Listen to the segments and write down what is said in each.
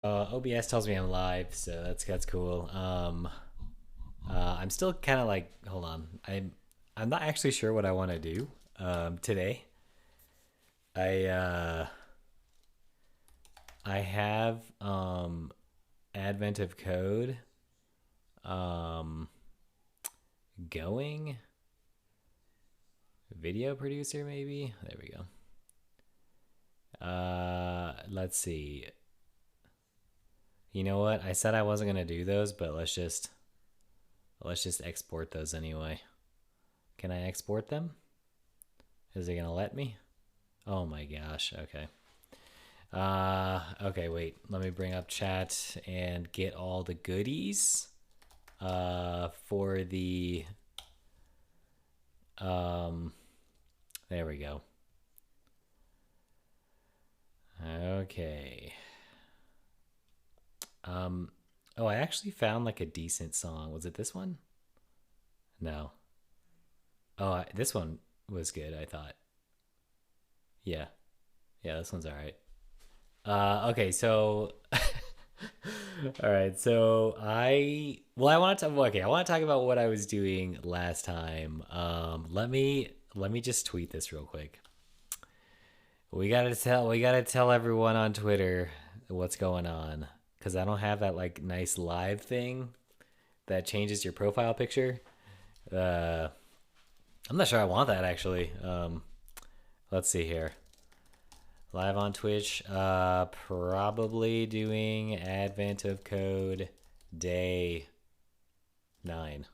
OBS tells me I'm live, so that's cool. I'm still kind of like, hold on. I'm not actually sure what I want to do today. I uh I have Advent of Code um going video producer maybe. There we go. Let's see. You know what? I said I wasn't going to do those, but let's just export those anyway. Can I export them? Is it gonna let me? Oh my gosh. Okay. Okay, wait. Let me bring up chat and get all the goodies for the um there we go. Okay. Oh, I actually found like a decent song. Was it this one? No. Oh, this one was good, I thought. Yeah. Yeah, this one's all right. Okay, so all right, so I want to okay, I want to talk about what I was doing last time. Let me just tweet this real quick. We gotta tell everyone on Twitter what's going on because I don't have that like nice live thing that changes your profile picture. Uh, I'm not sure I want that actually. Let's see here. Live on Twitch. Probably doing Advent of Code day 9.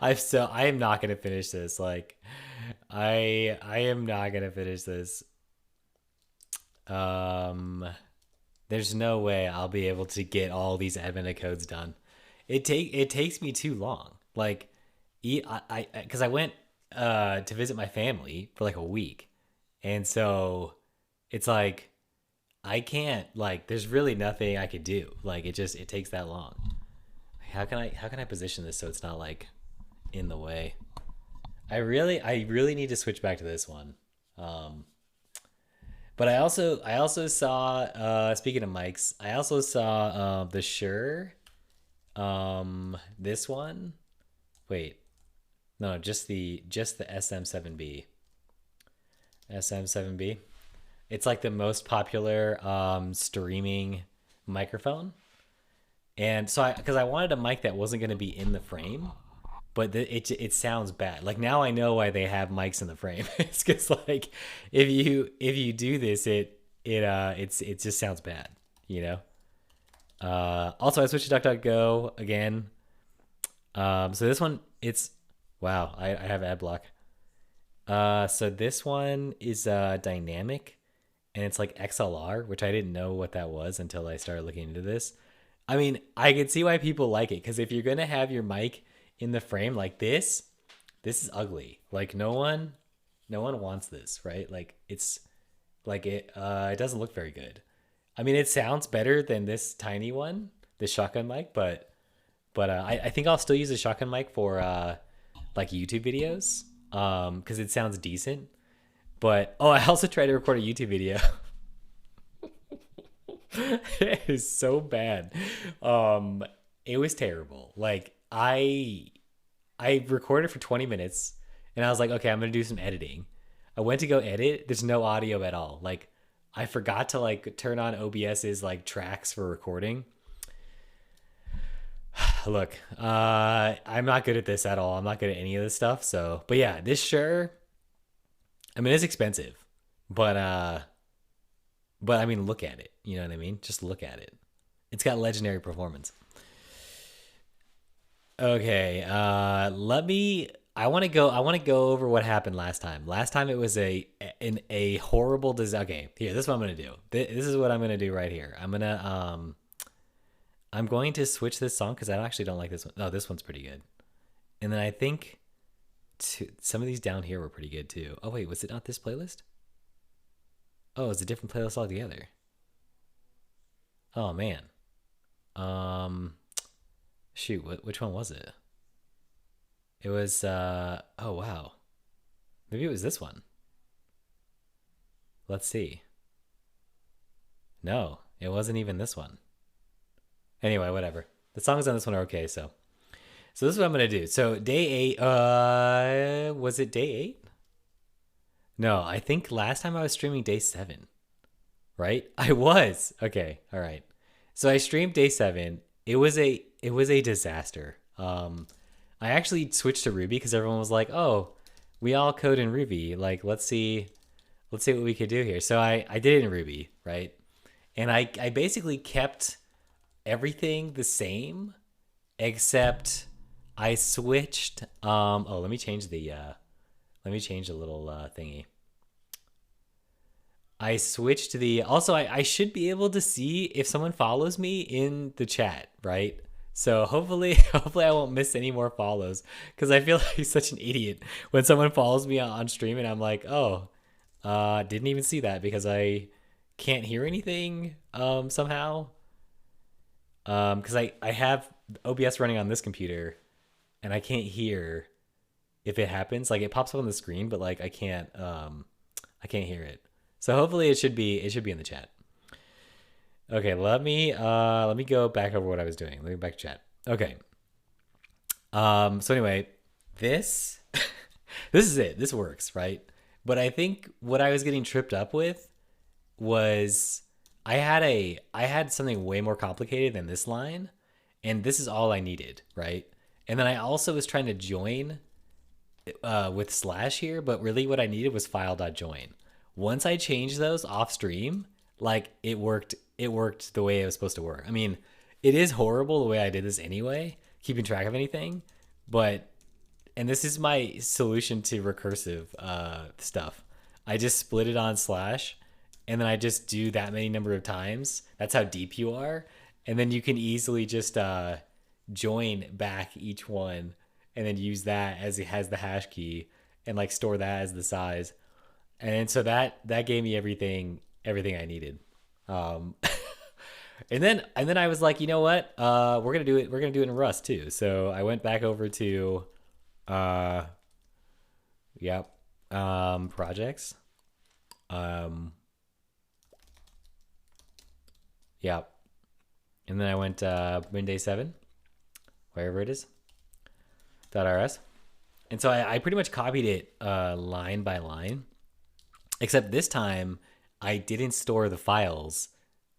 I am not gonna finish this. Like, I am not gonna finish this. Um, there's no way I'll be able to get all these Advent of Codes done. It takes me too long. Like, because I went to visit my family for like a week, and so it's like I can't like. There's really nothing I could do. Like it takes that long. How can I position this so it's not like in the way? I really need to switch back to this one. Um, but I also saw speaking of mics, I also saw the Shure this one. Wait, no, just the SM7B. SM7B. It's like the most popular streaming microphone. And so because I wanted a mic that wasn't going to be in the frame, but it sounds bad. Like now I know why they have mics in the frame. It's because like if you do this, it just sounds bad, you know. Also, I switched to DuckDuckGo again. So this one, it's wow. I have ad block. So this one is dynamic, and it's like XLR, which I didn't know what that was until I started looking into this. I mean, I can see why people like it because if you're gonna have your mic in the frame like this is ugly. Like no one wants this, right? Like it's like it doesn't look very good. I mean, it sounds better than this tiny one, this shotgun mic, but I think I'll still use a shotgun mic for like YouTube videos because it sounds decent. But oh, I also tried to record a YouTube video. It is so bad. Um, it was terrible. Like I recorded for 20 minutes and I was like, okay, I'm gonna do some editing. I went to go edit. There's no audio at all. Like I forgot to like turn on OBS's like tracks for recording. Look, I'm not good at this at all. I'm not good at any of this stuff. So, but yeah, this sure. I mean, it's expensive, but I mean, look at it. You know what I mean? Just look at it. It's got legendary performance. Okay, let me. I want to go over what happened last time. Last time it was a horrible disaster. Okay, here. This is what I'm gonna do. This is what I'm gonna do right here. I'm going to switch this song because I actually don't like this one. No, this one's pretty good. And then I think some of these down here were pretty good too. Oh wait, was it not this playlist? Oh, it's a different playlist altogether. Oh man. Um, shoot, which one was it? It was oh wow. Maybe it was this one. Let's see. No, It wasn't even this one. Anyway, whatever. The songs on this one are okay, so this is what I'm gonna do. So day 8, was it day 8? No, I think last time I was streaming day 7, right? I was. Okay, all right. So I streamed day 7. It was a disaster. I actually switched to Ruby because everyone was like, "Oh, we all code in Ruby. Like, let's see what we could do here." So I did it in Ruby, right? And I basically kept everything the same except I switched. Let me change the little thingy. I switched to the. Also, I should be able to see if someone follows me in the chat, right? So hopefully, hopefully I won't miss any more follows because I feel like such an idiot when someone follows me on stream and I'm like, oh, didn't even see that because I can't hear anything somehow. Because I have OBS running on this computer and I can't hear if it happens. Like it pops up on the screen, but like I can't hear it. So hopefully it should be in the chat. Okay, let me go back over what I was doing. Let me back to chat. Okay. So anyway, this this is it. This works, right? But I think what I was getting tripped up with was I had something way more complicated than this line, and this is all I needed, right? And then I also was trying to join with slash here, but really what I needed was file.join. Once I changed those off stream, like it worked the way it was supposed to work. I mean, it is horrible the way I did this anyway, keeping track of anything, and this is my solution to recursive stuff. I just split it on slash, and then I just do that many number of times. That's how deep you are. And then you can easily just join back each one and then use that as it has the hash key and like store that as the size. And so that gave me everything I needed. And then I was like, you know what? We're gonna do it in Rust too. So I went back over to projects. And then I went win day 7, wherever it is, .rs. And so I pretty much copied it line by line, except this time I didn't store the files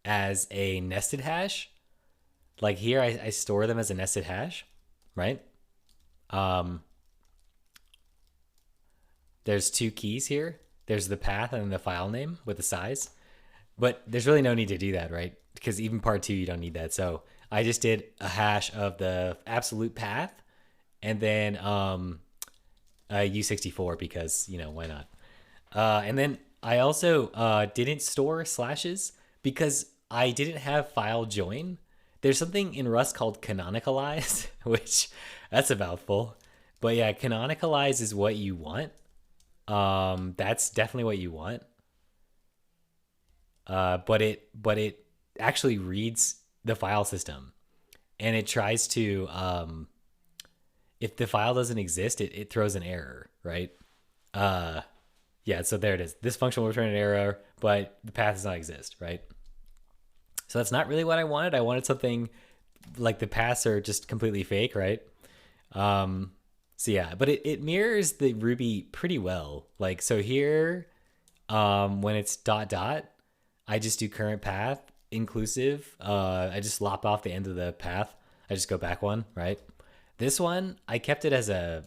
as a nested hash. Like here, I store them as a nested hash, right? There's 2 keys here. There's the path and the file name with the size. But there's really no need to do that, right? Because even part 2, you don't need that. So I just did a hash of the absolute path and then U64 because, why not? And then I also didn't store slashes because I didn't have file join. There's something in Rust called canonicalize, which that's a mouthful. But yeah, canonicalize is what you want. That's definitely what you want. But it actually reads the file system and it tries to, if the file doesn't exist, it throws an error, right? Yeah, so there it is. This function will return an error, but the path does not exist, right? So that's not really what I wanted. I wanted something like the paths are just completely fake, right? So yeah, but it mirrors the Ruby pretty well. Like, so here, when it's ... I just do current path inclusive. I just lop off the end of the path. I just go back one, right? This one, I kept it as a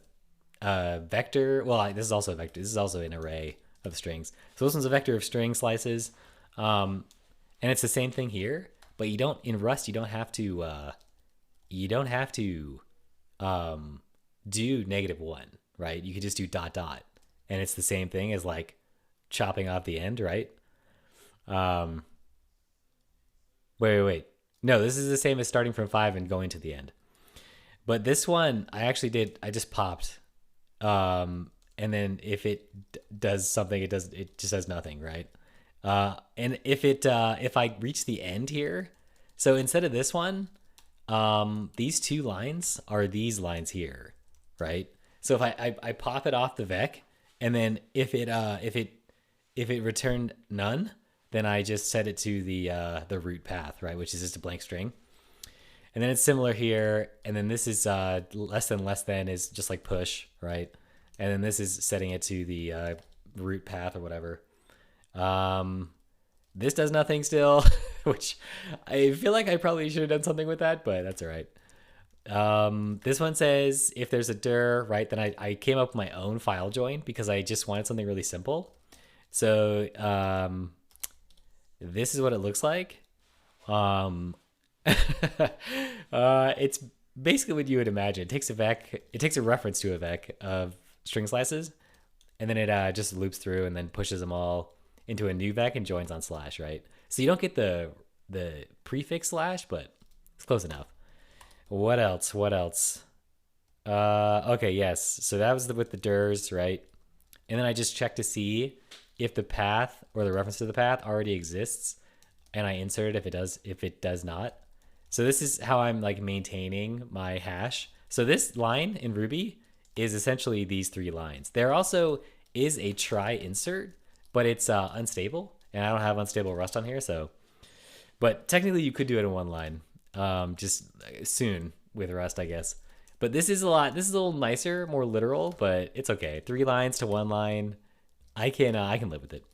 vector. Well, this is also a vector. This is also an array of strings. So this one's a vector of string slices. And it's the same thing here, but you don't, in Rust, you don't have to do -1, right? You could just do ... and it's the same thing as like chopping off the end, right? Wait. No, this is the same as starting from 5 and going to the end. But this one, I just popped. And then if it does something, it just does nothing, right? And if I reach the end here, so instead of this one, these 2 lines are these lines here, right? So if I pop it off the vec, and then if it returned none, then I just set it to the root path, right, which is just a blank string. And then it's similar here, and then this is less than is just like push, right? And then this is setting it to the root path or whatever. This does nothing still, which I feel like I probably should have done something with that, but that's all right. This one says if there's a dir, right, then I came up with my own file join because I just wanted something really simple. So this is what it looks like. It's basically what you would imagine. It takes a reference to a vec of string slices, and then it just loops through and then pushes them all into a new vec and joins on slash, right? So you don't get the prefix slash, but it's close enough. What else? Okay, yes. So that was with the dirs, right? And then I just check to see if the path or the reference to the path already exists, and I insert it if it does not. So this is how I'm like maintaining my hash. So this line in Ruby is essentially these 3 lines. There also is a try insert, but it's unstable, and I don't have unstable Rust on here, so. But technically, you could do it in 1 line, just soon with Rust, I guess. But this is a little nicer, more literal, but it's okay. 3 lines to 1 line, I can live with it.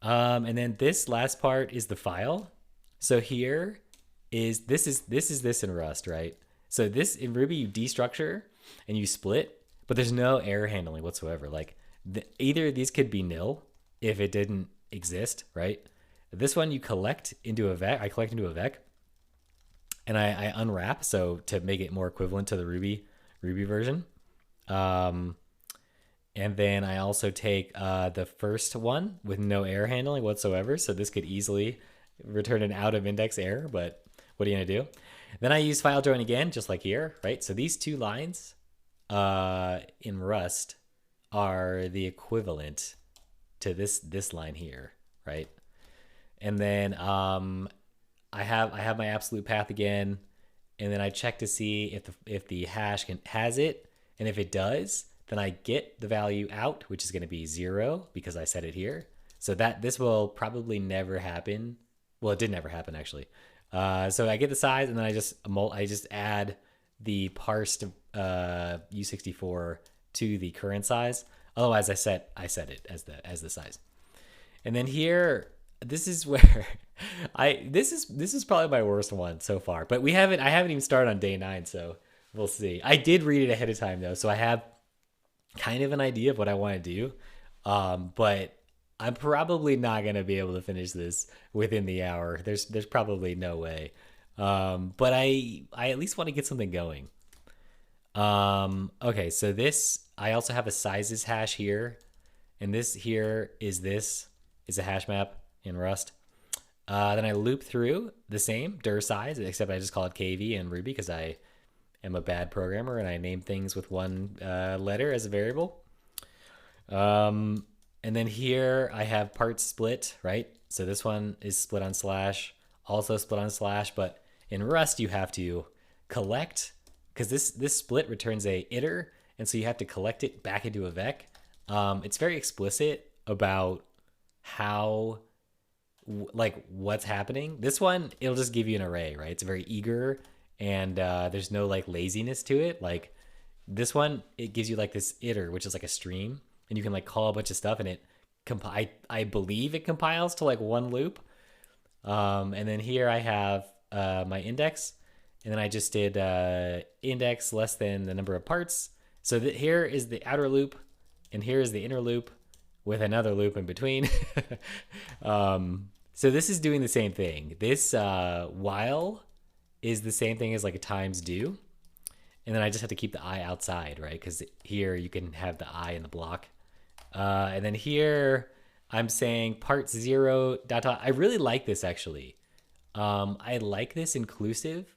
And then this last part is the file. So here is this in Rust, right? So this in Ruby you destructure and you split, but there's no error handling whatsoever. Like either of these could be nil if it didn't exist, right? This one you collect into a vec. I collect into a vec, and I unwrap so to make it more equivalent to the Ruby version. And then I also take the first one with no error handling whatsoever. So this could easily return an out of index error, but what are you gonna do? Then I use file join again, just like here, right? So these 2 lines in Rust are the equivalent to this line here, right? And then I have my absolute path again, and then I check to see if the hash has it, and if it does, then I get the value out, which is going to be 0 because I set it here. So that this will probably never happen. Well, it did never happen actually. So I get the size, and then I just add the parsed U64 to the current size. Otherwise, I set it as the size. And then here, this is where this is probably my worst one so far. But I haven't even started on day 9, so we'll see. I did read it ahead of time though, so I have kind of an idea of what I want to do. But I'm probably not gonna be able to finish this within the hour. There's probably no way. But I at least want to get something going. Okay, so I also have a sizes hash here, and this here is a hash map in Rust. Then I loop through the same dir size, except I just call it KV in Ruby because I am a bad programmer and I name things with 1 letter as a variable. And then here I have parts split, right? So this one is split on slash, also split on slash, but in Rust you have to collect, because this split returns a iter, and so you have to collect it back into a vec. It's very explicit about how, like, what's happening. This one, it'll just give you an array, right? It's very eager, and there's no like laziness to it. Like this one, it gives you like this iter, which is like a stream, and you can like call a bunch of stuff, and I believe it compiles to like 1 loop. And then here I have my index, and then I just did index less than the number of parts. So here is the outer loop, and here is the inner loop with another loop in between. So this is doing the same thing. This while is the same thing as like a times do. And then I just have to keep the I outside, right? Because here you can have the I in the block. And then here I'm saying part 0 ... I really like this actually. I like this inclusive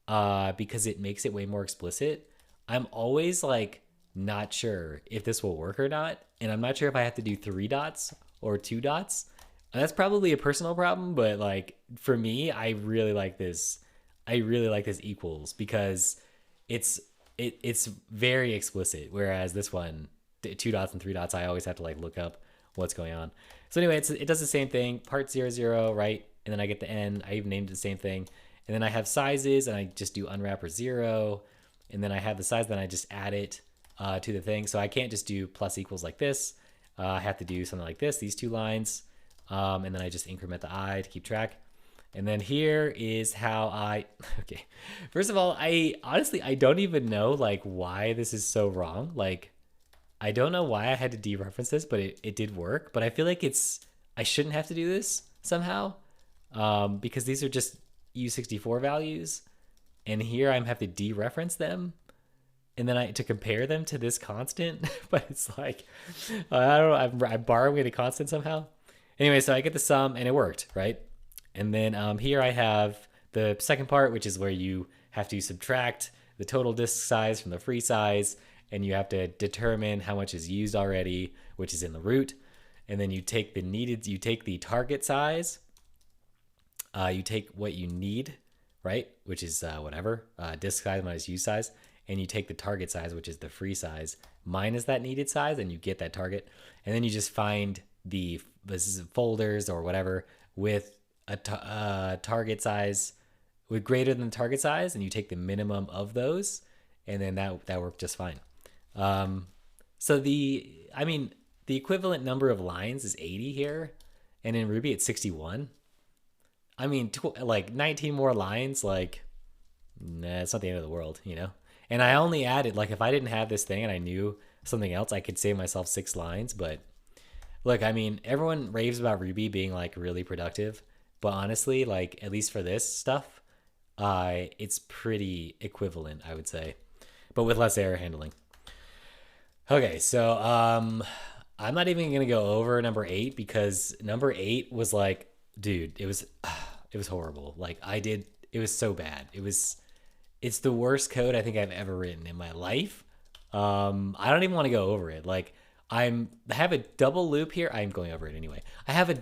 because it makes it way more explicit. I'm always like not sure if this will work or not. And I'm not sure if I have to do 3 dots or 2 dots. That's probably a personal problem, but like for me, I really like this. I really like this equals because it's very explicit. Whereas this one, 2 dots and 3 dots, I always have to like look up what's going on. So anyway, it does the same thing, part 0, 0, right? And then I get the n. I even named it the same thing. And then I have sizes, and I just do unwrapper 0. And then I have the size, then I just add it to the thing. So I can't just do plus equals like this. I have to do something like this, these two lines. And then I just increment the I to keep track. And then here is how I, okay. First of all, I don't even know like why this is so wrong. Like, I don't know why I had to dereference this, but it did work. But I feel like I shouldn't have to do this somehow, because these are just U64 values. And here I have to dereference them. And then to compare them to this constant, but it's like, I don't know, I'm borrowing a constant somehow. Anyway, so I get the sum and it worked, right? And then here I have the second part, which is where you have to subtract the total disk size from the free size, and you have to determine how much is used already, which is in the root. And then you take the target size, you take what you need, right? Which is whatever, disk size minus use size. And you take the target size, which is the free size, minus that needed size, and you get that target. And then you just find this is folders or whatever with a target size with greater than the target size, and you take the minimum of those, and then that worked just fine. So the equivalent number of lines is 80 here, and in Ruby it's 61. I mean, like 19 more lines, like, nah, it's not the end of the world, you know? And I only added, like, if I didn't have this thing and I knew something else, I could save myself 6 lines. But look, I mean, everyone raves about Ruby being like really productive, but honestly, like, at least for this stuff, it's pretty equivalent, I would say, but with less error handling. Okay, so I'm not even gonna go over number 8, because number 8 was like, dude, it was horrible. Like, it was so bad. It's the worst code I think I've ever written in my life. I don't even want to go over it. Like, I have a double loop here. I'm going over it anyway. I have a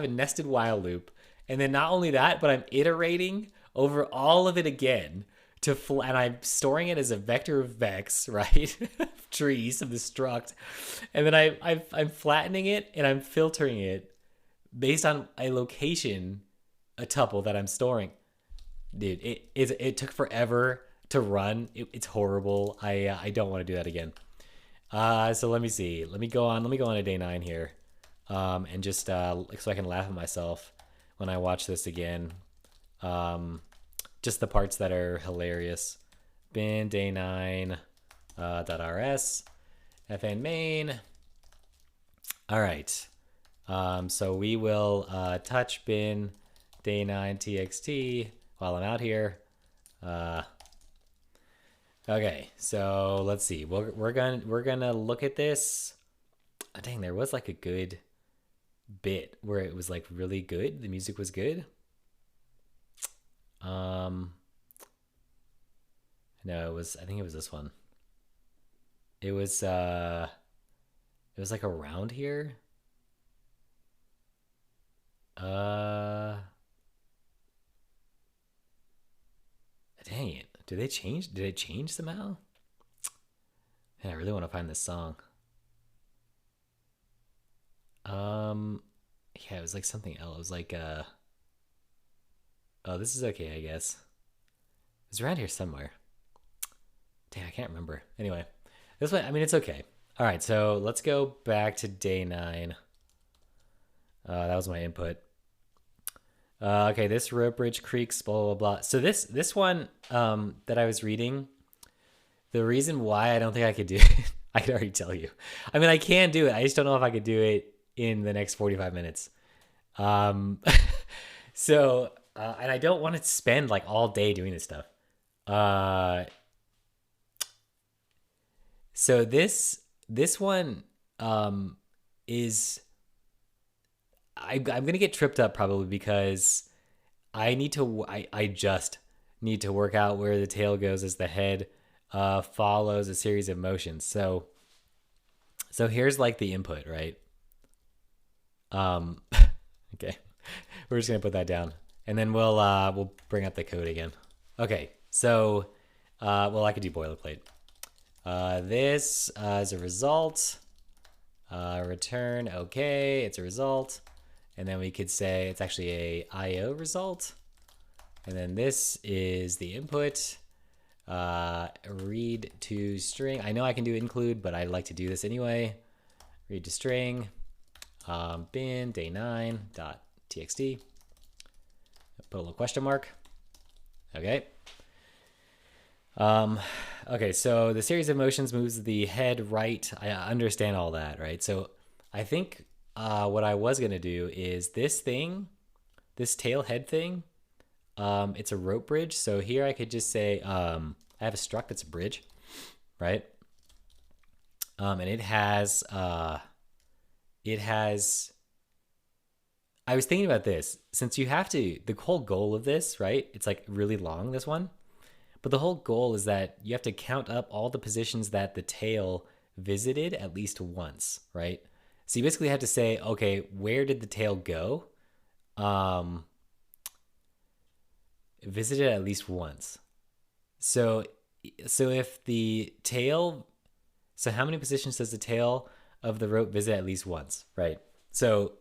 nested while loop, and then not only that, but I'm iterating over all of it again and I'm storing it as a vector of vex, right? Trees of the struct, and then I'm flattening it and I'm filtering it based on a location, a tuple that I'm storing. Dude, it took forever to run. It's horrible. I don't want to do that again. So let me see. Let me go on to day 9 here, and just so I can laugh at myself when I watch this again. Just the parts that are hilarious. Bin day 9 .rs fn main. All right. So we will touch bin day 9 txt while I'm out here. Okay, so let's see. We're gonna look at this. Oh, dang, there was like a good bit where it was like really good. The music was good. No, I think it was this one. It was like around here. Dang it. Did it change somehow? Man, I really want to find this song. Yeah, it was like something else. It was like oh, this is okay, I guess. It's around here somewhere. Dang, I can't remember. Anyway, this one, I mean, it's okay. All right, so let's go back to day 9. That was my input. Okay, this rope bridge creaks, blah, blah, blah. So this one that I was reading, the reason why I don't think I could do it, I could already tell you. I mean, I can do it. I just don't know if I could do it in the next 45 minutes. So, and I don't want to spend like all day doing this stuff. So this one is... I'm gonna get tripped up probably because I just need to work out where the tail goes as the head follows a series of motions. So here's like the input, right? Okay, we're just gonna put that down, and then we'll bring up the code again. Okay, so well, I could do boilerplate. This as a result, return okay, it's a result. And then we could say it's actually a IO result. And then this is the input. Read to string. I know I can do include, but I like to do this anyway. Read to string. Bin day9 dot txt. Put a little question mark. Okay. Okay, so the series of motions moves the head right. I understand all that, right? So I think what I was gonna do is this thing, this tail head thing. It's a rope bridge. So here I could just say I have a struct that's a bridge, right? And it has. I was thinking about this since you have to. The whole goal of this, right? It's like really long, this one. But the whole goal is that you have to count up all the positions that the tail visited at least once, right? So you basically have to say, okay, where did the tail go? Visited at least once. So if the tail, so how many positions does the tail of the rope visit at least once, right? So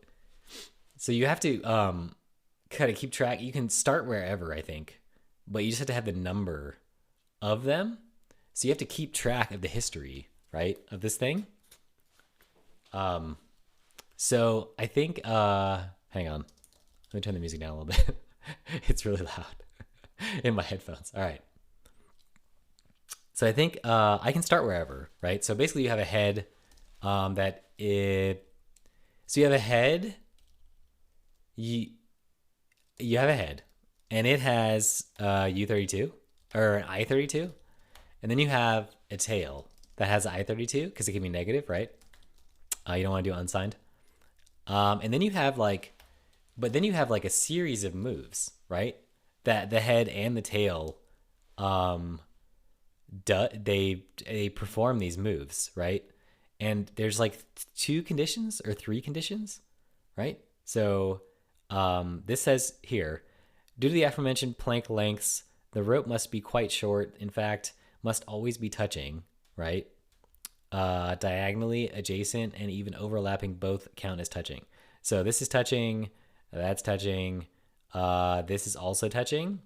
you have to kind of keep track. You can start wherever, I think, but you just have to have the number of them. So you have to keep track of the history, right, of this thing. So I think, hang on. Let me turn the music down a little bit. It's really loud in my headphones. All right. So I think I can start wherever, right? So basically you have a head so you have a head, you have a head, and it has U32 or an I32, and then you have a tail that has I32 because it can be negative, right? You don't want to do unsigned. And then you have but then you have like a series of moves, right? That the head and the tail, they perform these moves, right? And there's like 2 conditions or 3 conditions, right? So this says here, due to the aforementioned plank lengths, the rope must be quite short. In fact, must always be touching, right? Diagonally, adjacent, and even overlapping both count as touching. So this is touching, that's touching, this is also touching.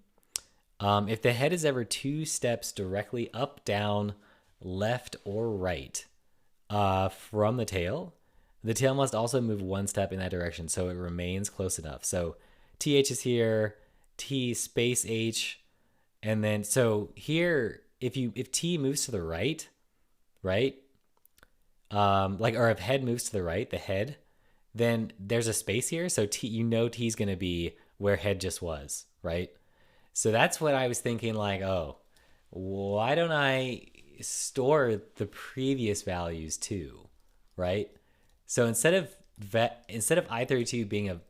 If the head is ever 2 steps directly up, down, left, or right from the tail must also move 1 step in that direction so it remains close enough. So TH is here, T space H, and then so here if T moves to the right, or if head moves to the right, the head, then there's a space here. So T, T's going to be where head just was, right? So that's what I was thinking, like, oh, why don't I store the previous values too, right? So instead of I32 being a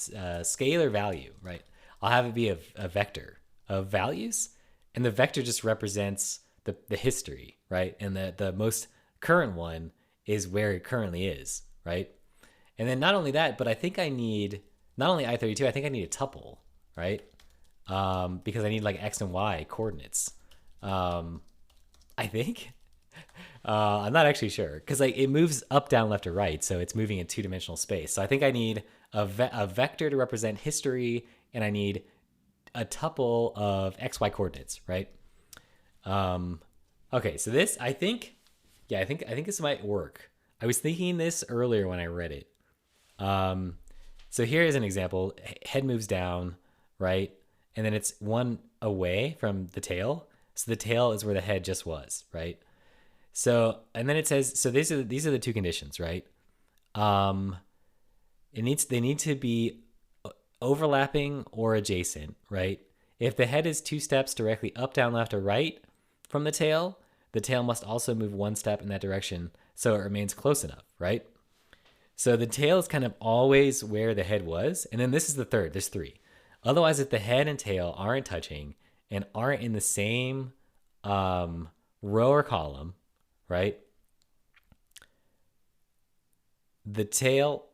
scalar value, right, I'll have it be a vector of values, and the vector just represents the history, right? And the most current one is where it currently is, right? And then not only that, but I think I need not only I32, I think I need a tuple, right? Because I need like X and Y coordinates. I think. I'm not actually sure because like it moves up, down, left, or right, so it's moving in 2-dimensional space. So I think I need a vector to represent history, and I need a tuple of XY coordinates, right? Okay, so this I think this might work. I was thinking this earlier when I read it. So here is an example. Head moves down, right? And then it's 1 away from the tail. So the tail is where the head just was, right? So, and then it says, so these are the 2 conditions, right? They need to be overlapping or adjacent, right? If the head is 2 steps directly up, down, left, or right from the tail must also move 1 step in that direction so it remains close enough, right? So the tail is kind of always where the head was. And then this is the third. There's 3. Otherwise, if the head and tail aren't touching and aren't in the same row or column, right? The tail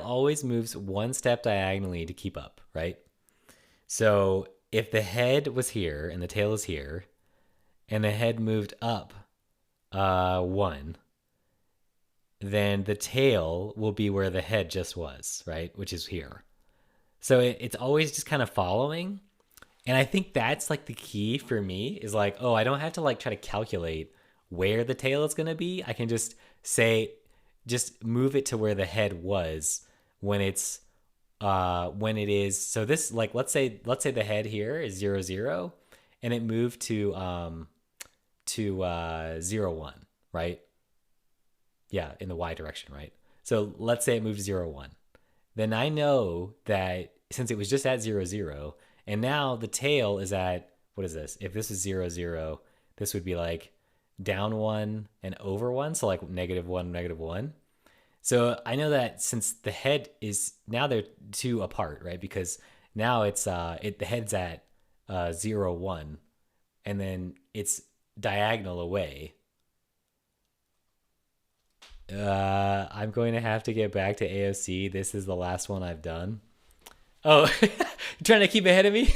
always moves 1 step diagonally to keep up, right? So if the head was here and the tail is here, and the head moved up 1, then the tail will be where the head just was, right? Which is here. So it's always just kind of following. And I think that's like the key for me is like, oh, I don't have to like try to calculate where the tail is going to be. I can just say, just move it to where the head was when when it is. So this, like, let's say the head here is 0, 0, and it moved to 0, 1, right? Yeah, in the y direction, right? So let's say it moved 0, 1. Then I know that since it was just at 0, 0, and now the tail is at, what is this? If this is 0, 0, this would be like down 1 and over 1. So like -1, -1. So I know that since the head is, now they're two apart, right? Because now it's, the head's at 0, 1, and then it's diagonal away. I'm going to have to get back to AOC. This is the last one I've done. Oh, you're trying to keep ahead of me?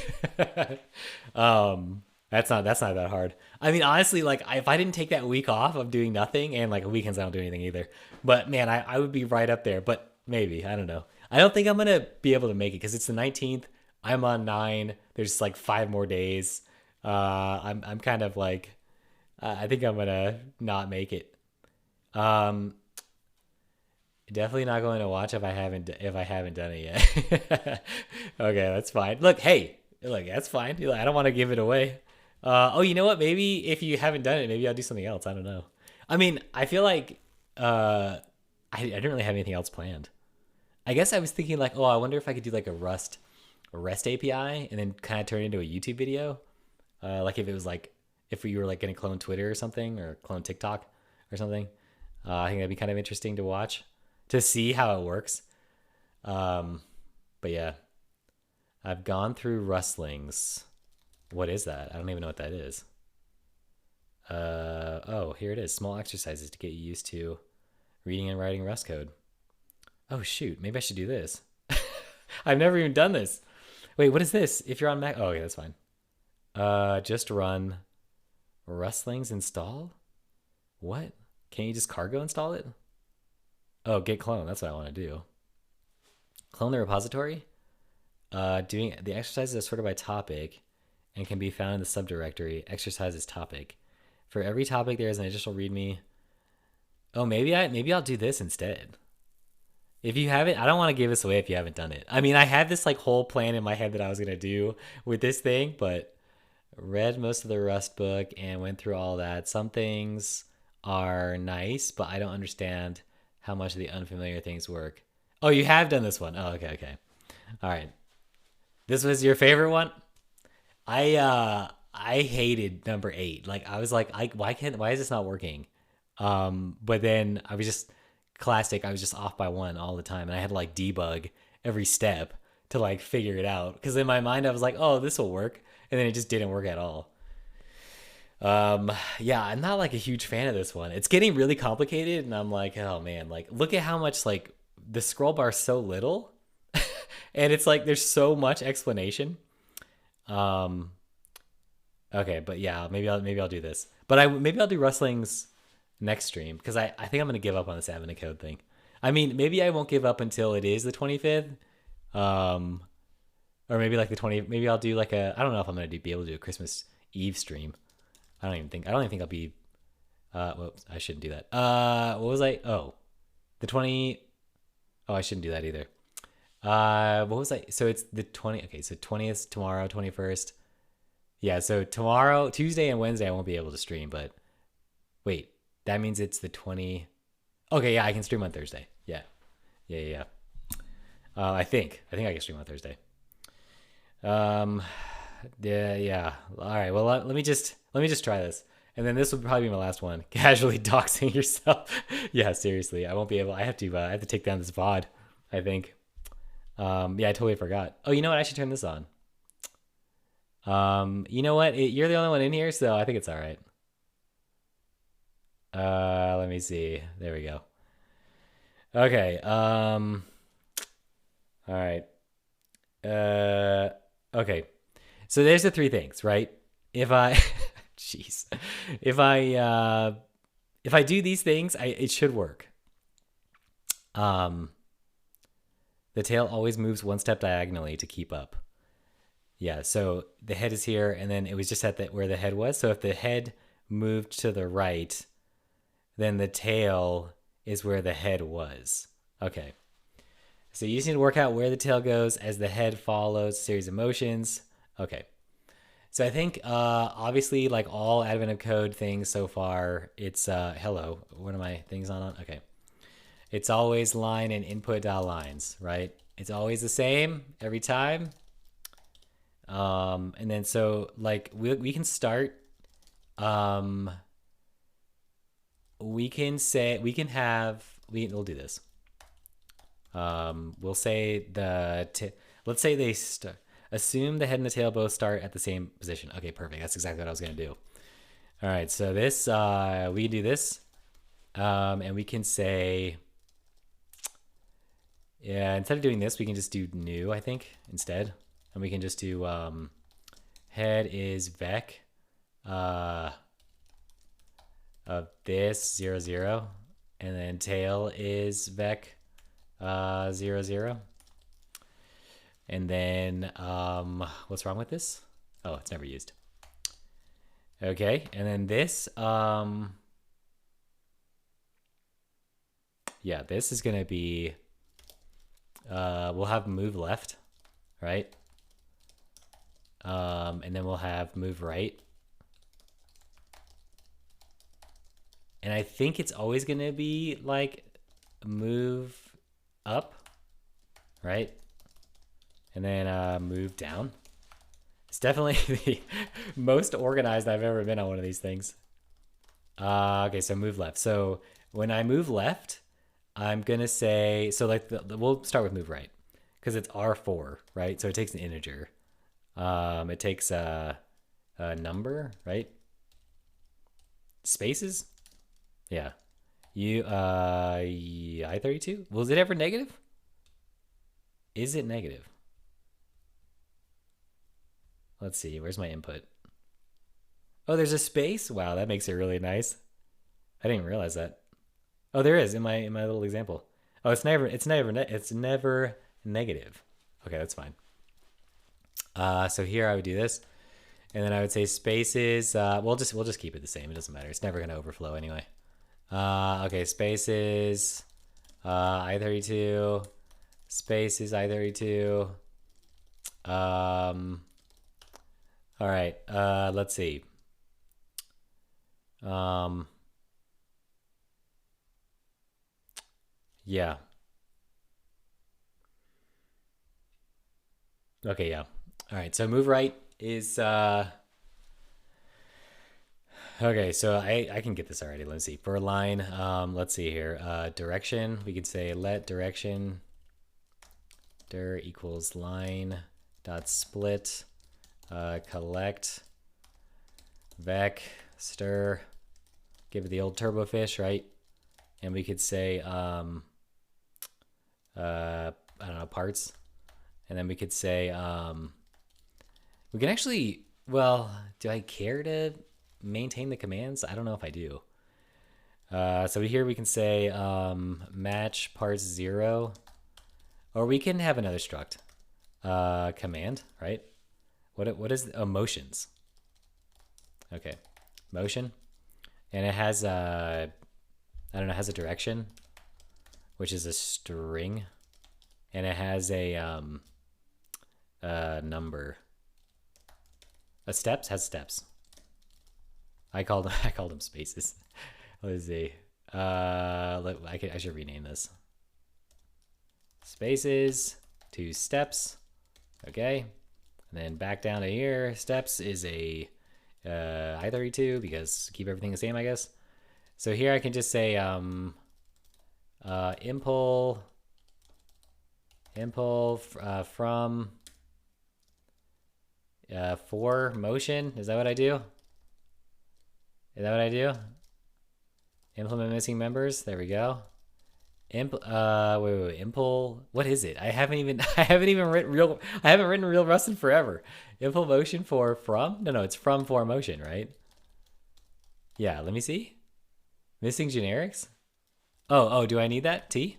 That's not that hard. I mean, honestly, like if I didn't take that week off of doing nothing, and like weekends I don't do anything either. But man, I would be right up there. But maybe, I don't know. I don't think I'm gonna be able to make it because it's the 19th. I'm on 9. There's like 5 more days. I'm kind of like, I think I'm gonna not make it. Definitely not going to watch if I haven't done it yet. Okay, that's fine. Look, hey, look, that's fine. I don't want to give it away. Oh, you know what? Maybe if you haven't done it, maybe I'll do something else. I don't know. I mean, I feel like I didn't really have anything else planned. I guess I was thinking like, oh, I wonder if I could do like a REST API and then kind of turn it into a YouTube video. Like if it was like, if you were like going to clone Twitter or something, or clone TikTok or something. I think that'd be kind of interesting to watch, to see how it works. But yeah, I've gone through rustlings. What is that? I don't even know what that is. Oh, here it is. Small exercises to get you used to reading and writing Rust code. Oh shoot, maybe I should do this. I've never even done this. Wait, what is this? If you're on Mac, oh, okay, that's fine. Just run rustlings install. What? Can't you just cargo install it? Oh, git clone. That's what I want to do. Clone the repository. Doing the exercises are sorted by topic and can be found in the subdirectory exercises topic. For every topic, there is an additional README. Oh, maybe I'll do this instead. If you haven't, I don't want to give this away if you haven't done it. I mean, I had this like whole plan in my head that I was gonna do with this thing, but read most of the Rust book and went through all that. Some things are nice, but I don't understand how much of the unfamiliar things work. Oh, you have done this one. Oh, okay. All right. This was your favorite one? I hated number 8. Like I was like, why is this not working? But then I was just classic. I was just off by 1 all the time, and I had to like debug every step to like figure it out. Because in my mind I was like, oh, this will work, and then it just didn't work at all. Yeah, I'm not like a huge fan of this one. It's getting really complicated, and I'm like, oh man, like look at how much like the scroll bar is so little, and it's like there's so much explanation. Okay, but yeah, maybe I'll do this, but maybe I'll do rustlings next stream, because I think I'm gonna give up on this admin code thing. I mean, maybe I won't give up until it is the 25th, or maybe like the 20. Maybe I'll do like I don't know if I'm gonna be able to do a Christmas Eve stream. I don't even think I'll be, whoops, I shouldn't do that. What was I? Oh, the 20. Oh, I shouldn't do that either. What was I? So it's the 20. Okay, so 20th tomorrow, 21st. Yeah, so tomorrow, Tuesday and Wednesday, I won't be able to stream, but wait, that means it's the 20. Okay, yeah, I can stream on Thursday. Yeah. I think I can stream on Thursday. Yeah. All right. Well, let me just try this, and then this will probably be my last one. Casually doxing yourself. Yeah, seriously, I won't be able. I have to take down this VOD, I think. Yeah, I totally forgot. Oh, you know what? I should turn this on. You know what? You're the only one in here, so I think it's all right. Let me see. There we go. Okay. All right. Okay. So there's the 3 things, right? If I, jeez, if I do these things, it should work. Um, the tail always moves one step diagonally to keep up. Yeah, so the head is here, and then it was just at where the head was. So if the head moved to the right, then the tail is where the head was. Okay. So you just need to work out where the tail goes as the head follows a series of motions. Okay. So I think obviously like all Advent of Code things so far, it's hello. What are my things on? Okay. It's always line and input lines, right? It's always the same every time. And then so like we can start we can say we'll do this. We'll say let's say they assume the head and the tail both start at the same position. Okay, perfect. That's exactly what I was gonna do. All right, so this we do this, and we can say, yeah, instead of doing this, we can just do new, I think, instead, and we can just do head is vec of this 0 0, and then tail is vec 0 0. And then what's wrong with this? Oh, it's never used. Okay, and then this yeah, this is gonna be we'll have move left, right? And then we'll have move right. And I think it's always gonna be like move up, right? And then move down. It's definitely the most organized I've ever been on one of these things. Okay, so move left. So when I move left, I'm gonna say, so like we'll start with move right because it's R4, right? So it takes an integer. It takes a number, right? Spaces? Yeah. I32? Was it ever negative? Is it negative? Let's see, where's my input? Oh, there's a space? Wow, that makes it really nice. I didn't realize that. Oh, there is in my little example. Oh, it's never negative. Okay, that's fine. So here I would do this, and then I would say spaces. We'll just keep it the same. It doesn't matter. It's never gonna overflow anyway. Okay, spaces. I32. Spaces I32. All right. Let's see. Yeah. Okay, yeah. All right. So move right is okay, so I can get this already. Let's see. For a line, let's see here. Direction, we could say let direction dir equals line dot split collect vec stir, give it the old turbo fish, right? And we could say I don't know, parts, and then we could say we can actually, well, do I care to maintain the commands? I don't know if I do. So here we can say match parts 0, or we can have another struct command, right? What is motions? Okay, motion, and it has I don't know, it has a direction, which is a string, and it has a number. Steps has steps. I called them spaces. Let's see. I should rename this. Spaces to steps. Okay. And then back down to here. Steps is a I32 because keep everything the same, I guess. So here I can just say impl from for motion. Is that what I do? Is that what I do? Implement missing members. There we go. Wait, impl. What is it? I haven't written real Rust in forever. Impl motion for from? No, it's from for motion, right? Yeah, let me see. Missing generics. Oh, do I need that? T?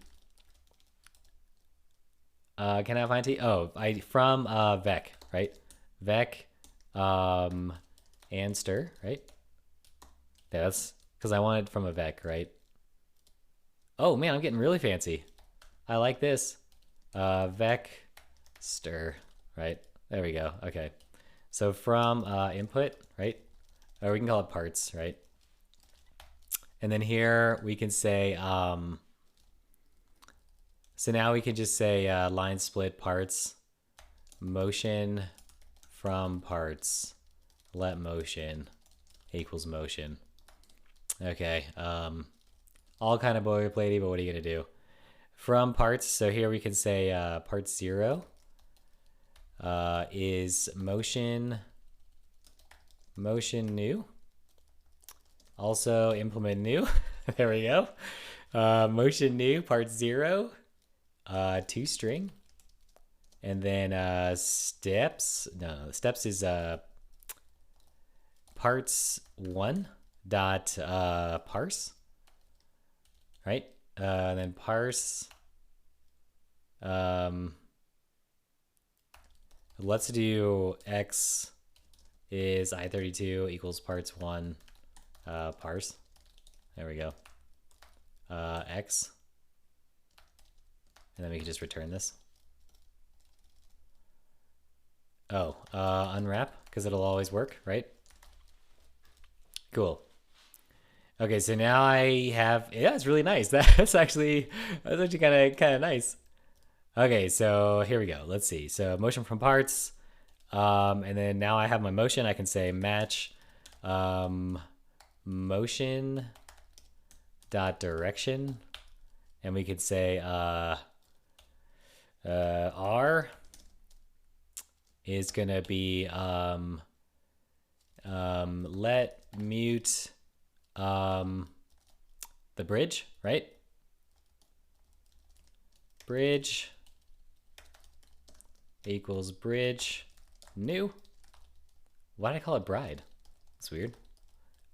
Can I find t? Oh, I from vec, right? Vec, and stir, right? Yeah, that's because I want it from a vec, right? Oh man, I'm getting really fancy. I like this. Vec, stir, right? There we go. Okay. So from input, right? Or we can call it parts, right? And then here we can say, so now we can just say line split parts, motion from parts, let motion equals motion. Okay, all kind of boilerplatey, but what are you gonna do? From parts, so here we can say part 0 is motion new. Also implement new. There we go. Motion new part 0, to string, and then steps. No, steps is parts 1 dot parse, right? And then parse. Let's do x is I32 equals parts 1 parse. There we go. X. And then we can just return this. Oh, unwrap, because it'll always work, right? Cool. Okay, so now I have, yeah, it's really nice. That's actually kind of nice. Okay, so here we go. Let's see. So motion from parts, and then now I have my motion. I can say match motion dot direction, and we could say R is gonna be let mute the bridge, right? Bridge equals bridge new. Why did I call it bride? That's weird.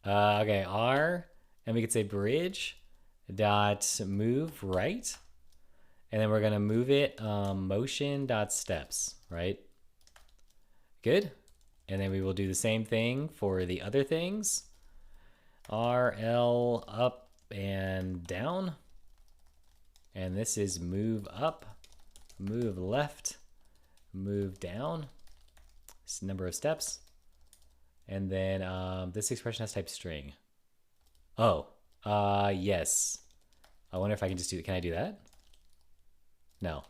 Okay, R, and we could say bridge dot move right, and then we're gonna move it motion dot steps, right? Good. And then we will do the same thing for the other things. RL up and down. And this is move up, move left, move down. It's the number of steps. And then this expression has type string. Oh, yes. I wonder if I can just do, can I do that? No.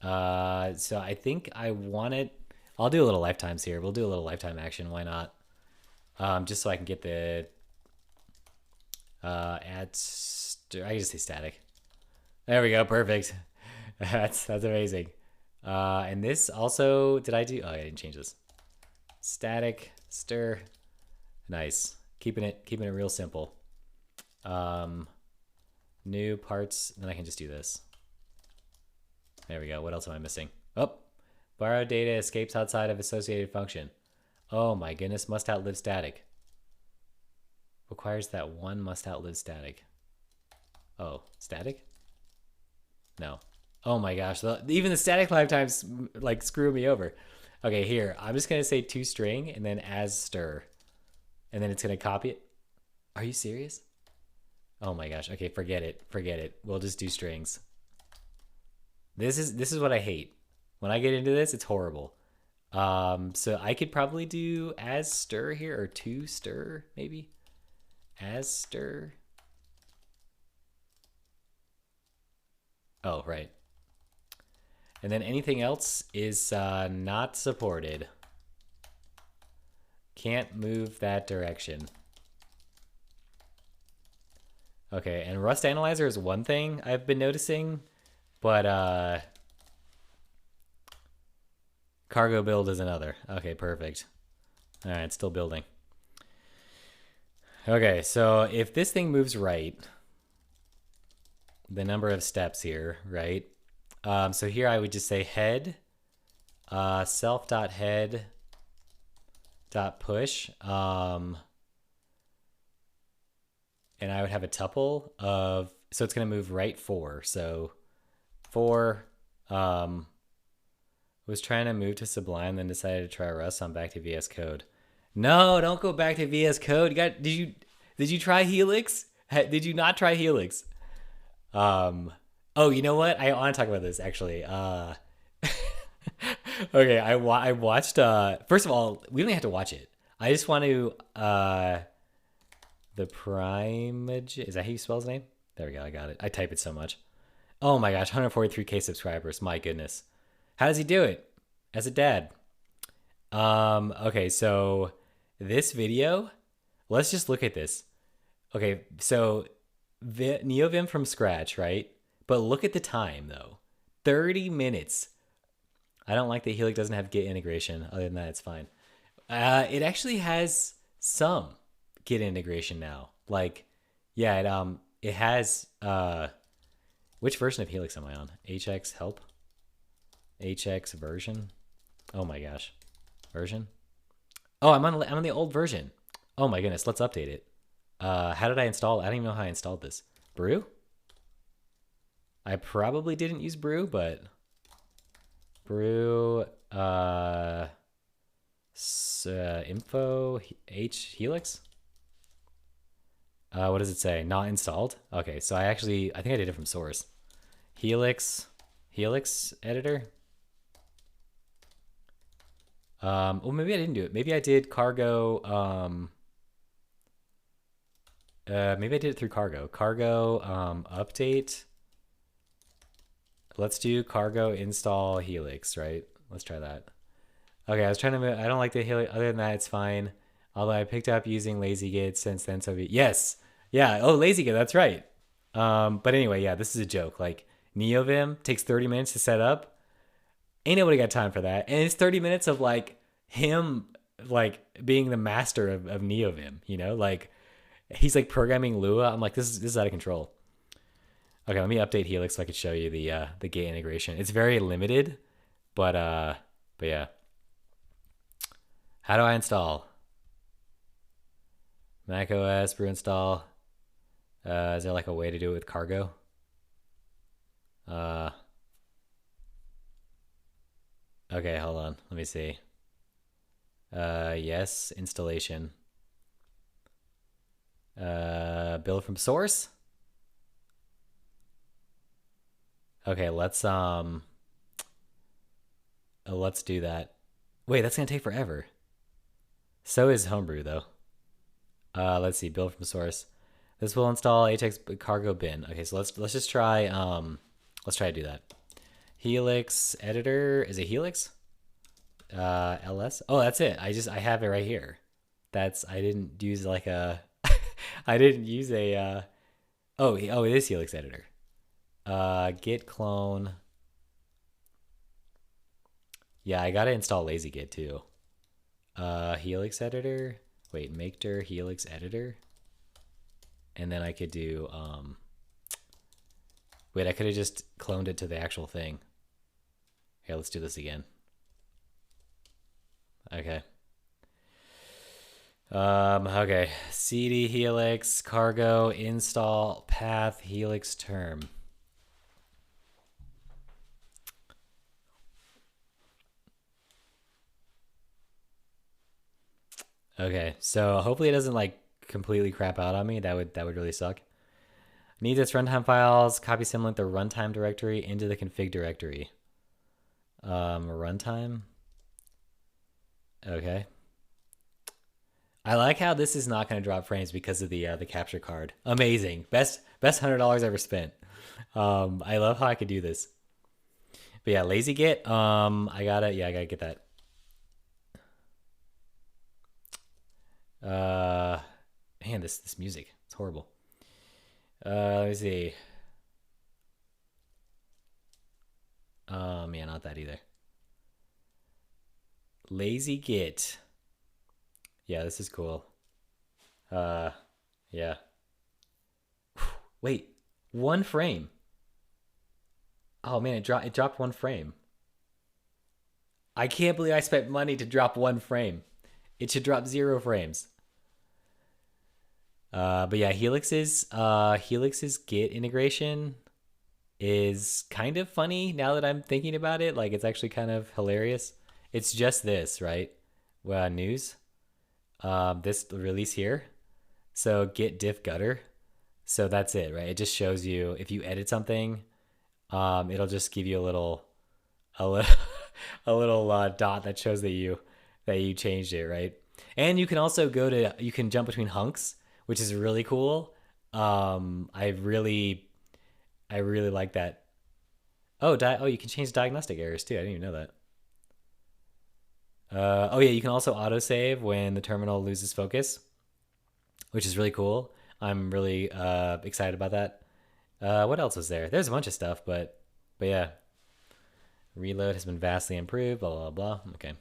So I think I want it. I'll do a little lifetimes here. We'll do a little lifetime action. Why not? Just so I can get the I can just say static. There we go. Perfect. That's amazing. And this also, did I do? Oh, I didn't change this. Static stir. Nice. Keeping it real simple. New parts. Then I can just do this. There we go. What else am I missing? Oh, borrowed data escapes outside of associated function. Oh my goodness. Must outlive static. Requires that one must outlive static. Oh, static? No. Oh my gosh. Even the static lifetimes like screw me over. Okay, here. I'm just going to say toString and then as stir. And then it's going to copy it. Are you serious? Oh my gosh. Okay, forget it. Forget it. We'll just do strings. This is what I hate. When I get into this, it's horrible. So I could probably do as stir here or to stir maybe. As stir. Oh, right. And then anything else is not supported. Can't move that direction. Okay, and Rust Analyzer is one thing I've been noticing, but cargo build is another. Okay, perfect. All right, still building. Okay, so if this thing moves right, the number of steps here, right? So here I would just say head, self.head.push, and I would have a tuple of, so it's going to move right 4. So 4, Was trying to move to Sublime, then decided to try Rust. I'm back to VS Code. No, don't go back to VS Code. Did you try Helix? Did you not try Helix? Oh, you know what? I want to talk about this actually. Okay, I watched. First of all, we don't have to watch it. I just want to. The Primage. Is that how you spell his name? There we go. I got it. I type it so much. Oh my gosh, 143K subscribers. My goodness. How does he do it? As a dad. Okay, so this video, let's just look at this. Okay, so NeoVim from scratch, right? But look at the time though. 30 minutes. I don't like that Helix doesn't have Git integration. Other than that, it's fine. It actually has some Git integration now. Like, yeah, it has which version of Helix am I on? HX help? HX version? Oh my gosh. Version? Oh, I'm on the old version. Oh my goodness, let's update it. How did I install it? I don't even know how I installed this. Brew? I probably didn't use Brew, but Brew info Helix? What does it say? Not installed? Okay, so I think I did it from source. Helix editor. Well, maybe I didn't do it. Maybe I did cargo. Maybe I did it through cargo. Cargo update. Let's do cargo install Helix, right? Let's try that. Okay, I was trying to. I don't like the Helix. Other than that, it's fine. Although I picked up using LazyGit since then, so yes, yeah. Oh, LazyGit, that's right. But anyway, yeah, this is a joke. Like NeoVim takes 30 minutes to set up. Ain't nobody got time for that. And it's 30 minutes of like him like being the master of NeoVim, you know? Like he's like programming Lua. I'm like, this is out of control. Okay, let me update Helix so I could show you the Git integration. It's very limited, but yeah. How do I install? Mac OS, brew install. Is there like a way to do it with cargo? Okay, hold on. Let me see. Yes, installation. Build from source. Okay, let's do that. Wait, that's gonna take forever. So is Homebrew though. Let's see, build from source. This will install HX cargo bin. Okay, so let's just try let's try to do that. Helix editor, is it Helix? LS. Oh, that's it. I have it right here. I didn't use like a I didn't use a oh, it is Helix editor. Git clone. Yeah, I gotta install LazyGit too. Helix editor. Wait, make dir Helix editor. And then I could do wait, I could have just cloned it to the actual thing. Here, let's do this again. Okay. Okay. CD Helix, cargo, install, path, Helix term. Okay, so hopefully it doesn't like completely crap out on me. That would really suck. Needs its runtime files, copy symlink the runtime directory into the config directory. Runtime. Okay. I like how this is not going to drop frames because of the capture card. Amazing. Best $100 ever spent. I love how I could do this. But yeah, LazyGit. I gotta get that. Man, this music, it's horrible. Let me see. Yeah, not that either. LazyGit. Yeah, this is cool. Yeah. Wait, one frame. Oh man, it dropped one frame. I can't believe I spent money to drop one frame. It should drop 0 frames. But yeah, Helix's Git integration. is kind of funny now that I'm thinking about it. Like it's actually kind of hilarious. It's just this, right? Well, news. This release here. So git diff gutter. So that's it, right? It just shows you if you edit something, it'll just give you a little, a little dot that shows that you changed it, right? And you can also you can jump between hunks, which is really cool. I really like that. Oh, you can change diagnostic errors too. I didn't even know that. Oh yeah, you can also autosave when the terminal loses focus, which is really cool. I'm really excited about that. What else was there? There's a bunch of stuff, but yeah, reload has been vastly improved. Blah blah blah. Okay.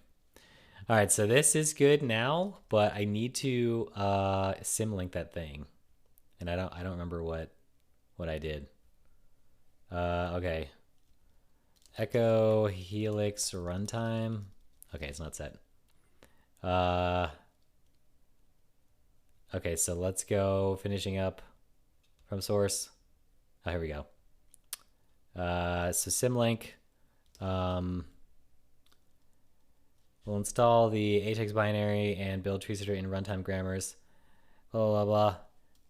All right, so this is good now, but I need to symlink that thing, and I don't remember what I did. Okay. Echo helix runtime. Okay, it's not set. Okay, so let's go finishing up from source. Oh, here we go. So symlink. We'll install the HX binary and build tree sitter in runtime grammars. Blah blah blah.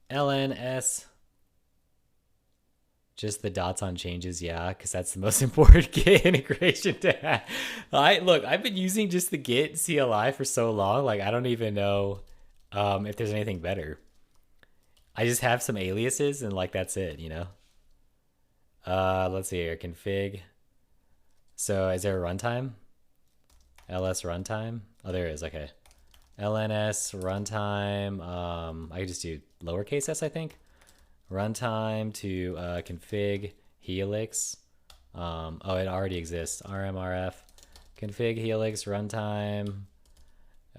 LNS. Just the dots on changes, yeah, because that's the most important Git integration to have. I've been using just the Git CLI for so long, like I don't even know if there's anything better. I just have some aliases and like that's it, you know. Let's see here, config. So is there a runtime? ls runtime. Oh, there is. Okay. LNS runtime. I could just do lowercase s, I think. Runtime to config helix. Oh, it already exists. rmrf config helix runtime.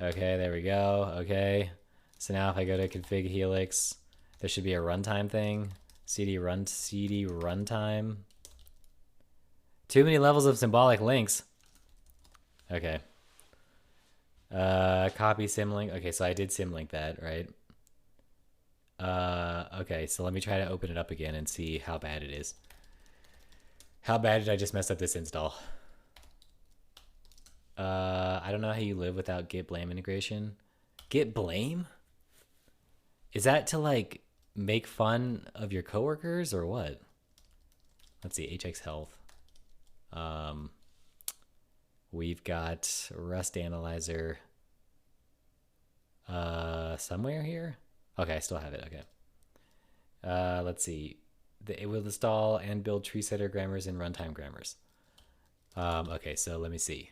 Okay, there we go. Okay, so now if I go to config helix, there should be a runtime thing. cd runtime. Too many levels of symbolic links. Okay. Copy symlink. Okay, so I did symlink that, right? Okay, so let me try to open it up again and see how bad it is. How bad did I just mess up this install? I don't know how you live without git blame integration. Git blame? Is that to like make fun of your coworkers or what? Let's see, HX health. We've got Rust Analyzer somewhere here. Okay, I still have it. Okay. Let's see. It will install and build tree setter grammars and runtime grammars. Okay, so let me see.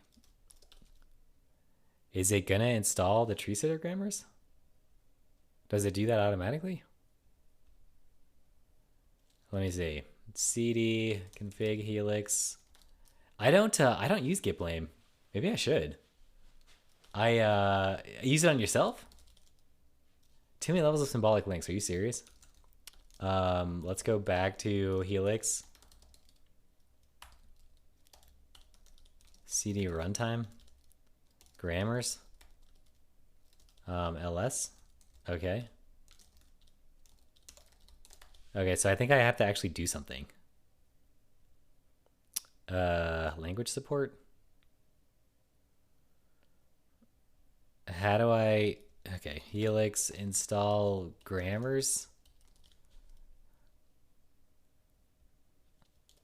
Is it gonna install the tree setter grammars? Does it do that automatically? Let me see. cd config helix. I don't use git blame. Maybe I should. I use it on yourself? Too many levels of symbolic links. Are you serious? Let's go back to helix. cd runtime. Grammars. ls. Okay. Okay, so I think I have to actually do something. Language support. How do I... Okay, helix install grammars.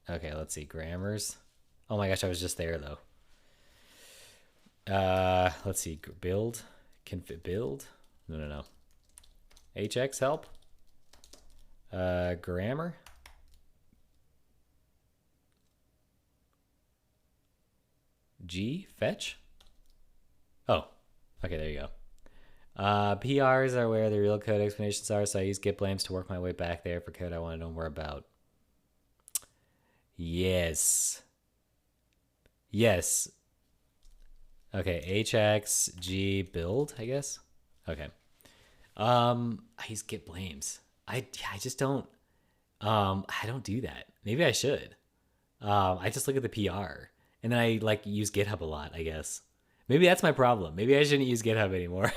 Okay, let's see, grammars. Oh my gosh, I was just there though. Let's see, build. Config build? No. HX help. Grammar. G fetch. Oh, okay, there you go. PRs are where the real code explanations are, so I use git blames to work my way back there for code I want to know more about. Yes. Okay, HXG build, I guess. Okay. I use git blames. I just don't I don't do that. Maybe I should. I just look at the PR and then I like use GitHub a lot, I guess. Maybe that's my problem. Maybe I shouldn't use GitHub anymore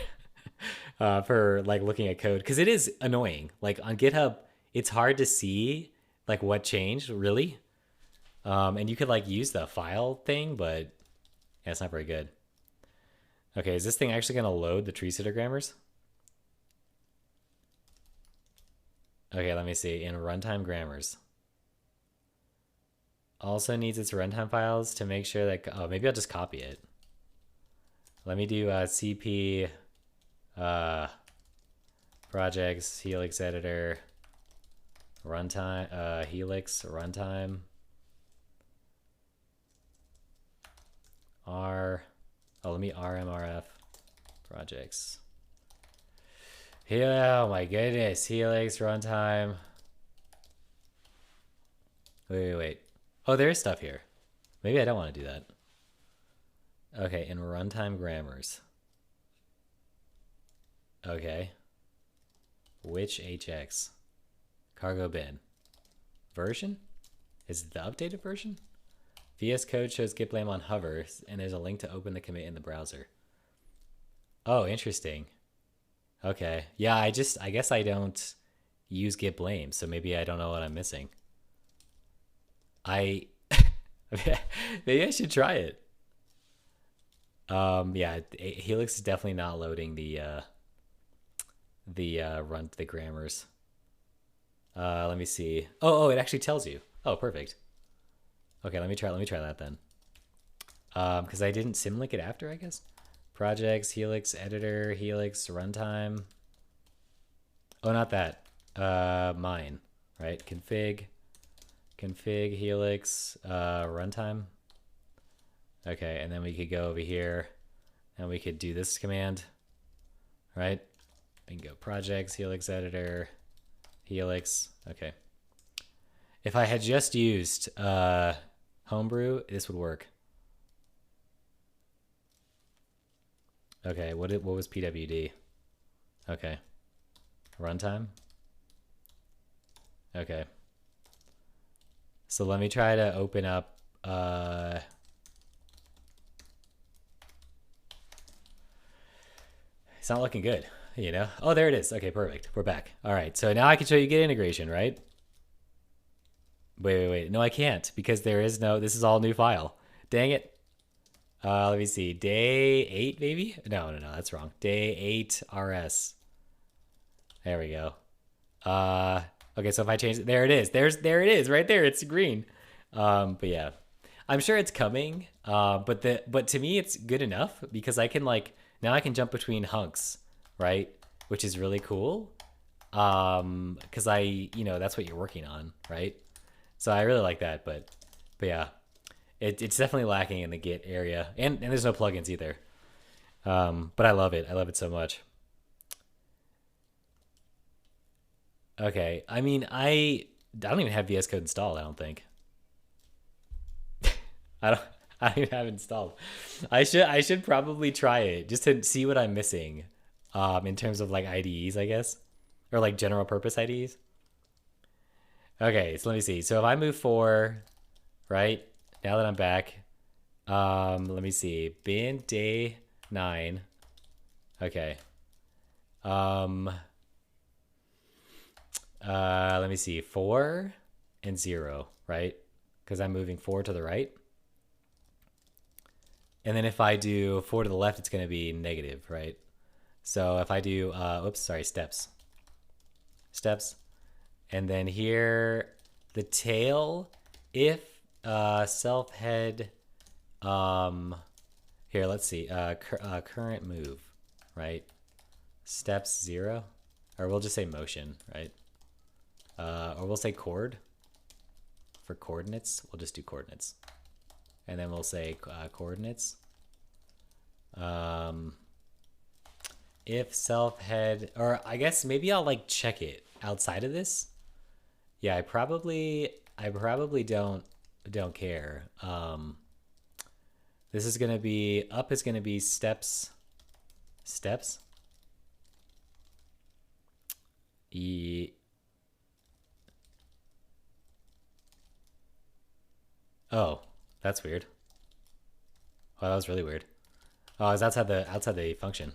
for like looking at code because it is annoying. Like on GitHub, it's hard to see Like what changed, really? And you could like use the file thing, but yeah, it's not very good. Okay, is this thing actually gonna load the tree sitter grammars? Okay, let me see. In runtime grammars. Also needs its runtime files to make sure that, oh, maybe I'll just copy it. Let me do CP projects, helix editor, runtime, helix runtime, let me rmrf projects. Yeah, oh my goodness, helix runtime. Wait. Oh, there is stuff here. Maybe I don't want to do that. Okay, in runtime grammars. Okay. Which HX? Cargo bin. Version? Is it the updated version? VS Code shows git blame on hover, and there's a link to open the commit in the browser. Oh, interesting. Okay. Yeah, I guess I don't use git blame, so maybe I don't know what I'm missing. Maybe I should try it. Yeah, Helix is definitely not loading the grammars. Let me see. Oh, it actually tells you. Oh, perfect. Okay, let me try that then. Because I didn't symlink it after, I guess. Projects, Helix, editor, Helix, runtime. Oh, not that. Mine, right? Config, Helix, runtime. Okay, and then we could go over here and we could do this command, right? We can go projects, Helix editor, Helix. Okay. If I had just used Homebrew, this would work. Okay, what was PWD? Okay. Runtime? Okay. So let me try to open up it's not looking good, you know? Oh, there it is. Okay, perfect. We're back. All right, so now I can show you Git integration, right? Wait. No, I can't because this is all new file. Dang it. Let me see. Day 8, maybe? No, that's wrong. Day 8 RS. There we go. Okay, so if I change it, there it is. There it is, right there. It's green. But yeah, I'm sure it's coming. But to me, it's good enough because I can now I can jump between hunks, right? Which is really cool. Because that's what you're working on, right? So I really like that. But yeah, it's definitely lacking in the Git area, and there's no plugins either. But I love it. I love it so much. Okay, I mean, I don't even have VS Code installed. I don't think. I don't. I don't even have it installed. I should probably try it just to see what I'm missing, in terms of like IDEs, I guess, or like general purpose IDEs. Okay, so let me see. So if I move 4, right now that I'm back, let me see. Bin day 9. Okay. Let me see. 4 and 0, right? Because I'm moving 4 to the right. And then if I do 4 to the left, it's going to be negative, right? So if I do, steps. And then here, the tail, if self head, here, let's see, current move, right? Steps 0, or we'll just say motion, right? Or we'll say chord. For coordinates, we'll just do coordinates. And then we'll say coordinates. If self head, or I guess maybe I'll like check it outside of this. Yeah, I probably don't care. This is gonna be up is gonna be steps. Oh, that's weird. Oh, that was really weird. Oh, it's outside the function.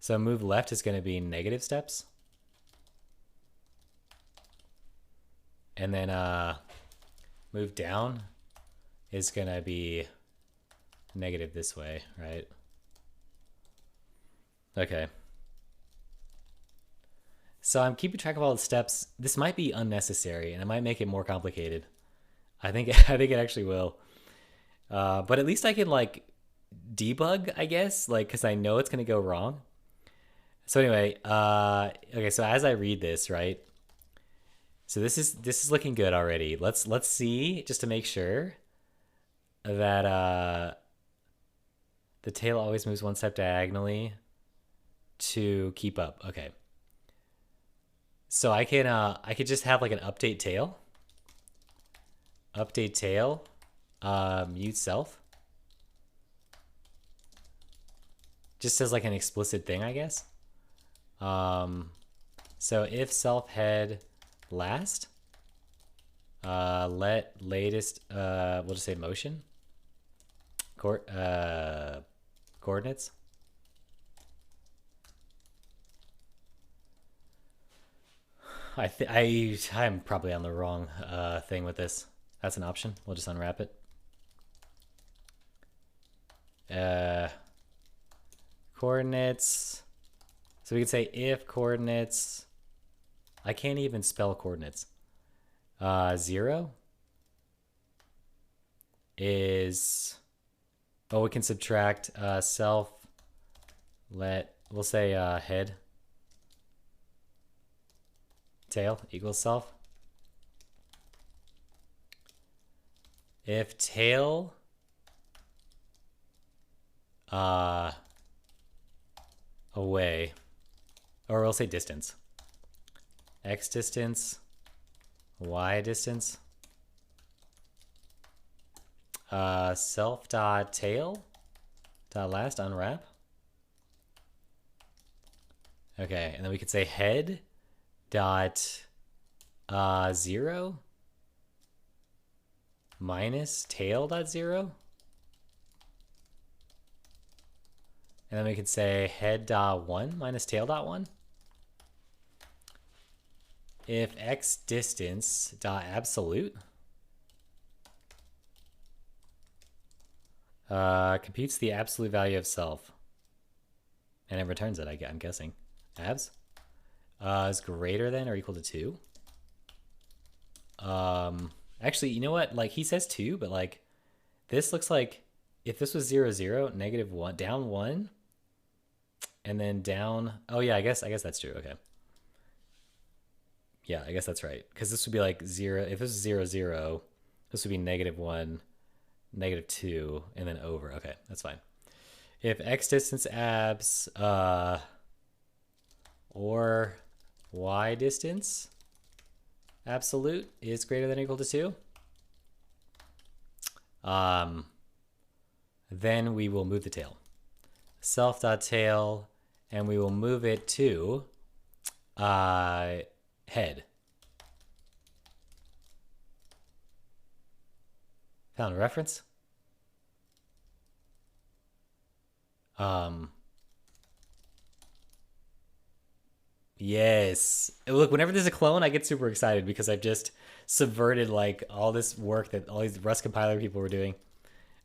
So move left is going to be negative steps. And then move down is gonna be negative this way, right? Okay. So I'm keeping track of all the steps. This might be unnecessary and it might make it more complicated. I think I think it actually will. But at least I can like debug, I guess, like because I know it's gonna go wrong. So anyway, okay. So as I read this, right? So this is looking good already. Let's see just to make sure that the tail always moves one step diagonally to keep up. Okay. So I could just have like an update tail. Update tail, mute self. Just as like an explicit thing, I guess. So if self head last, let latest, we'll just say motion, coordinates. I'm probably on the wrong thing with this. That's an option. We'll just unwrap it. Coordinates. So we can say if coordinates. I can't even spell coordinates. 0 is. Oh, we can subtract self. We'll say head. Tail equals self. If tail away, or we'll say distance. X distance, Y distance. Self dot tail dot last unwrap. Okay, and then we could say head dot 0 minus tail dot 0. And then we could say head dot 1 minus tail dot 1. If x distance dot absolute computes the absolute value of self, and it returns it, I'm guessing. Abs is greater than or equal to 2. Actually, you know what? Like he says 2, but like this looks like if this was 0, 0, negative 1, down 1, and then down. Oh yeah, I guess that's true. Okay. Yeah, I guess that's right. Because this would be like 0. If this is 0, 0, this would be negative 1, negative 2, and then over. Okay, that's fine. If x distance abs or y distance absolute is greater than or equal to 2, then we will move the tail. Self.tail, and we will move it to head. Found a reference. Yes. Look, whenever there's a clone, I get super excited because I've just subverted like all this work that all these Rust compiler people were doing.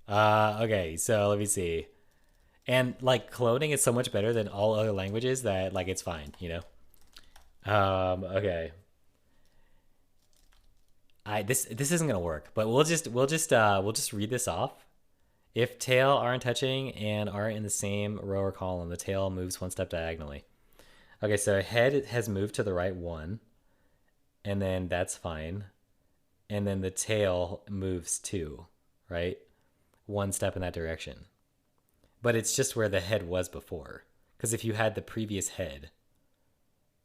Okay, so let me see. And like cloning is so much better than all other languages that like it's fine, you know? Okay. This isn't gonna work, but we'll just read this off. If tail aren't touching and aren't in the same row or column, the tail moves one step diagonally. Okay, so head has moved to the right 1, and then that's fine. And then the tail moves 2, right? 1 step in that direction. But it's just where the head was before. Because if you had the previous head,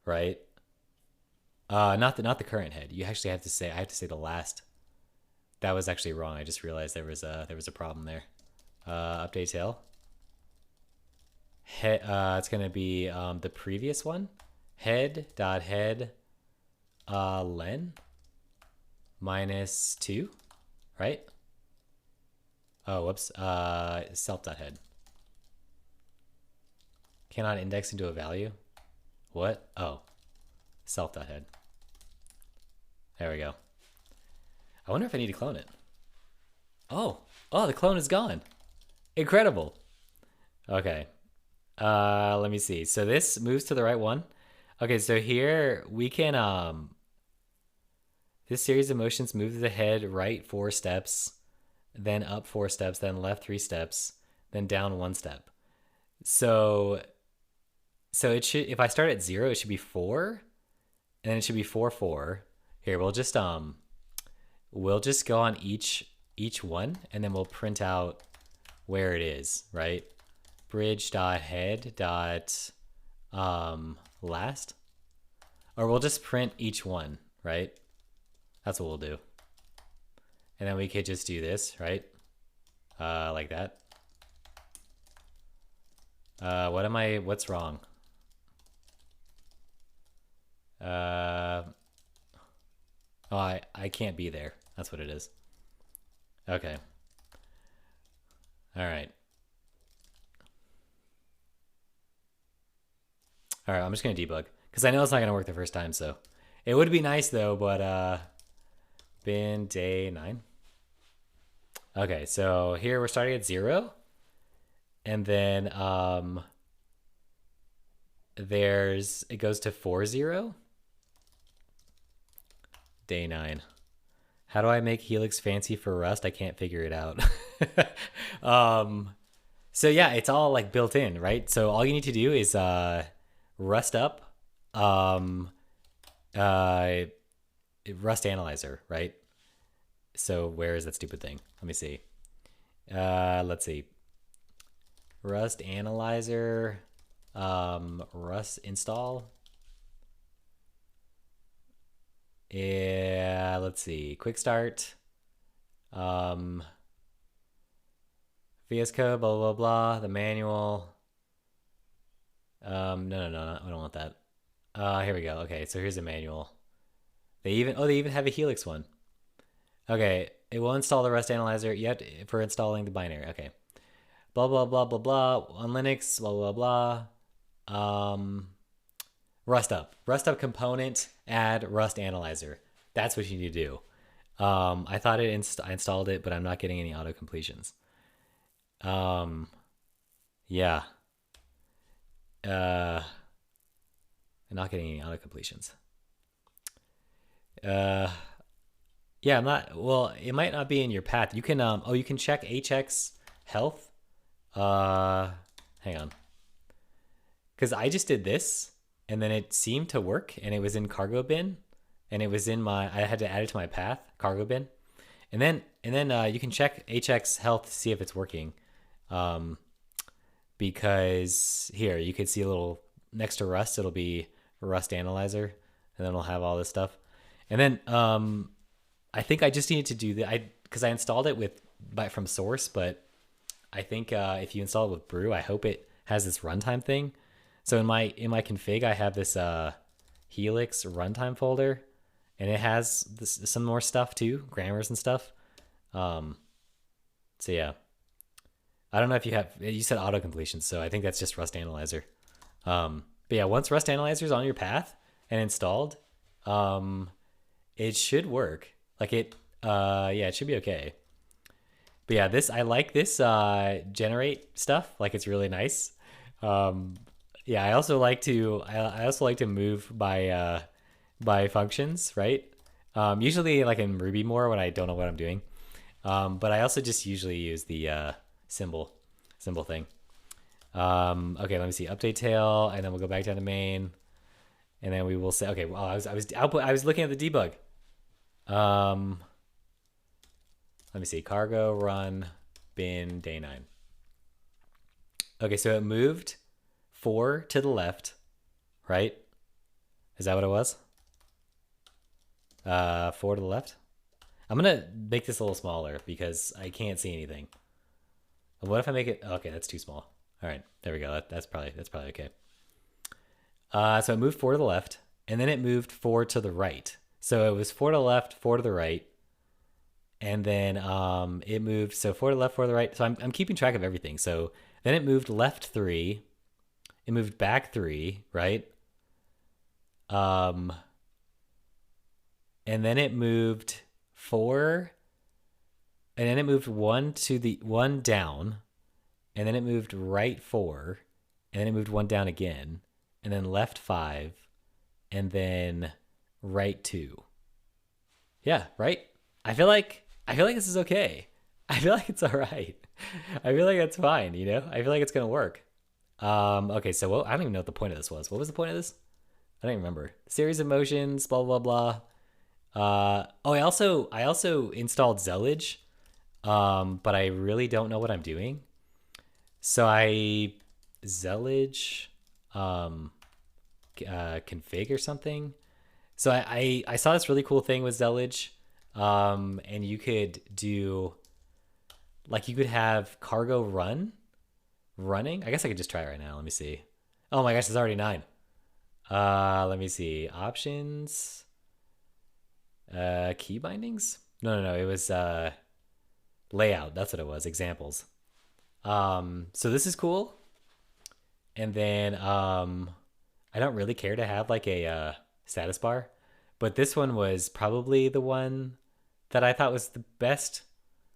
right? Not the current head. You actually have to say, I have to say the last. That was actually wrong. I just realized there was a problem there. Update tail. It's gonna be the previous one. Head dot head len minus 2, right? Oh, whoops. Self dot head. Cannot index into a value. What? Oh, self dot head. There we go. wonder if I need to clone it. Oh, the clone is gone. Incredible. Okay. Let me see. So this moves to the right one. Okay, so here we can this series of motions move the head right 4 steps, then up 4 steps, then left 3 steps, then down 1 step. So it should, if I start at 0, it should be 4, and then it should be 4 4. Here, we'll just go on each one, and then we'll print out where it is, right? Bridge dot head dot last, or we'll just print each one, right? That's what we'll do. And then we could just do this, right? Like that. What's wrong? Oh, I can't be there. That's what it is. Okay. All right. All right, I'm just going to debug because I know it's not going to work the first time, so it would be nice though, but been day 9. Okay, so here we're starting at 0, and then it goes to 4 0. Day 9. How do I make Helix fancy for Rust? I can't figure it out. So yeah, it's all like built in, right? So all you need to do is Rust up Rust analyzer, right? So where is that stupid thing? Let me see. Let's see. Rust analyzer, Rust install. Yeah, let's see. Quick start. VS Code, blah, blah, blah. The manual. No, I don't want that. Here we go. Okay, so here's the manual. They even have a Helix one. Okay, it will install the Rust analyzer yet for installing the binary. Okay. Blah, blah, blah, blah, blah. On Linux, blah, blah, blah. Rust up component, add Rust analyzer. That's what you need to do. I thought I installed it, but I'm not getting any auto completions. Yeah. I'm not getting any auto completions. Yeah, I'm not. Well, it might not be in your path. You can you can check HX health. Hang on. Because I just did this, and then it seemed to work, and it was in cargo bin, and it was in I had to add it to my path, cargo bin. And then you can check HX health to see if it's working. Because here you can see a little next to Rust, it'll be Rust analyzer, and then it'll have all this stuff. And then I think I just needed to do that because I installed it from source, but I think if you install it with brew, I hope it has this runtime thing. So in my config, I have this Helix runtime folder, and it has some more stuff too, grammars and stuff. So yeah, I don't know if you said auto completion, so I think that's just Rust analyzer. But yeah, once Rust analyzer is on your path and installed, it should work. Like yeah, it should be okay. But yeah, I like this generate stuff. Like it's really nice. Yeah, I also like to move by functions, right? Usually like in Ruby more when I don't know what I'm doing. But I also just usually use the symbol thing. Okay, let me see, update tail, and then we'll go back down to main, and then we will say, okay, well, I was looking at the debug. Let me see, cargo run bin day 9. Okay, so it moved 4 to the left, right? Is that what it was? 4 to the left. I'm gonna make this a little smaller because I can't see anything. What if I make it? Okay, that's too small. All right, there we go. That's probably okay. So it moved 4 to the left, and then it moved 4 to the right. So it was 4 to the left, 4 to the right, and then it moved 4 to the left, 4 to the right. So I'm keeping track of everything. So then it moved left 3, it moved back 3, right? And then it moved 4, and then it moved one down, and then it moved right 4, and then it moved one down again, and then left 5, and then right 2. Yeah, right? I feel like this is okay. I feel like it's all right. I feel like that's fine, you know? I feel like it's going to work. Okay, so I don't even know what the point of this was. What was the point of this? I don't even remember. Series of motions, blah blah blah. I also installed zellij, but I really don't know what I'm doing. So I zellij config or something. So I saw this really cool thing with zellij, and you could do like you could have cargo running. I guess I could just try it right now. Let me see. Oh my gosh, it's already 9. Let me see. Options. Key bindings? No. It was layout. That's what it was. Examples. So this is cool. And then I don't really care to have like a status bar, but this one was probably the one that I thought was the best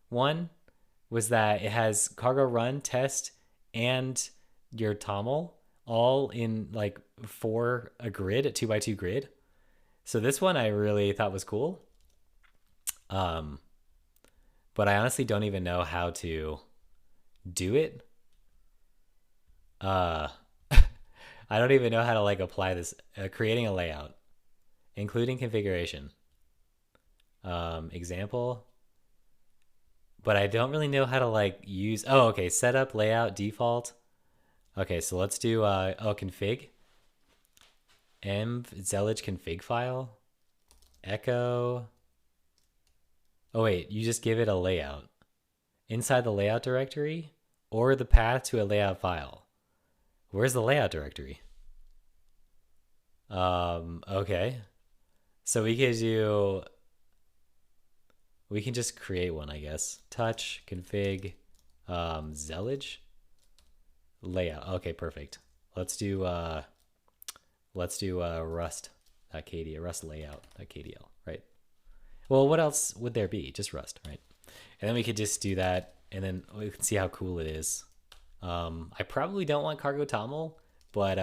one. Was that it has cargo run, test, and your toml all in like for a grid, a 2x2 grid. So this one I really thought was cool. Um, but I honestly don't even know how to do it. Uh, I don't even know how to like apply this, creating a layout, including configuration. Example, but I don't really know how to like use, oh, okay, setup, layout, default. Okay, so let's do, config, env zellij config file, echo. Oh wait, you just give it a layout inside the layout directory or the path to a layout file. Where's the layout directory? Okay. So we can just create one, I guess. Touch, config, zellij, layout. Okay, perfect. Let's do rust.kdl, rust layout.kdl, right? Well, what else would there be? Just rust, right? And then we could just do that, and then we can see how cool it is. I probably don't want cargo toml, but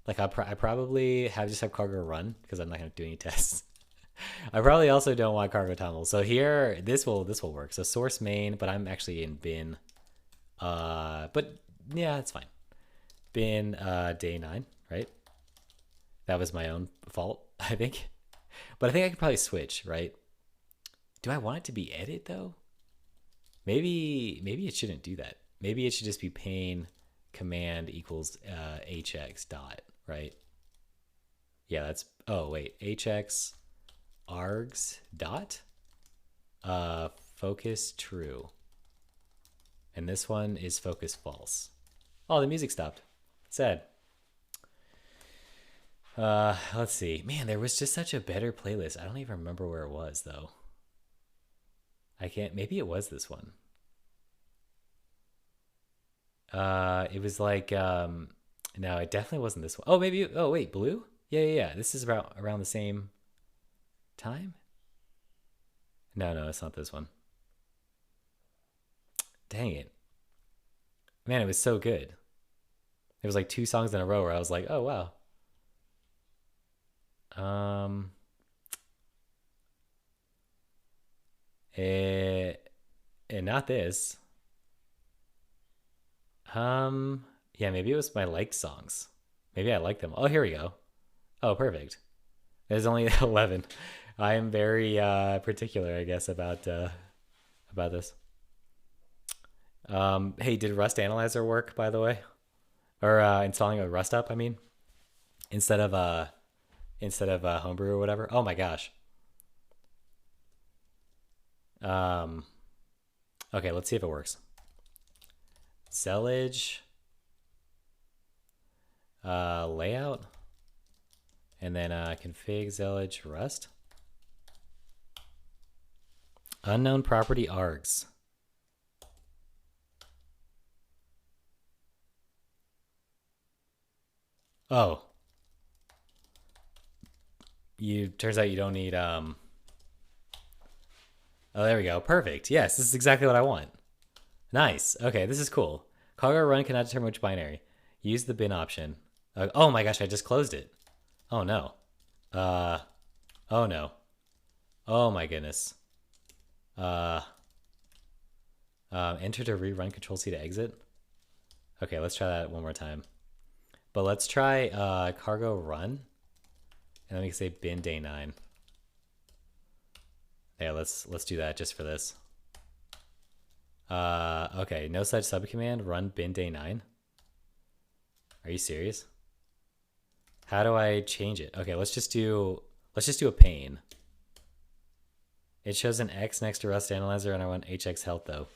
like I probably just have cargo run because I'm not gonna do any tests. I probably also don't want cargo toml. So here, this will work. So source main, but I'm actually in bin. But yeah, it's fine. Bin day 9, right? That was my own fault, I think. But I think I could probably switch, right? Do I want it to be edit though? Maybe it shouldn't do that. Maybe it should just be pane command equals hx dot, right? Yeah, that's, oh wait, hx args dot focus true. And this one is focus false. Oh, the music stopped. Sad. Let's see. Man, there was just such a better playlist. I don't even remember where it was though. I can't, maybe it was this one. It was like no, it definitely wasn't this one. Oh, maybe, oh wait, blue? Yeah. This is around the same time? No, it's not this one. Dang it. Man, it was so good. It was like 2 songs in a row where I was like, "Oh, wow." Um eh, and not this. Yeah, maybe it was my like songs. Maybe I like them. Oh, here we go. Oh, perfect. There's only 11. I am very particular, I guess, about this. Hey, did Rust Analyzer work, by the way? Or installing a Rust up, I mean, instead of Homebrew or whatever. Oh my gosh. Um, okay, let's see if it works. Zellij, layout, and then config zellij rust. Unknown property args. Oh, turns out you don't need Oh, there we go. Perfect. Yes, this is exactly what I want. Nice. Okay, this is cool. Cargo run cannot determine which binary. Use the bin option. Oh my gosh, I just closed it. Oh no. Uh, oh no. Oh my goodness. Uh, enter to rerun, control C to exit. Okay, let's try that one more time. But let's try cargo run. And then we can say bin day 9. Yeah, let's do that just for this. Okay, no such subcommand, run bin day 9. Are you serious? How do I change it? Okay, let's just do a pane. It shows an X next to Rust Analyzer, and I want HX health though.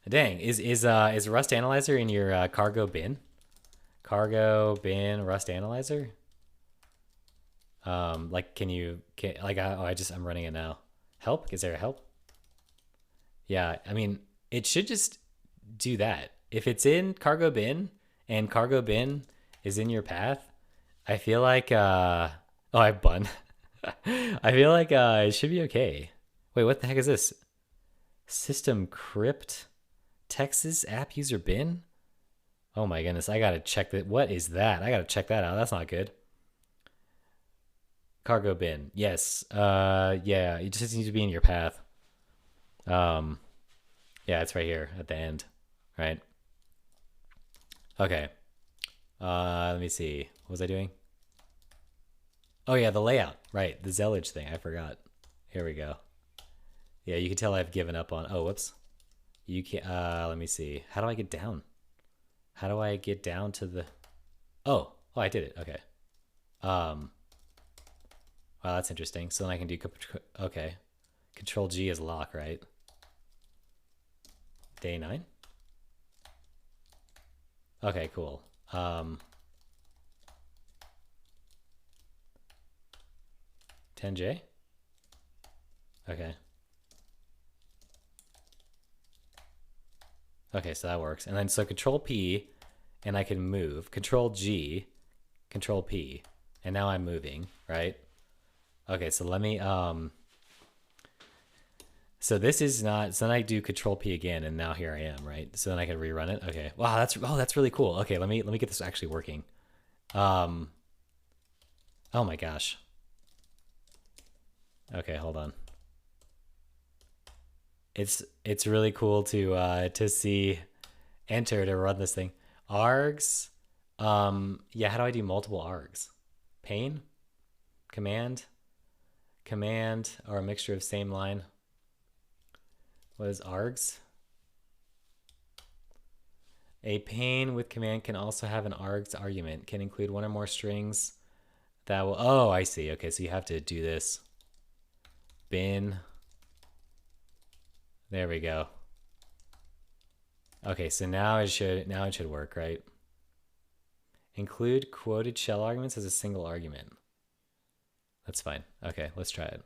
Dang, is Rust Analyzer in your cargo bin? Cargo bin Rust Analyzer? Like, I'm running it now. Help? Is there a help? Yeah, I mean, it should just do that. If it's in cargo bin and cargo bin is in your path, I feel like oh, I bun. I feel like it should be okay. Wait, what the heck is this? System crypt Texas app user bin? Oh my goodness, I gotta check that. What is that? I gotta check that out. That's not good. Cargo bin. Yes. Yeah, it just needs to be in your path. Yeah, it's right here at the end, right? Okay. Let me see. What was I doing? Oh yeah, the layout. Right, the zellij thing. I forgot. Here we go. Yeah, you can tell I've given up on. Oh, whoops. You can't. Let me see. How do I get down? How do I get down to the? Oh, I did it. Okay. Wow, that's interesting. So then I can do. Okay. Control G is lock, right? Day 9. Okay, cool. 10J. Okay. Okay, so that works. And then so control P and I can move. Control G, control P. And now I'm moving, right? Okay, so let me so this is not, so then I do control P again and now here I am, right? So then I can rerun it. Okay. Wow, that's really cool. Okay, let me get this actually working. Oh my gosh. Okay, hold on. It's really cool to see enter to run this thing. Args. Yeah, how do I do multiple args? Pane? Command, or a mixture of same line. What is args? A pane with command can also have an args argument. Can include one or more strings that will. Oh, I see. Okay, so you have to do this. Bin. There we go. Okay, so now it should work, right? Include quoted shell arguments as a single argument. That's fine. Okay, let's try it.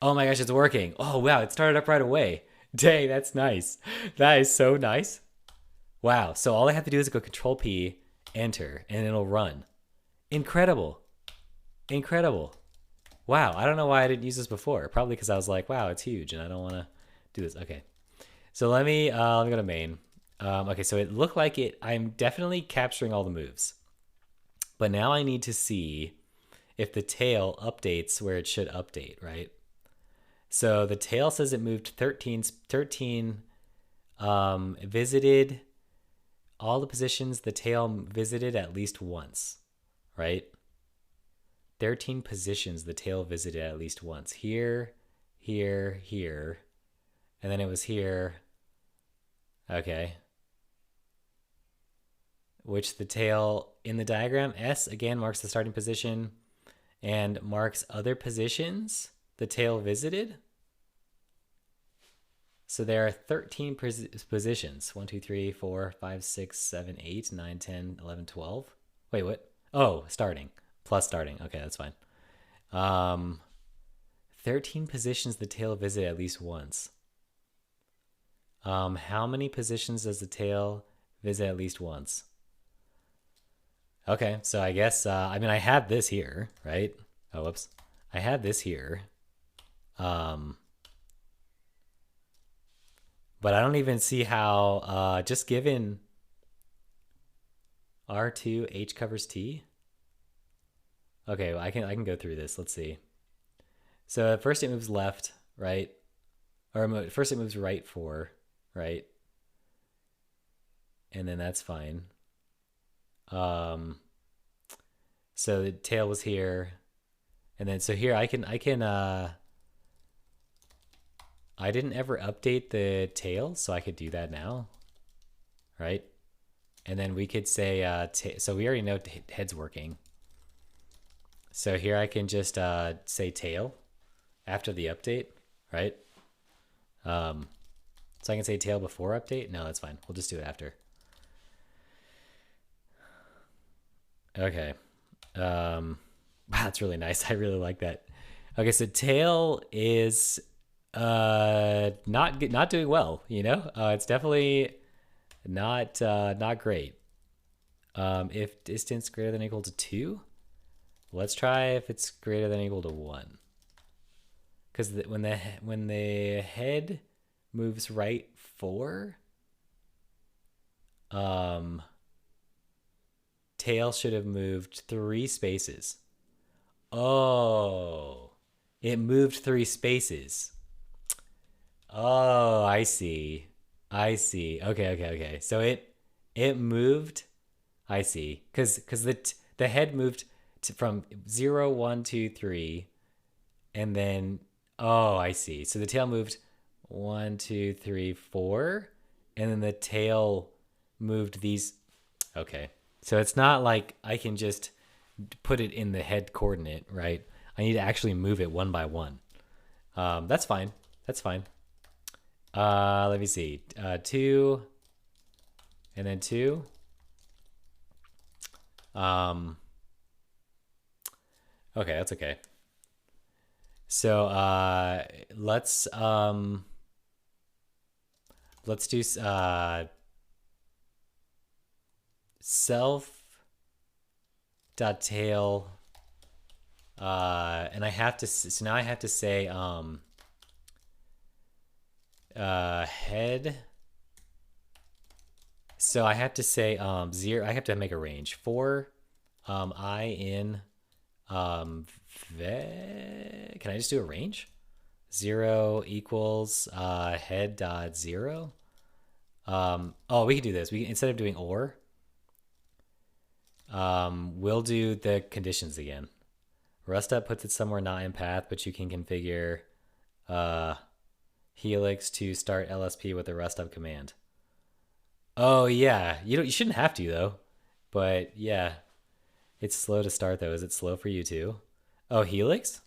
Oh my gosh, it's working. Oh wow, it started up right away. Dang, that's nice. That is so nice. Wow, so all I have to do is go control P, enter, and it'll run. Incredible. Incredible. Wow, I don't know why I didn't use this before. Probably because I was like, wow, it's huge and I don't want to do this. Okay. So let me go to main. Okay, so it looked like I'm definitely capturing all the moves. But now I need to see if the tail updates where it should update, right? So the tail says it moved 13 visited all the positions the tail visited at least once, right? 13 positions the tail visited at least once. Here, here, here. And then it was here. Okay. Which the tail in the diagram, S again marks the starting position and marks other positions the tail visited. So there are 13 positions. 1, 2, 3, 4, 5, 6, 7, 8, 9, 10, 11, 12. Wait, what? Oh, starting. Plus starting. Okay, that's fine. 13 positions the tail visited at least once. How many positions does the tail visit at least once? Okay, so I guess, I mean, I have this here, right? Oh, whoops. I have this here. But I don't even see how, just given R2, H covers T. Okay, well, I can go through this. Let's see. So at first it moves left, right? Or first it moves right 4, right? And then that's fine. So the tail was here. And then so here I didn't ever update the tail, so I could do that now, right? And then we could say, so we already know head's working. So here I can just say tail after the update, right? So I can say tail before update. No, that's fine. We'll just do it after. Okay. Wow, that's really nice. I really like that. Okay, so tail is not doing well, you know? It's definitely not great. If distance greater than or equal to 2, let's try if it's greater than or equal to 1. Because when the head moves right 4, tail should have moved 3 spaces. Oh, it moved 3 spaces. Oh, I see. I see. Okay. So it moved. I see. Because the head moved from 0, 1, 2, 3, and then I see. So the tail moved 1, 2, 3, 4, and then the tail moved these. Okay. So it's not like I can just put it in the head coordinate, right? I need to actually move it one by one. That's fine. That's fine. Let me see. 2, and then 2. Okay, that's okay. So let's do self dot tail, and I have to. So now I have to say head. So I have to say 0. I have to make a range for I in can I just do a range? 0 equals head dot 0. We can do this. We instead of doing or, we'll do the conditions again. Rust up puts it somewhere not in path, but you can configure helix to start LSP with the rust up command. Oh yeah, you shouldn't have to though, but yeah, it's slow to start though. Is it slow for you too? Oh, helix.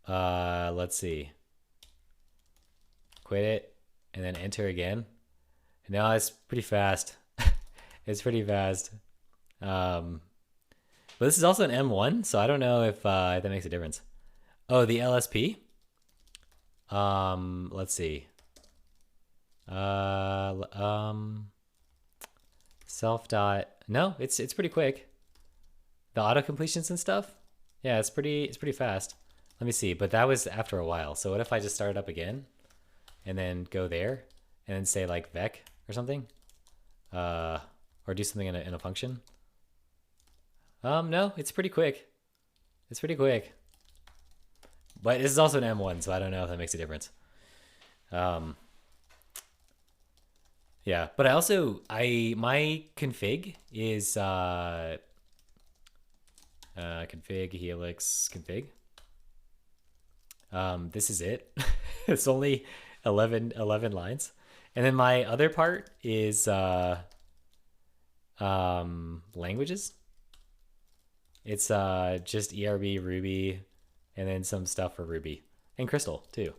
Let's see. Quit it and then enter again. No, it's pretty fast. It's pretty fast. But this is also an M1, so I don't know if that makes a difference. Oh, the LSP. Let's see. Self dot. No, it's pretty quick. The auto completions and stuff. Yeah, it's pretty fast. Let me see. But that was after a while. So what if I just start it up again, and then go there, and then say like vec or something, or do something in a function. No, it's pretty quick. It's pretty quick. But this is also an M1, so I don't know if that makes a difference. Yeah, but my config is config helix config. This is it. It's only 11 lines. And then my other part is languages. It's just ERB, Ruby, and then some stuff for Ruby and Crystal too.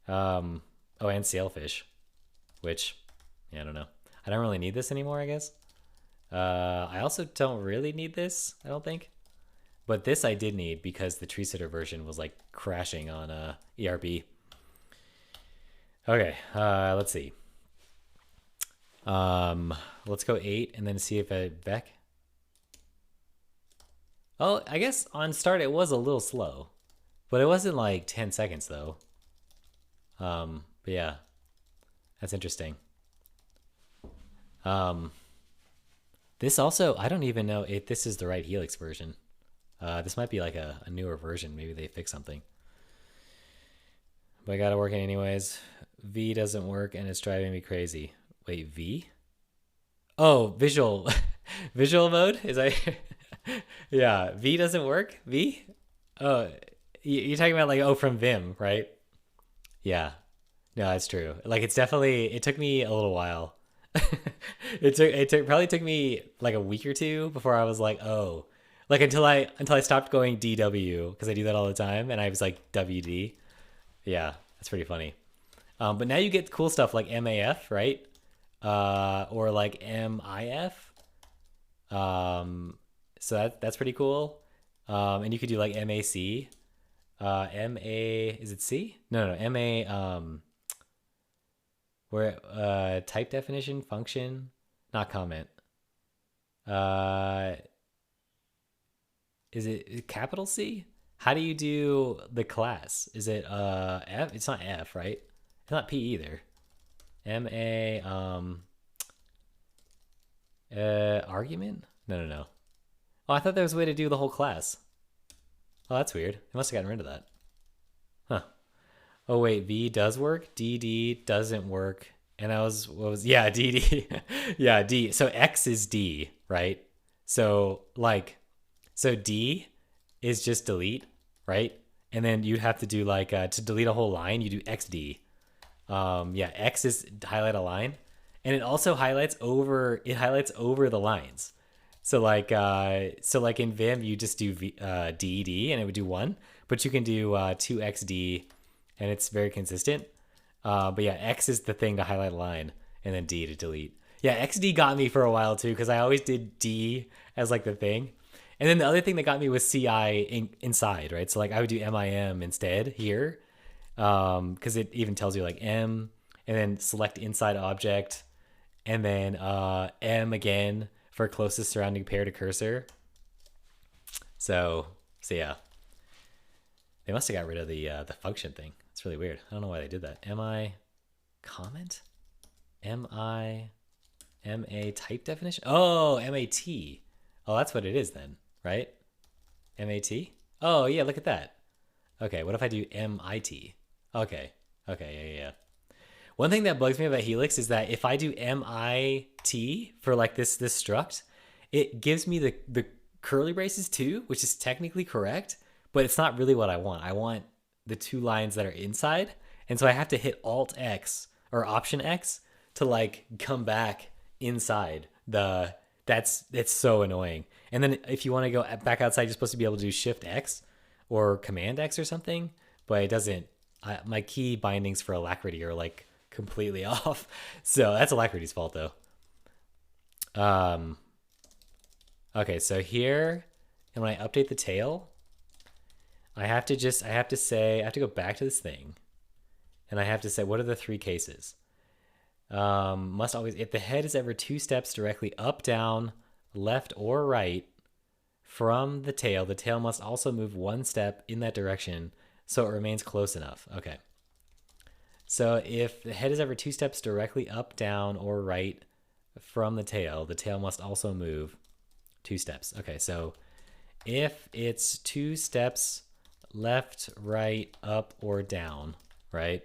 And Sailfish, which I don't know. I don't really need this anymore, I guess. I also don't really need this, I don't think. But this I did need because the tree sitter version was like crashing on ERB. Okay, let's see. Let's go 8 and then see if it vec. Oh, I guess on start it was a little slow, but it wasn't like 10 seconds though. But yeah. That's interesting. This also, I don't even know if this is the right Helix version. This might be like a newer version. Maybe they fixed something. But I gotta work it anyways. V doesn't work and it's driving me crazy. Wait, V? Oh, visual. Visual mode? Is I yeah, V doesn't work? V? Oh, you're talking about like, oh, from Vim, right? Yeah. No, that's true. Like it's definitely, it took me a little while. It probably took me like a week or two before I was like, oh, like until I stopped going DW because I do that all the time and I was like WD. Yeah, that's pretty funny. But now you get cool stuff like MAF, right? Or like MIF. So that's pretty cool. And you could do like MAC. MA, is it C? No, MA. Where type definition function, not comment. Uh, is it capital C? How do you do the class? Is it F? It's not F, right? It's not P either. MA argument? No. Oh, I thought there was a way to do the whole class. Oh, that's weird. I must have gotten rid of that. Huh. Oh wait, V does work. DD doesn't work. And yeah, DD. Yeah, D. So X is D, right? So like, so D is just delete, right? And then you'd have to do like to delete a whole line, you do XD. Yeah, X is highlight a line, and it also highlights over. It highlights over the lines. So like in Vim, you just do DD and it would do one, but you can do 2XD, and it's very consistent. But yeah, X is the thing to highlight a line, and then D to delete. Yeah, XD got me for a while too because I always did D as like the thing, and then the other thing that got me was CI inside, right? So like I would do MIM instead here, because it even tells you like M, and then select inside object, and then M again for closest surrounding pair to cursor. So yeah, they must have got rid of the function thing. It's really weird. I don't know why they did that. MI comment? MI MA type definition? Oh, MAT. Oh, that's what it is then, right? MAT? Oh, yeah, look at that. Okay, what if I do MIT? Okay. Yeah. One thing that bugs me about Helix is that if I do MIT for like this struct, it gives me the curly braces too, which is technically correct, but it's not really what I want. I want the two lines that are inside, and so I have to hit Alt X or Option X to like come back inside the. It's so annoying. And then if you want to go back outside, you're supposed to be able to do Shift X or Command X or something, but it doesn't. My key bindings for alacritty are like completely off, so that's alacritty's fault though. Okay, so here, and when I update the tail, I have to go back to this thing, and I have to say, what are the three cases? Must always, if the head is ever two steps directly up, down, left, or right from the tail must also move one step in that direction so it remains close enough. Okay. So if the head is ever two steps directly up, down, or right from the tail must also move two steps. Okay, so if it's two steps left, right, up, or down, right?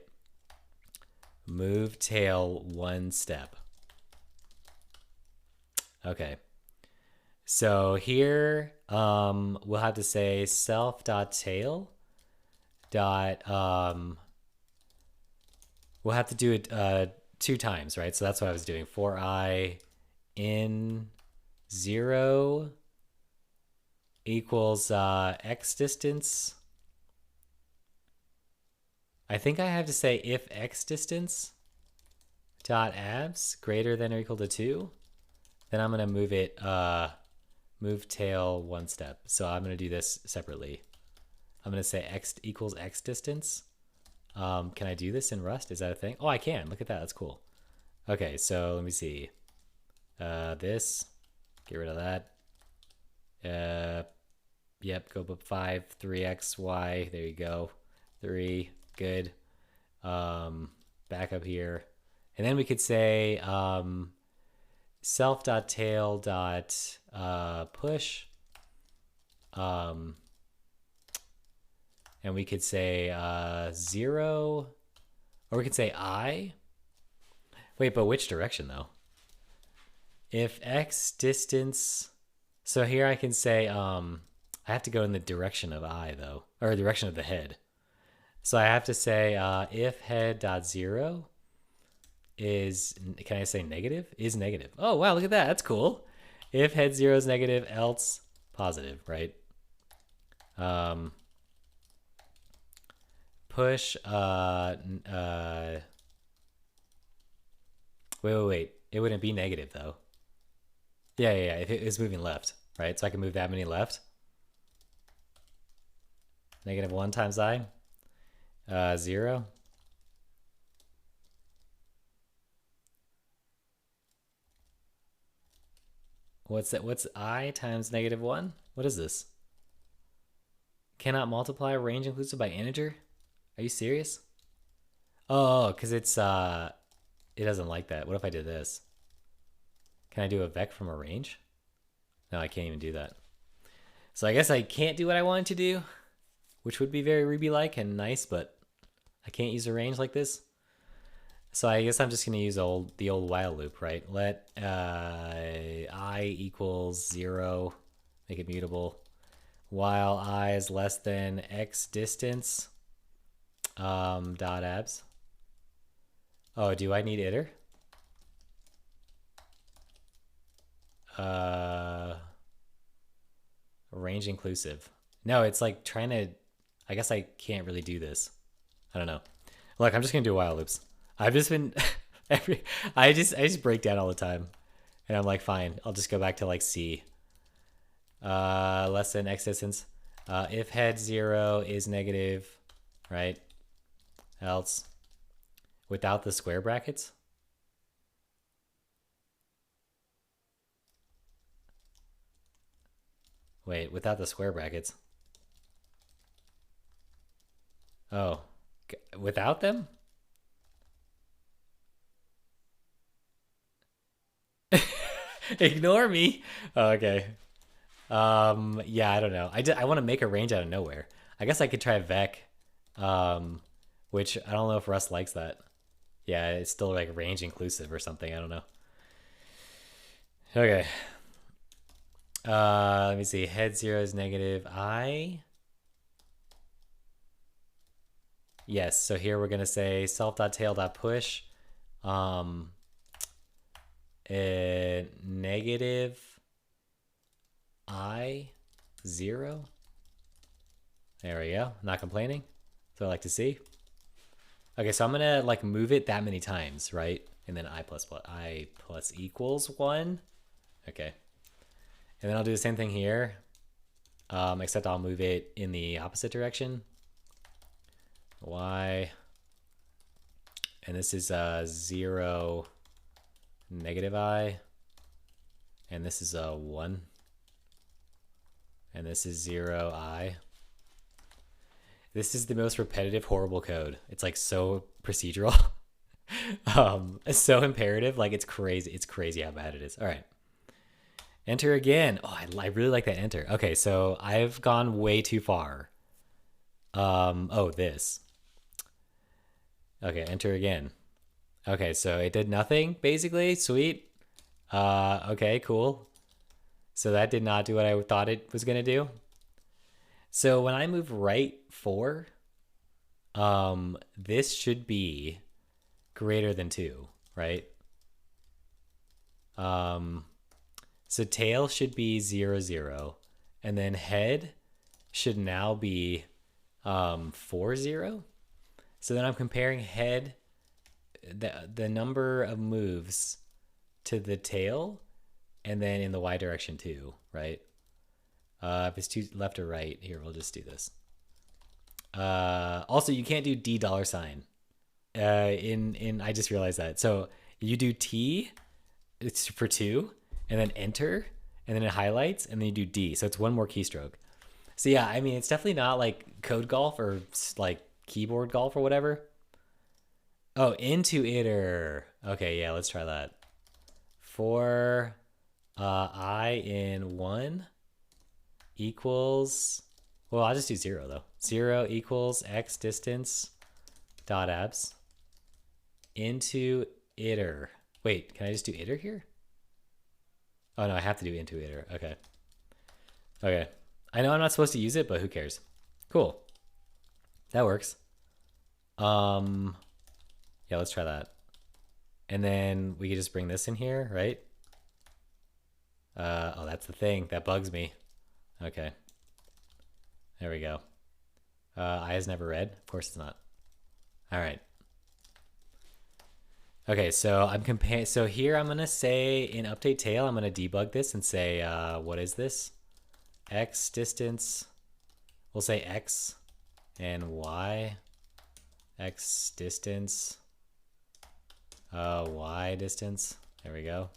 Move tail one step. Okay. So here we'll have to say self.tail dot we'll have to do it two times, right? So that's what I was doing. For I in 0 equals x distance. I think I have to say if x distance dot abs greater than or equal to 2, then I'm gonna move it move tail one step. So I'm gonna do this separately. I'm gonna say x equals x distance. Can I do this in Rust? Is that a thing? Oh, I can. Look at that. That's cool. Okay, so let me see. This, get rid of that. Yep, go up 5, 3x, y. There you go. 3, good. Back up here. And then we could say self.tail dot push. And we could say 0, or we could say I. Wait, but which direction though? If X distance, so here I can say, I have to go in the direction of I though, or the direction of the head. So I have to say, if head dot 0 is, can I say negative? Is negative. Oh, wow, look at that. That's cool. If head 0 is negative, else positive, right? Push, wait. It wouldn't be negative though. Yeah. If it is moving left, right? So I can move that many left. -1 times I, 0. What's that? What's I times -1? What is this? Cannot multiply range inclusive by integer? Are you serious? Oh, because it's it doesn't like that. What if I did this? Can I do a vec from a range? No, I can't even do that. So I guess I can't do what I wanted to do, which would be very Ruby-like and nice, but I can't use a range like this. So I guess I'm just going to use the old while loop, right? Let I equals 0, make it mutable, while I is less than X distance, dot abs. Oh, do I need iter? Range inclusive. No, it's like trying to, I guess I can't really do this. I don't know. Look, I'm just gonna do while loops. I've just been I just break down all the time. And I'm like, fine, I'll just go back to like C. Less than X distance. If head 0 is negative, right? Else without the square brackets. Wait, without the square brackets. Oh, without them? Ignore me. Oh, okay. Yeah, I don't know. I want to make a range out of nowhere. I guess I could try vec, which I don't know if Rust likes that. Yeah, it's still like range inclusive or something. I don't know. Okay. Let me see. Head 0 is negative I. Yes, so here we're gonna say self.tail.push, negative I 0. There we go. Not complaining. That's what I like to see. Okay, so I'm gonna like move it that many times, right? And then I plus equals 1. Okay. And then I'll do the same thing here, except I'll move it in the opposite direction. Y. And this is 0, negative I. And this is 1. And this is 0, I. This is the most repetitive, horrible code. It's like so procedural. It's so imperative. Like it's crazy. It's crazy how bad it is. All right. Enter again. Oh, I really like that enter. Okay, so I've gone way too far. Oh, this. Okay, enter again. Okay, so it did nothing, basically. Sweet. Okay, cool. So that did not do what I thought it was gonna do. So when I move right 4, this should be greater than 2, right? So tail should be 0, 0. And then head should now be 4, 0. So then I'm comparing head, the number of moves to the tail, and then in the y direction too, right? If it's to left or right, here, we'll just do this. Also, you can't do $. I just realized that. So you do T, it's for 2, and then enter, and then it highlights, and then you do D. So it's one more keystroke. So yeah, I mean, it's definitely not like code golf or like keyboard golf or whatever. Oh, into iter. Okay, yeah, let's try that. For I in 1 equals, well, I'll just do 0 though. 0 equals x distance dot abs into iter. Wait, can I just do iter here? Oh no, I have to do into iter. Okay. Okay. I know I'm not supposed to use it, but who cares? Cool. That works. Yeah, let's try that. And then we could just bring this in here, right? Oh, that's the thing. That bugs me. Okay. There we go. I is never read. Of course it's not. All right. Okay, so I'm comparing. So here I'm gonna say in update tail, I'm gonna debug this and say, what is this? X distance. We'll say X and Y. X distance. Y distance. There we go.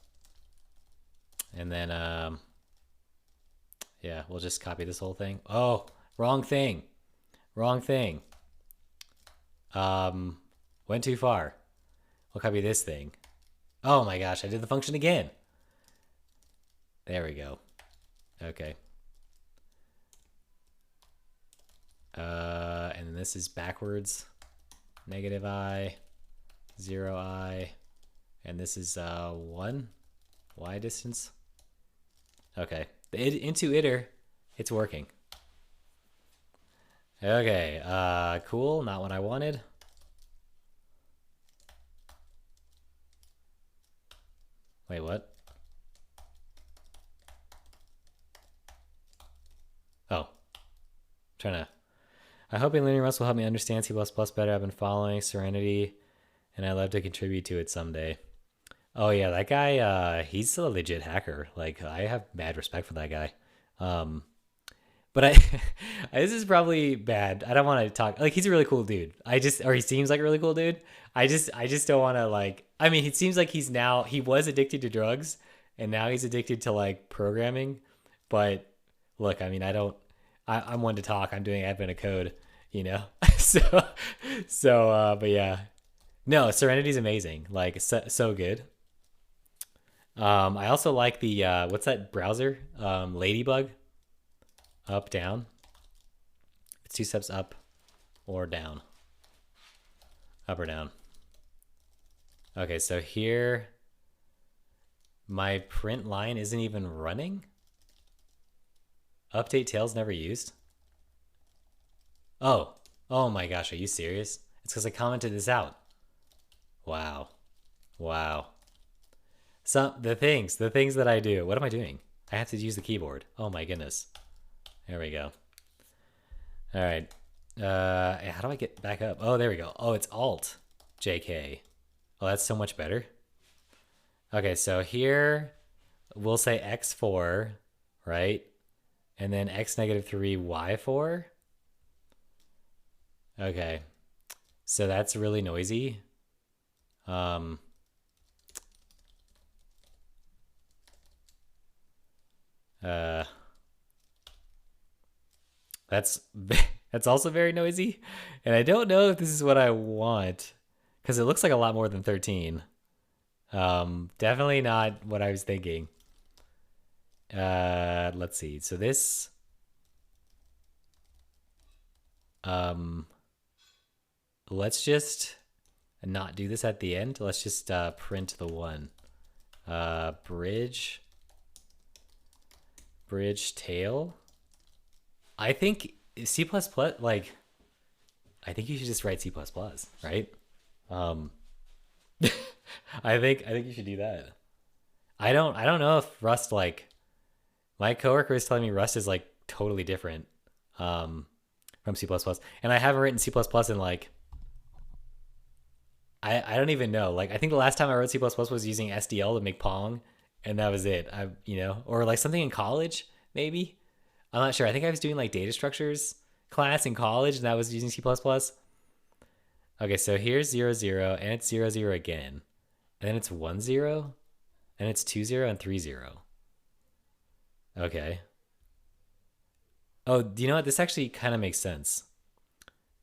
And then, yeah, we'll just copy this whole thing. Oh, wrong thing. Wrong thing. Went too far. We'll copy this thing. Oh my gosh, I did the function again. There we go. Okay. And then this is backwards. Negative I, 0 I, and this is 1 Y distance. Okay, into iter, it's working. Okay, cool, not what I wanted. Wait, what? Oh, trying to. I hope Linear Rust will help me understand C++ better. I've been following Serenity, and I'd love to contribute to it someday. Oh yeah, that guy, he's a legit hacker. Like, I have mad respect for that guy. But this is probably bad. I don't want to talk. Like, he's a really cool dude. Or he seems like a really cool dude. I just don't want to like. I mean, it seems like he was addicted to drugs, and now he's addicted to like programming. But look, I mean, I'm one to talk. I'm doing admin of code, you know. But yeah, no, Serenity's amazing. Like, so good. I also like the what's that browser? Ladybug. Up, down. It's 2 steps up or down. Up or down. Okay, so here my print line isn't even running. Update tails never used. Oh my gosh, are you serious? It's because I commented this out. Wow. The things that I do. What am I doing? I have to use the keyboard. Oh my goodness. There we go. All right. How do I get back up? Oh, there we go. Oh, it's Alt JK. Oh, that's so much better. Okay, so here we'll say X4, right? And then X -3, Y4. Okay. So that's really noisy. That's that's also very noisy, and I don't know if this is what I want because it looks like a lot more than 13. Definitely not what I was thinking. Let's see. So this, let's just not do this at the end. Let's just print the 1. Bridge tail. I think C++, like, I think you should just write C++, right? I think you should do that. I don't know if Rust, like, my coworker is telling me Rust is like totally different from C++, and I haven't written C++ in like, I don't even know. Like, I think the last time I wrote C++ was using SDL to make Pong, and that was it. Or like something in college, maybe. I'm not sure. I think I was doing like data structures class in college, and that was using C++. Okay, so here's 0, 0, and it's 0, 0 again. And then it's 1, 0, and it's 2, 0, and 3, 0. Okay. Oh, do you know what? This actually kind of makes sense.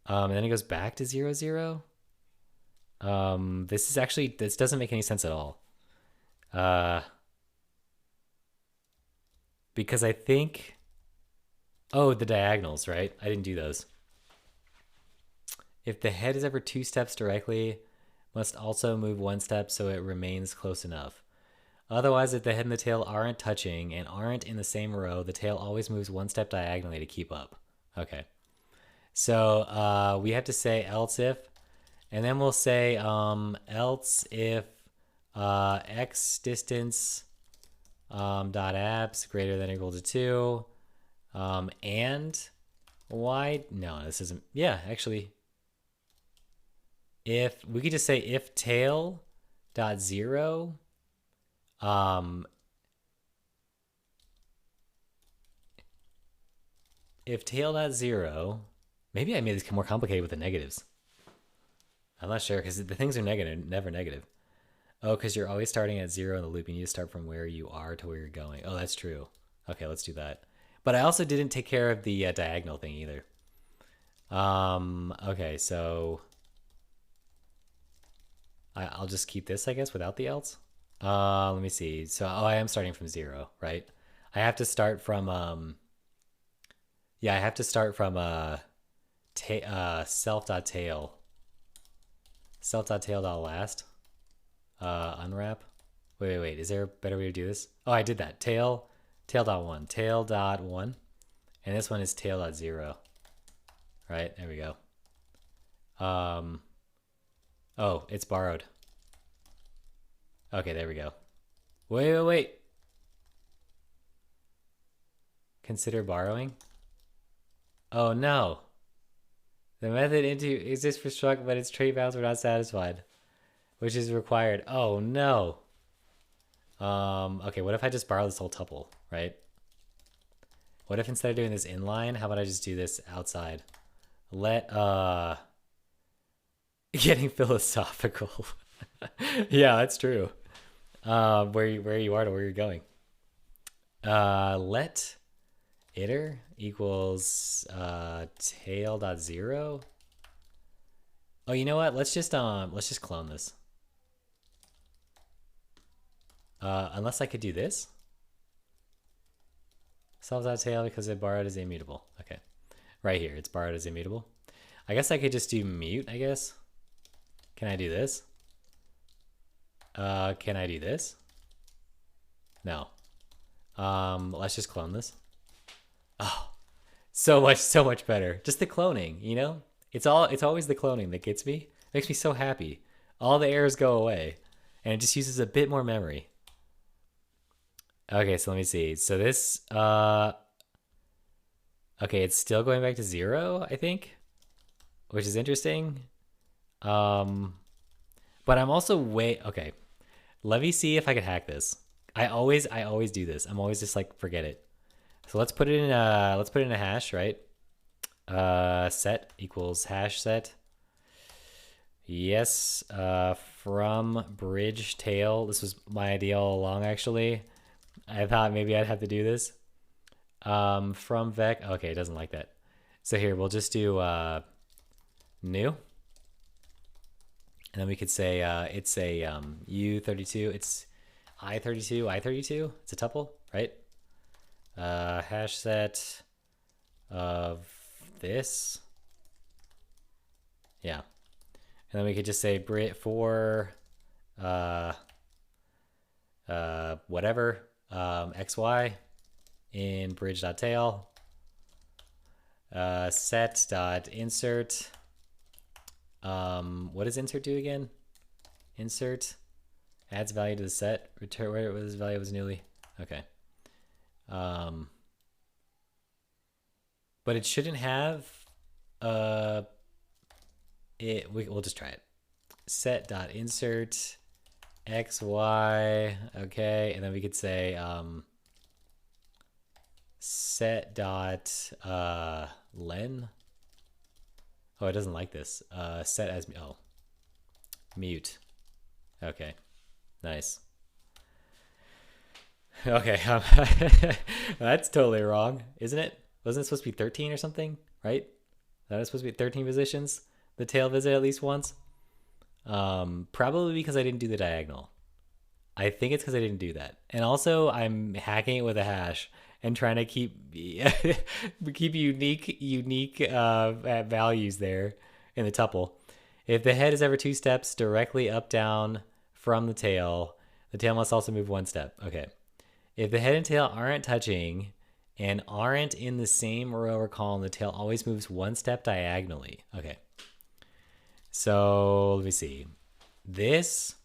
And then it goes back to 0, 0. This doesn't make any sense at all. Uh, because I think, oh, the diagonals, right? I didn't do those. If the head is ever 2 steps directly, must also move 1 step so it remains close enough. Otherwise, if the head and the tail aren't touching and aren't in the same row, the tail always moves 1 step diagonally to keep up. Okay. So we have to say else if, and then we'll say else if x distance dot abs greater than or equal to 2 and y. No, this isn't. Yeah, actually, if we could just say if tail dot 0 if tail dot 0, maybe I made this more complicated with the negatives. I'm not sure because the things are negative, never negative. Oh, because you're always starting at 0 in the loop. You need to start from where you are to where you're going. Oh, that's true. Okay, let's do that. But I also didn't take care of the diagonal thing either. Okay, so I'll just keep this, I guess, without the else. Let me see. So, oh, I am starting from 0, right? I have to start from, yeah, I have to start from self.tail. Self.tail.last. Unwrap. Wait. Is there a better way to do this? Oh, I did that. Tail.1. Tail.1. And this one is tail.0. Right, there we go. Oh, it's borrowed. Okay, there we go. Wait. Consider borrowing. Oh no. The method into exists for struct, but its trait bounds were not satisfied, which is required. Oh no. Okay, what if I just borrow this whole tuple, right? What if instead of doing this inline, how about I just do this outside? Let getting philosophical. Yeah, that's true. Where you are to where you're going. Let iter equals tail.0. Oh, you know what? Let's just clone this. Unless I could do this. Self.tail because it borrowed is immutable. Okay. Right here, it's borrowed as immutable. I guess I could just do mute, I guess. Can I do this? Can I do this? No. Let's just clone this. Oh, so much better. Just the cloning, you know? It's always the cloning that gets me. Makes me so happy. All the errors go away. And it just uses a bit more memory. Okay, so let me see. So this, okay, it's still going back to 0, I think, which is interesting. But I'm also okay. Let me see if I can hack this. I always do this. I'm always just like, forget it. So let's put it in a hash, right? Set equals hash set. Yes, from bridge tail. This was my idea all along, actually. I thought maybe I'd have to do this. From vec. Okay, it doesn't like that. So here, we'll just do new. And then we could say it's a U32. It's I32. It's a tuple, right? Hash set of this. Yeah. And then we could just say Brit for whatever xy in bridge.tail set.insert. What does insert do again? Insert adds value to the set. Return where this value was newly. Okay. But it shouldn't have we'll just try it. Set.insert xy. Okay, and then we could say set.len. Oh, it doesn't like this. Set as mute. Okay, nice. Okay, that's totally wrong, isn't it? Wasn't it supposed to be 13 or something, right? That was supposed to be 13 positions. The tail visit at least once. Probably because I didn't do the diagonal. I think it's because I didn't do that. And also, I'm hacking it with a hash and trying to keep keep unique values there in the tuple. If the head is ever two steps directly up down from the tail must also move one step. Okay. If the head and tail aren't touching and aren't in the same row or column, the tail always moves one step diagonally. Okay. So let me see. This,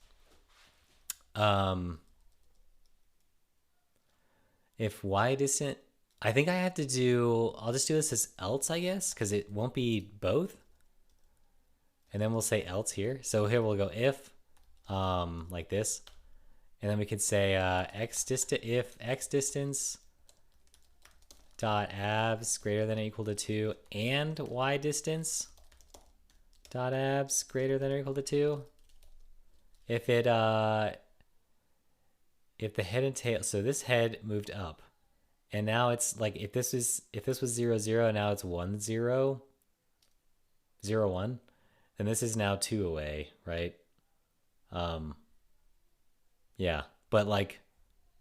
if y distant, I think I have to do, I'll just do this as else, I guess, because it won't be both. And then we'll say else here. So here we'll go if, like this. And then we could say if x distance dot abs greater than or equal to 2 and y distance dot abs greater than or equal to 2. If the head and tail, so this head moved up, and now it's like if this was 0 0, now it's 1 0 0 1, then this is now 2 away, right? Yeah, but like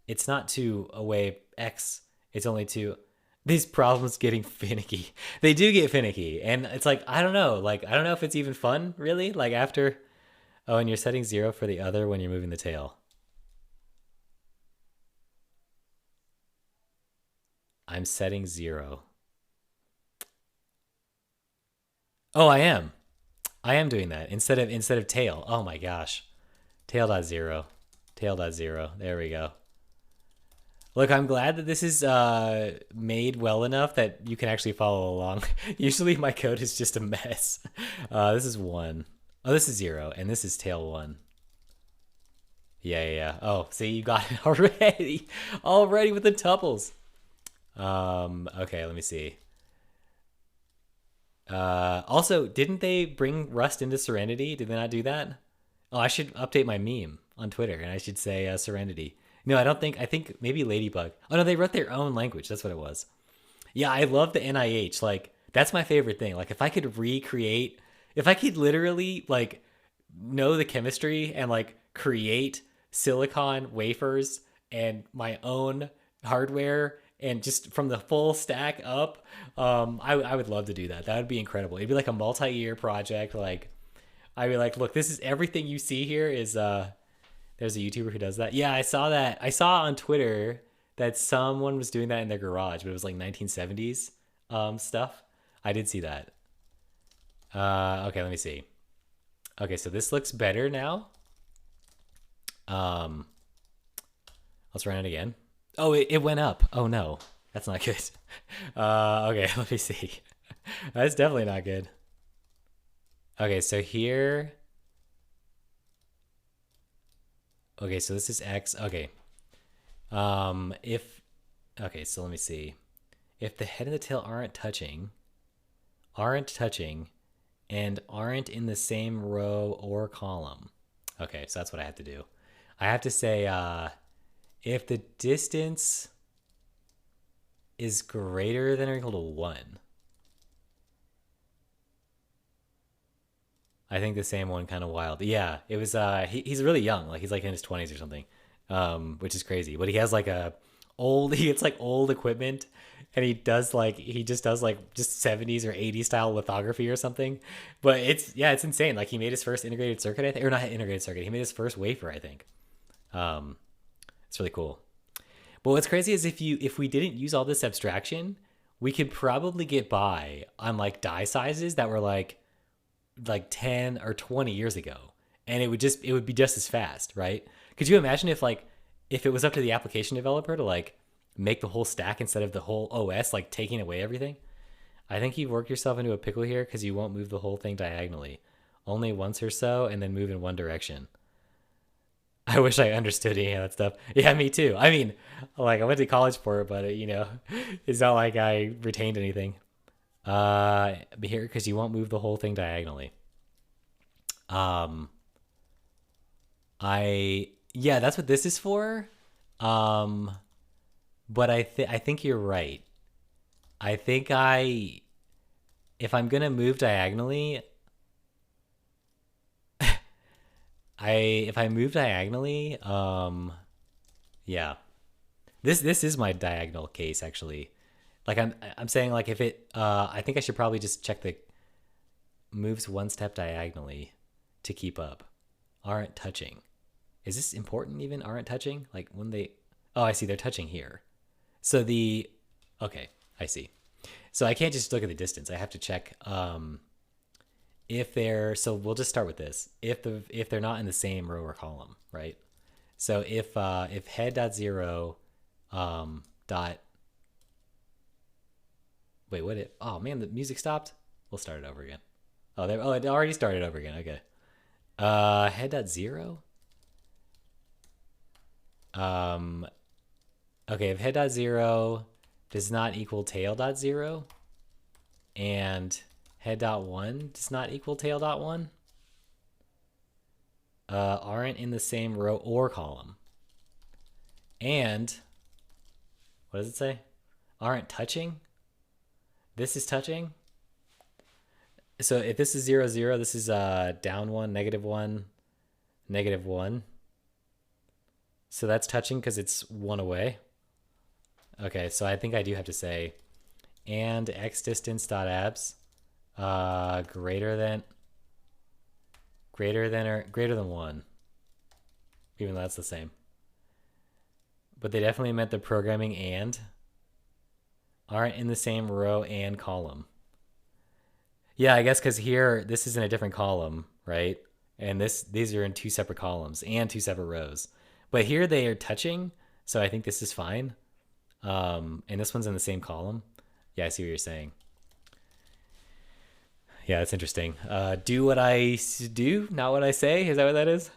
it's not 2 away x, it's only 2. These problems getting finicky. They do get finicky, and it's like I don't know if it's even fun really, like after. Oh, and you're setting 0 for the other when you're moving the tail. I'm setting 0. Oh, I am doing that instead of tail. Oh my gosh. Tail.0. Tail.0. There we go. Look, I'm glad that this is made well enough that you can actually follow along. Usually my code is just a mess. This is 1. Oh, this is 0, and this is tail 1. Yeah. Oh, see, you got it already. Already with the tuples. Okay, let me see. Also, didn't they bring Rust into Serenity? Did they not do that? Oh, I should update my meme on Twitter, and I should say Serenity. No, I don't think. I think maybe Ladybug. Oh no, they wrote their own language. That's what it was. Yeah, I love the NIH. Like, that's my favorite thing. Like, if I could literally like know the chemistry and like create silicon wafers and my own hardware and just from the full stack up, I would love to do that. That would be incredible. It'd be like a multi-year project. Like, I'd be like, look, this is everything you see here is there's a YouTuber who does that. Yeah, I saw that. I saw on Twitter that someone was doing that in their garage, but it was like 1970s stuff. I did see that. Okay, let me see. Okay, so this looks better now. Let's run it again. Oh, it went up. Oh no, that's not good. Okay, let me see. That's definitely not good. Okay, so here. Okay, so this is X. Okay. Okay, so let me see. If the head and the tail aren't touching, and aren't in the same row or column. Okay, so that's what I have to do. I have to say, if the distance is greater than or equal to 1. I think the same one kind of wild. Yeah, it was he's really young, like he's like in his 20s or something. Which is crazy. But he has like he gets like old equipment and he just does like just 70s or 80s style lithography or something. But it's insane. Like he made his first integrated circuit, I think, or not integrated circuit. He made his first wafer, I think. It's really cool. But what's crazy is if we didn't use all this abstraction, we could probably get by on like die sizes that were like 10 or 20 years ago, and it would be just as fast, right? Could you imagine if it was up to the application developer to like make the whole stack instead of the whole OS like taking away everything? I think you've worked yourself into a pickle here because you won't move the whole thing diagonally, only once or so, and then move in one direction. I wish I understood any of that stuff. Yeah, me too. I mean, like I went to college for it, but it's not like I retained anything. Here, because you won't move the whole thing diagonally. Yeah, that's what this is for. But I think you're right. I think if I'm gonna move diagonally, if I move diagonally, yeah. This is my diagonal case actually. Like I'm saying like if it I think I should probably just check the moves one step diagonally to keep up. Aren't touching. Is this important even? Aren't touching? Like when they oh, I see they're touching here. So the okay, I see. So I can't just look at the distance. I have to check if they're so we'll just start with this. If they're not in the same row or column, right? So if head dot zero dot wait, what it oh man, the music stopped? We'll start it over again. Oh there oh it already started over again. Okay. Head dot zero? Okay, if head dot zero does not equal tail dot zero and head dot one does not equal tail dot one, aren't in the same row or column. And what does it say? Aren't touching. This is touching. So if this is 0, 0, this is down 1, negative 1, negative 1. So that's touching because it's 1 away. Okay, so I think I do have to say and x distance dot abs greater than or greater than 1, even though that's the same. But they definitely meant the programming and aren't in the same row and column. Yeah, I guess because here this is in a different column, right? And these are in two separate columns and two separate rows. But here they are touching, so I think this is fine. And this one's in the same column. Yeah, I see what you're saying. Yeah, that's interesting. Do what I do, not what I say. Is that what that is?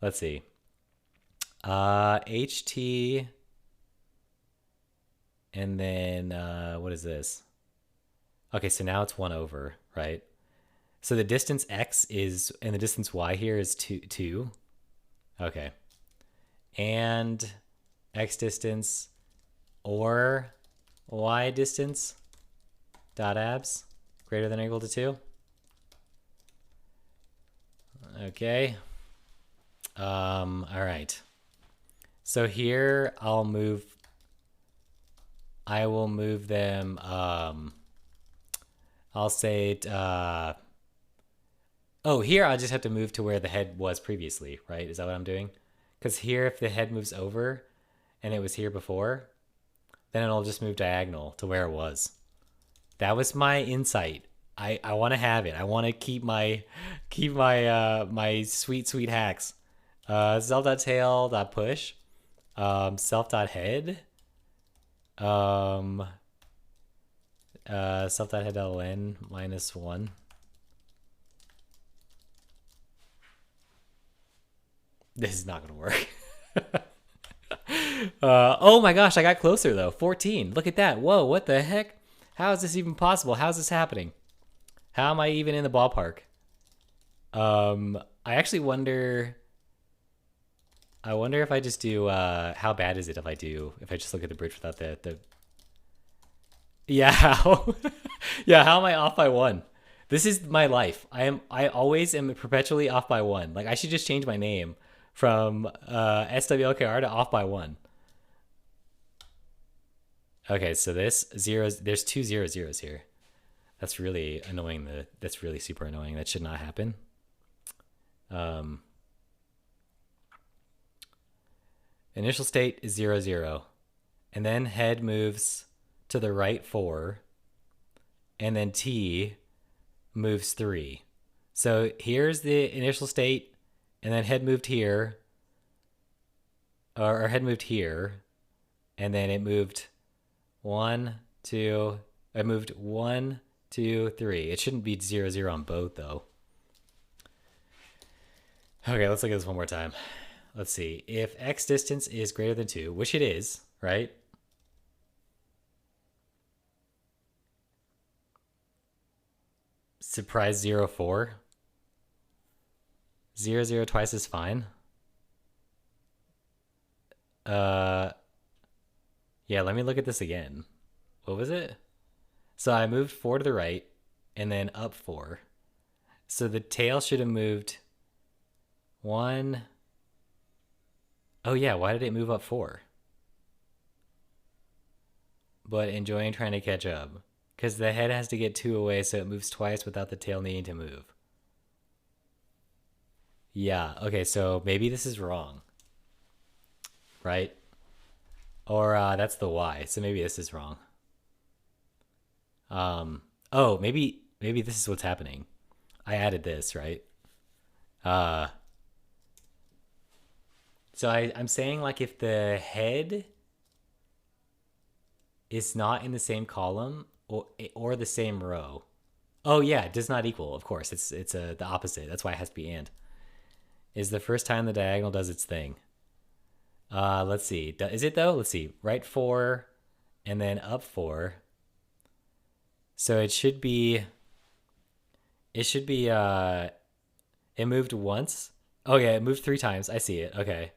Let's see. HT, and then what is this? Okay, so now it's 1 over, right? So the distance x is, and the distance y here is 2. Okay. And x distance or y distance dot abs greater than or equal to 2. Okay. All right. So here I will move them, I'll say, oh, here I just have to move to where the head was previously, right? Is that what I'm doing? Because here, if the head moves over and it was here before, then it'll just move diagonal to where it was. That was my insight. I want to have it. I want to keep my my sweet hacks. Self.tail.push, self.head, self.head.ln -1. This is not gonna work. Oh my gosh, I got closer though. 14. Look at that. Whoa, what the heck? How is this even possible? How is this happening? How am I even in the ballpark? I actually wonder. I wonder if I just do. How bad is it if I just look at the bridge without the. Yeah, how? Yeah, how am I off by 1? This is my life. I always am perpetually off by 1. Like I should just change my name from SWLKR to off by 1. Okay, so there's 2 0 zeros here. That's really annoying. That's really super annoying. That should not happen. Initial state is 0 0, and then head moves to the right 4, and then T moves 3. So here's the initial state, and then head moved here, or head moved here, and then it moved 1, 2. I moved 1, 2, 3. It shouldn't be 0 0 on both though. Okay, let's look at this one more time. Let's see. If x distance is greater than 2, which it is, right? Surprise 0, 4. 0, 0 twice is fine. Yeah, let me look at this again. What was it? So I moved 4 to the right and then up 4. So the tail should have moved 1. Oh yeah, why did it move up 4? But enjoying trying to catch up. Because the head has to get 2 away, so it moves twice without the tail needing to move. Yeah, okay, so maybe this is wrong. Right? Or that's the Y, so maybe this is wrong. Oh, maybe this is what's happening. I added this, right? Uh, so I'm saying like if the head is not in the same column or the same row. Oh yeah, it does not equal. Of course, it's the opposite. That's why it has to be and. Is the first time the diagonal does its thing. Let's see. Is it though? Let's see. Right 4 and then up 4. So it should be it moved once. Oh yeah, it moved 3 times. I see it. Okay.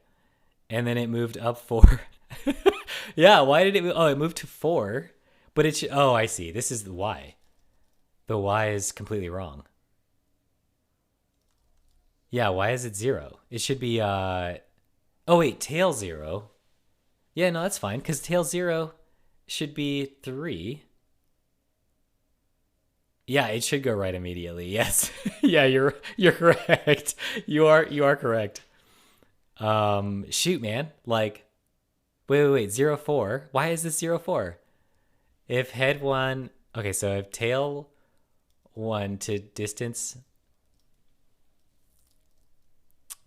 And then it moved up 4. Yeah, why did it move? Oh, it moved to 4. But it should, oh, I see. This is the Y. The Y is completely wrong. Yeah, why is it 0? It should be oh wait, tail 0. Yeah, no, that's fine cuz tail 0 should be 3. Yeah, it should go right immediately. Yes. Yeah, you're correct. You are correct. Shoot, man. Like wait, 0 4. Why is this 0 4? If head 1, okay, so if tail 1 to distance,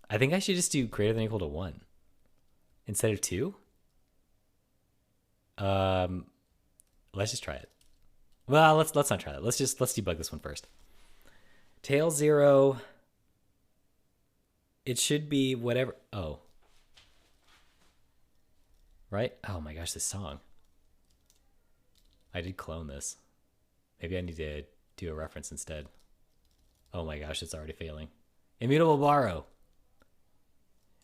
I think I should just do greater than or equal to 1 instead of 2. Um, let's just try it. Well, let's not try that. Let's debug this one first. Tail 0. It should be whatever. Oh, right. Oh my gosh, this song. I did clone this. Maybe I need to do a reference instead. Oh my gosh, it's already failing. Immutable borrow.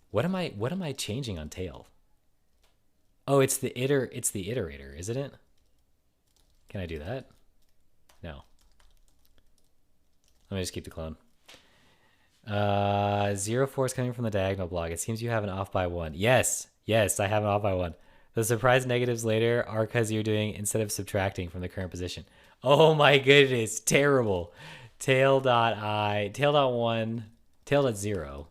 What am I changing on tail? Oh, it's the iterator, isn't it? Can I do that? No. Let me just keep the clone. 0 4 is coming from the diagonal block. It seems you have an off by 1. Yes, I have an off by 1. The surprise negatives later are because you're doing instead of subtracting from the current position. Oh my goodness, terrible. Tail dot 1, tail dot 0.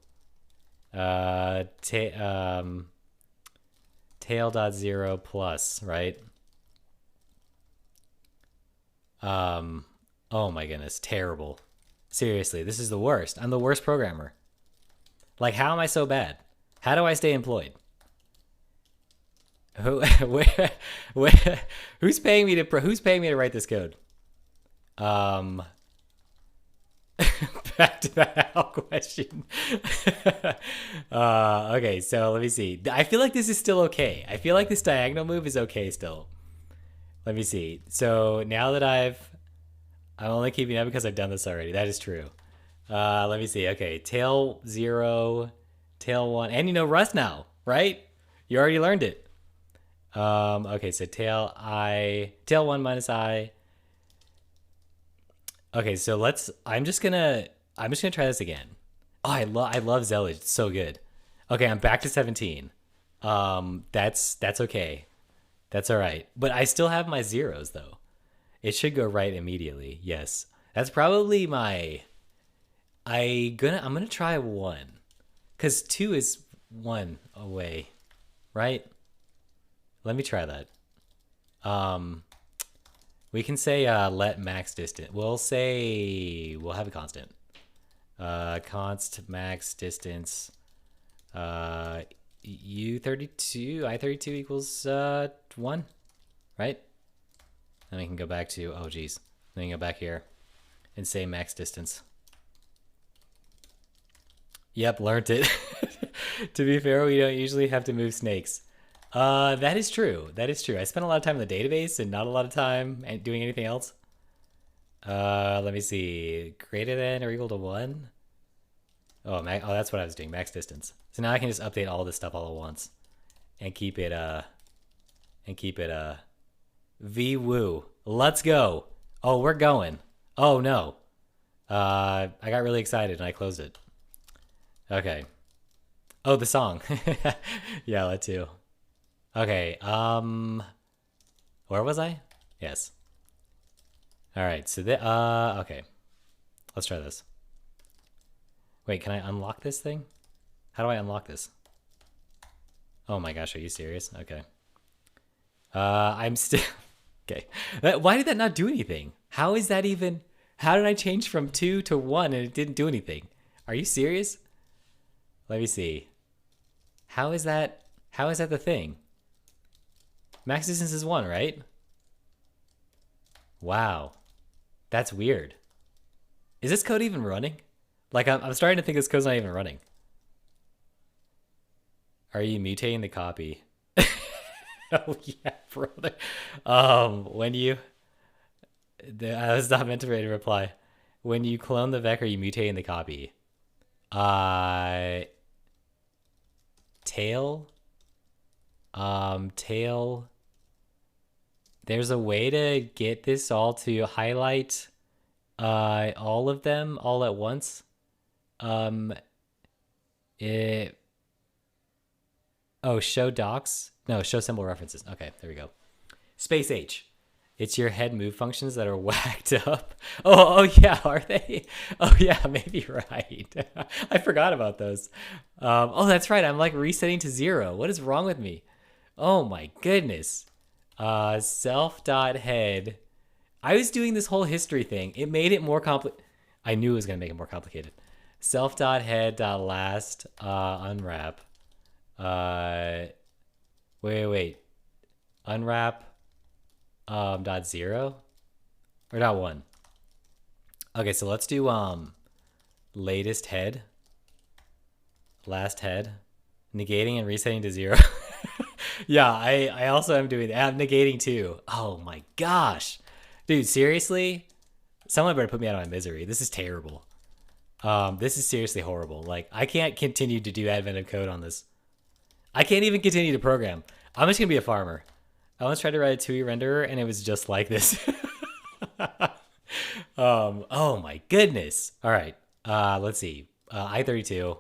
Tail dot 0 plus, right? Oh my goodness, terrible. Seriously, this is the worst. I'm the worst programmer. Like, how am I so bad? How do I stay employed? Who's paying me to write this code? Back to the how question. Okay, so let me see. I feel like this is still okay. I feel like this diagonal move is okay still. Let me see. So now that I'm only keeping up because I've done this already. That is true. Let me see. Okay, tail 0, tail 1, and you know Rust now, right? You already learned it. Okay, so tail 1 minus I. Okay, so I'm just gonna try this again. Oh, I love zellij. It's so good. Okay, I'm back to 17. That's okay. That's all right. But I still have my zeros though. It should go right immediately. Yes. That's probably I'm gonna try 1. Cause 2 is 1 away. Right? Let me try that. We can say let max distance. We'll have a constant. Const max distance U32 I32 equals 1, right? Then we can go back to oh geez. Then we can go back here and say max distance. Yep, learned it. To be fair, we don't usually have to move snakes. That is true. That is true. I spent a lot of time in the database and not a lot of time doing anything else. Let me see. Greater than or equal to 1? Oh, that's what I was doing. Max distance. So now I can just update all this stuff all at once and keep it VWoo. Let's go. Oh, we're going. Oh no. I got really excited and I closed it. Okay. Oh, the song. Yeah, that too. Okay. Where was I? Yes. All right. So okay. Let's try this. Wait, can I unlock this thing? How do I unlock this? Oh my gosh, are you serious? Okay. I'm still okay. Why did that not do anything? How is that even? How did I change from 2 to 1 and it didn't do anything? Are you serious? Let me see. How is that? How is that the thing? Max distance is 1, right? Wow. That's weird. Is this code even running? Like, I'm starting to think this code's not even running. Are you mutating the copy? Oh, yeah, brother. When you... I was not meant to ready to reply. When you clone the vec, are you mutating the copy? Tail? Tail... There's a way to get this all to highlight all of them all at once. It... Oh, show docs? No, show symbol references. Okay, there we go. Space H. It's your head move functions that are whacked up. Oh yeah, are they? Oh yeah, maybe right. I forgot about those. Oh, that's right. I'm like resetting to 0. What is wrong with me? Oh my goodness. Self.head. I was doing this whole history thing. It made it more complicated. I knew it was going to make it more complicated. Self.head.last unwrap. Wait. Unwrap dot 0 or dot 1. Okay, so let's do latest head, last head, negating and resetting to 0. Yeah, I also am doing that. I'm negating too. Oh my gosh. Dude, seriously? Someone better put me out of my misery. This is terrible. This is seriously horrible. Like, I can't continue to do advent of code on this. I can't even continue to program. I'm just gonna be a farmer. I once tried to write a 2E renderer and it was just like this. Oh my goodness. All right. Let's see. I32.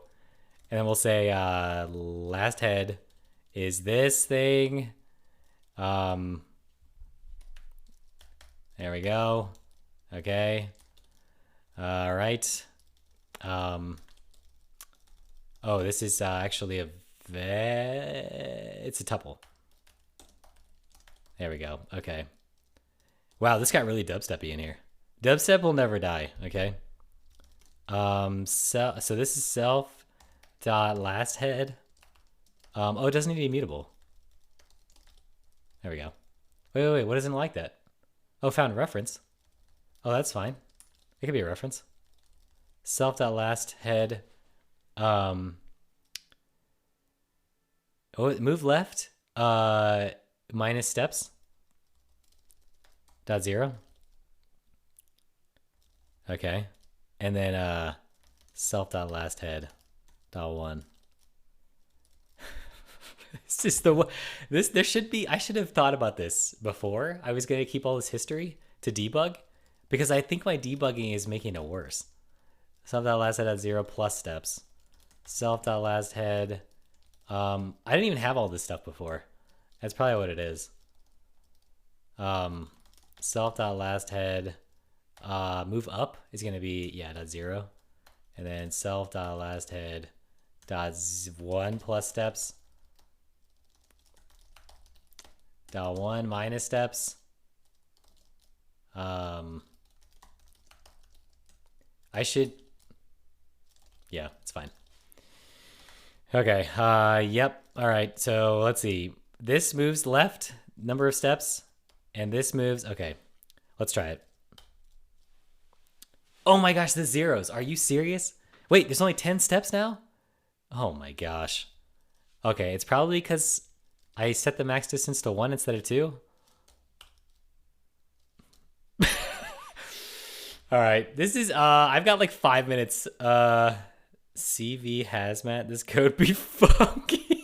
And then we'll say last head is this thing. There we go. Okay. All right. Oh, this is actually it's a tuple. There we go. Okay. Wow, this got really dubsteppy in here. Dubstep will never die. Okay. So this is self dot last head. Oh, it doesn't need to be mutable. There we go. Wait. What isn't like that? Oh, found reference. Oh, that's fine. It could be a reference. Self dot last head. Oh, move left. Minus steps. Dot 0. Okay. And then self dot last head. Dot 1. It's just there should be, I should have thought about this before. I was gonna keep all this history to debug because I think my debugging is making it worse. Self dot last head at 0 plus steps. Self dot last head. I didn't even have all this stuff before. That's probably what it is. Self dot last head. Move up is gonna be dot 0, and then self dot last head dot 1 plus steps. Dot 1 minus steps. I should. Yeah, it's fine. Okay. Yep. All right. So let's see. This moves left number of steps, and this moves. Okay. Let's try it. Oh my gosh, the zeros. Are you serious? Wait, there's only 10 steps now? Oh my gosh. Okay, it's probably because I set the max distance to 1 instead of 2. All right, this is I've got like 5 minutes. CV hazmat, this code be funky.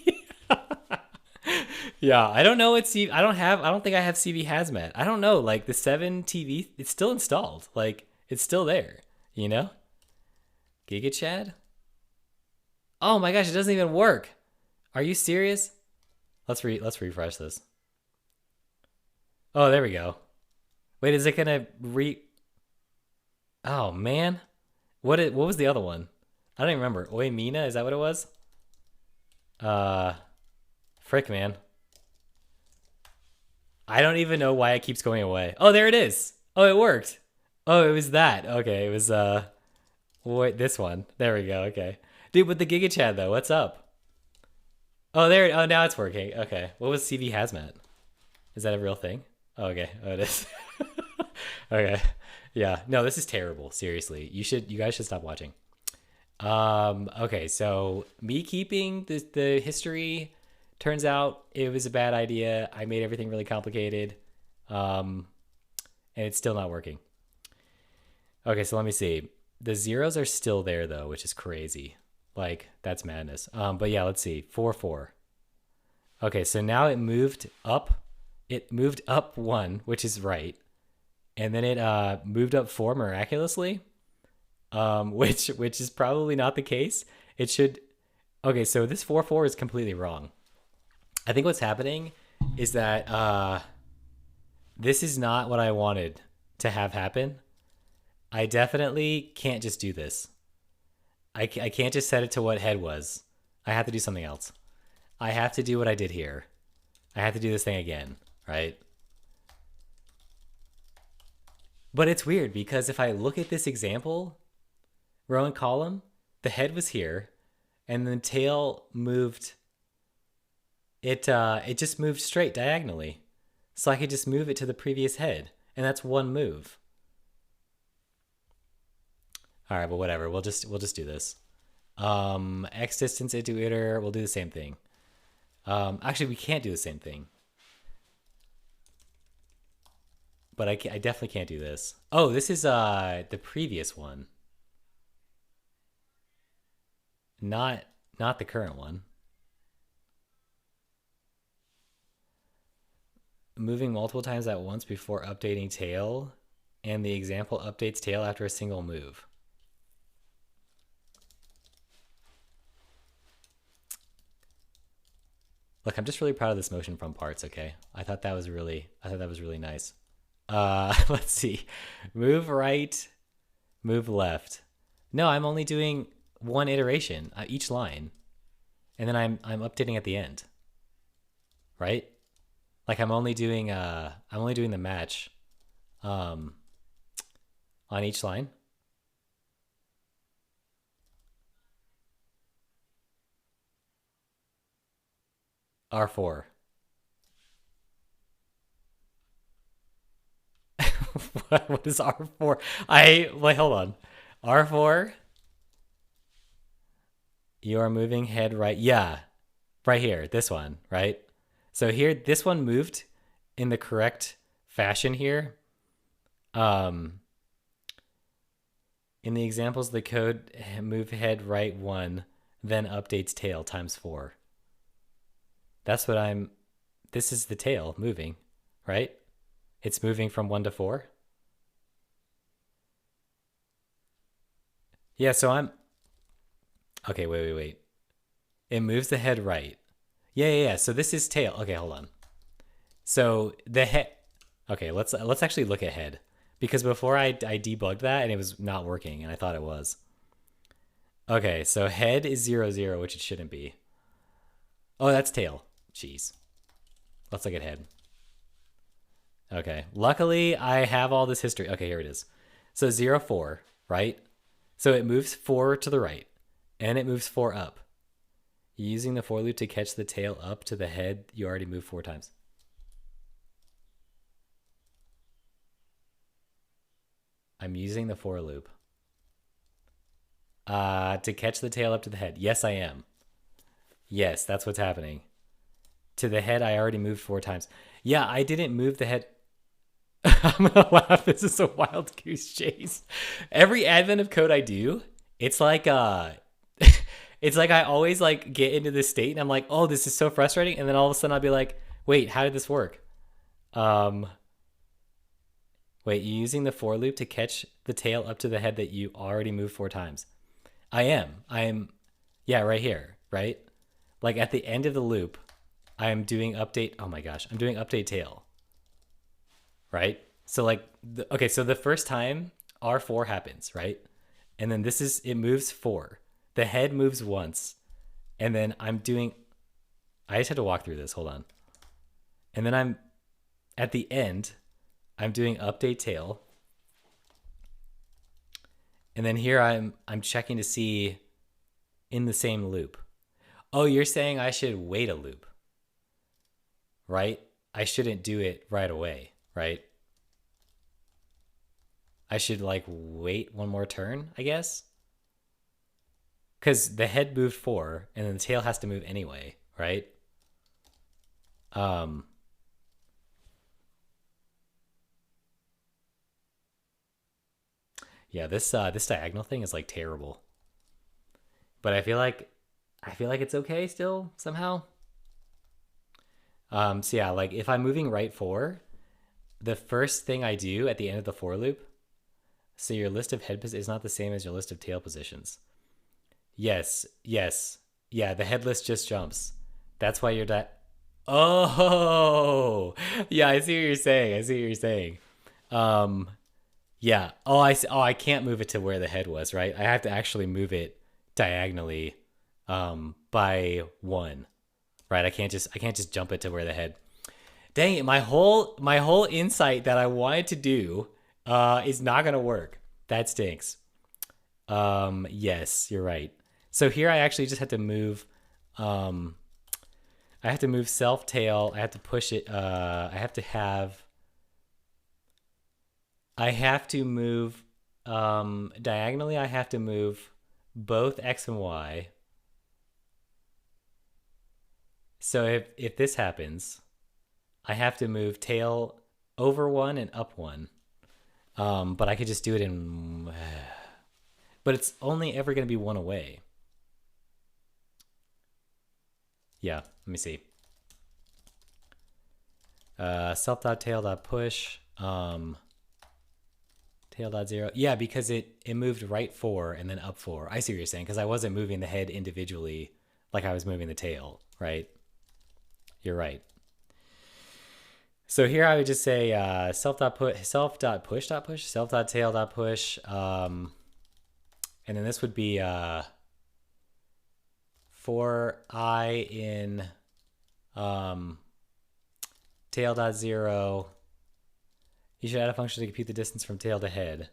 Yeah, I don't know what I don't think I have CV hazmat. I don't know, like the 7 TV, it's still installed. Like it's still there, you know? Giga Chad? Oh my gosh, it doesn't even work. Are you serious? Let's refresh this. Oh, there we go. Wait, is it gonna re? Oh man, what was the other one? I don't even remember. Oi Mina, is that what it was? Uh, Frick, man. I don't even know why it keeps going away. Oh, there it is. Oh, it worked. Oh, it was that. Okay, it was wait, this one. There we go. Okay, dude, with the Giga Chat though, what's up? Oh, there. Oh, now it's working. Okay, what was CV Hazmat? Is that a real thing? Oh, okay. Oh, it is. Okay. Yeah. No, this is terrible. Seriously, you guys should stop watching. Okay, so me keeping the history, turns out it was a bad idea. I made everything really complicated. Um, and it's still not working. Okay, so let me see. The zeros are still there though, which is crazy. Like, that's madness. But yeah, let's see. 4 4. Okay, so now it moved up. It moved up 1, which is right. And then it moved up 4 miraculously. Which is probably not the case. It should. Okay, so this 4 4 is completely wrong. I think what's happening is that this is not what I wanted to have happen. I definitely can't just do this. I can't just set it to what head was. I have to do something else. I have to do what I did here. I have to do this thing again, right? But it's weird because if I look at this example, row and column, the head was here, and the tail moved. It just moved straight diagonally, so I could just move it to the previous head, and that's one move. All right, but whatever. We'll just do this. X distance into iter. We'll do the same thing. Actually, we can't do the same thing. But I definitely can't do this. Oh, this is the previous one. Not the current one. Moving multiple times at once before updating tail, and the example updates tail after a single move. Look, I'm just really proud of this motion from parts, okay? I thought that was really nice. Let's see. Move right, move left. No, I'm only doing one iteration each line, and then I'm updating at the end, right? Like I'm only doing the match on each line. R4. What is R4? Wait, hold on. R4. You are moving head right. Yeah, right here. This one, right? So here, this one moved in the correct fashion here. Um, in the examples, the code move head right 1, then updates tail times 4. That's what I'm. This is the tail moving, right? It's moving from 1 to 4. Yeah, so I'm. Okay, wait. It moves the head right. Yeah. So this is tail. Okay, hold on. So the head. Okay, let's actually look at head, because before I debugged that and it was not working and I thought it was. Okay, so head is 0 0, which it shouldn't be. Oh, that's tail. Jeez. Let's look at head. Okay. Luckily, I have all this history. Okay, here it is. So 0 4, right? So it moves 4 to the right, and it moves 4 up. Using the for loop to catch the tail up to the head, you already moved 4 times. I'm using the for loop. To catch the tail up to the head. Yes, I am. Yes, that's what's happening. To the head, I already moved 4 times. Yeah, I didn't move the head. I'm gonna laugh. This is a wild goose chase. Every advent of code I do, it's like it's like I always like get into this state and I'm like, oh, this is so frustrating, and then all of a sudden I'll be like, wait, how did this work? Um, Wait, you're using the for loop to catch the tail up to the head that you already moved 4 times. I am. Yeah, right here, right? Like at the end of the loop, I'm doing update. Oh my gosh, I'm doing update tail, right? So like, okay, so the first time R4 happens, right? And then this is, it moves 4. The head moves once. And then I'm doing, I just had to walk through this. Hold on. And then I'm, at the end, I'm doing update tail. And then here I'm checking to see in the same loop. Oh, you're saying I should wait a loop, right? I shouldn't do it right away, right? I should like wait one more turn, I guess. Because the head moved 4 and then the tail has to move anyway, right? Um yeah, this diagonal thing is like terrible. But I feel like it's okay still somehow. So yeah, like if I'm moving right 4, the first thing I do at the end of the for loop, so your list of head positions is not the same as your list of tail positions. Yes, yes. Yeah, the head list just jumps. That's why you're Oh, yeah, I see what you're saying. I see what you're saying. Um, yeah. Oh, I see. Oh, I can't move it to where the head was, right? I have to actually move it diagonally, by 1, right? I can't just jump it to where the head. Dang it! My whole insight that I wanted to do, is not gonna work. That stinks. Yes, you're right. So here I actually just have to move. Um, I have to move self tail. I have to push it. I have to move, diagonally. I have to move both X and Y. So if this happens, I have to move tail over 1 and up 1. But I could just do it in, but it's only ever going to be 1 away. Yeah, let me see. Self.tail.push. Tail.0. Yeah, because it moved right 4 and then up 4. I see what you're saying, because I wasn't moving the head individually like I was moving the tail, right? You're right. So here I would just say, self.push.push, self.tail.push. And then this would be, for I in, tail.0. You should add a function to compute the distance from tail to head.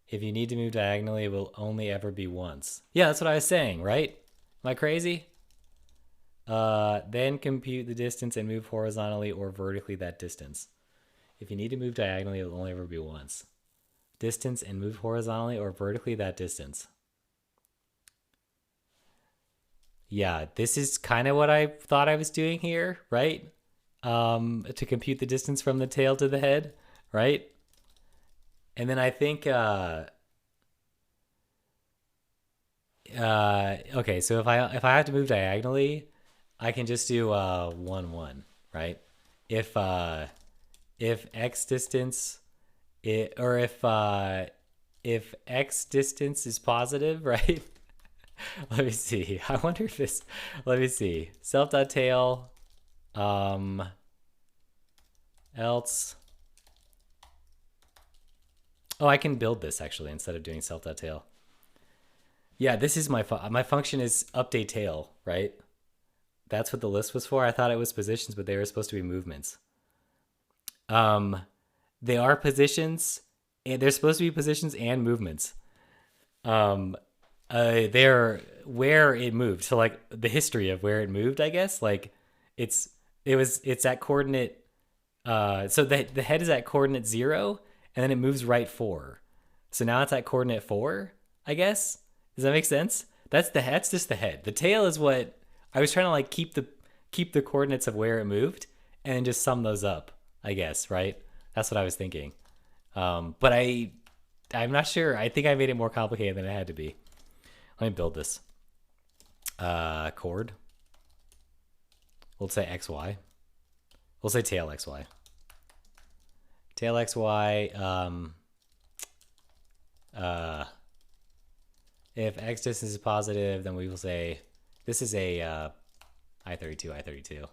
If you need to move diagonally, it will only ever be once. Yeah, that's what I was saying, right? Am I crazy? Then compute the distance and move horizontally or vertically that distance. If you need to move diagonally, it will only ever be once. Distance and move horizontally or vertically that distance. Yeah, this is kind of what I thought I was doing here, right? To compute the distance from the tail to the head, right? And then I think, okay, so if I have to move diagonally, I can just do 1 1, right? If if x distance or if x distance is positive, right? Let me see. I wonder if this. Let me see. Self.tail. Else. Oh, I can build this actually instead of doing self.tail. Yeah, this is my function is update tail, right? That's what the list was for. I thought it was positions, but they were supposed to be movements. Um, they are positions, and they're supposed to be positions and movements. Um, they're where it moved. So like the history of where it moved, I guess. Like it's it's at coordinate. So the head is at coordinate 0, and then it moves right 4. So now it's at coordinate 4, I guess. Does that make sense? That's just the head. The tail is what I was trying to like keep the coordinates of where it moved and then just sum those up, I guess, right? That's what I was thinking. But I'm not sure. I think I made it more complicated than it had to be. Let me build this. Chord. We'll say XY. We'll say tail XY. Tail XY, If x distance is positive, then we will say this is a I-32, I-32. Is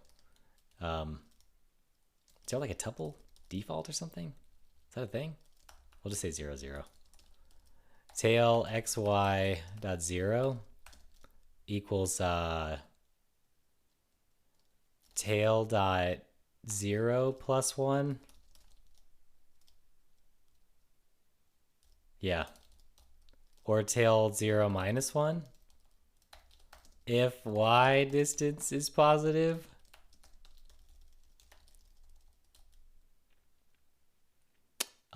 there like a tuple default or something? Is that a thing? We'll just say 0, 0. Tail xy dot 0 equals tail dot 0 plus 1. Yeah. Or tail 0 minus 1. If y distance is positive.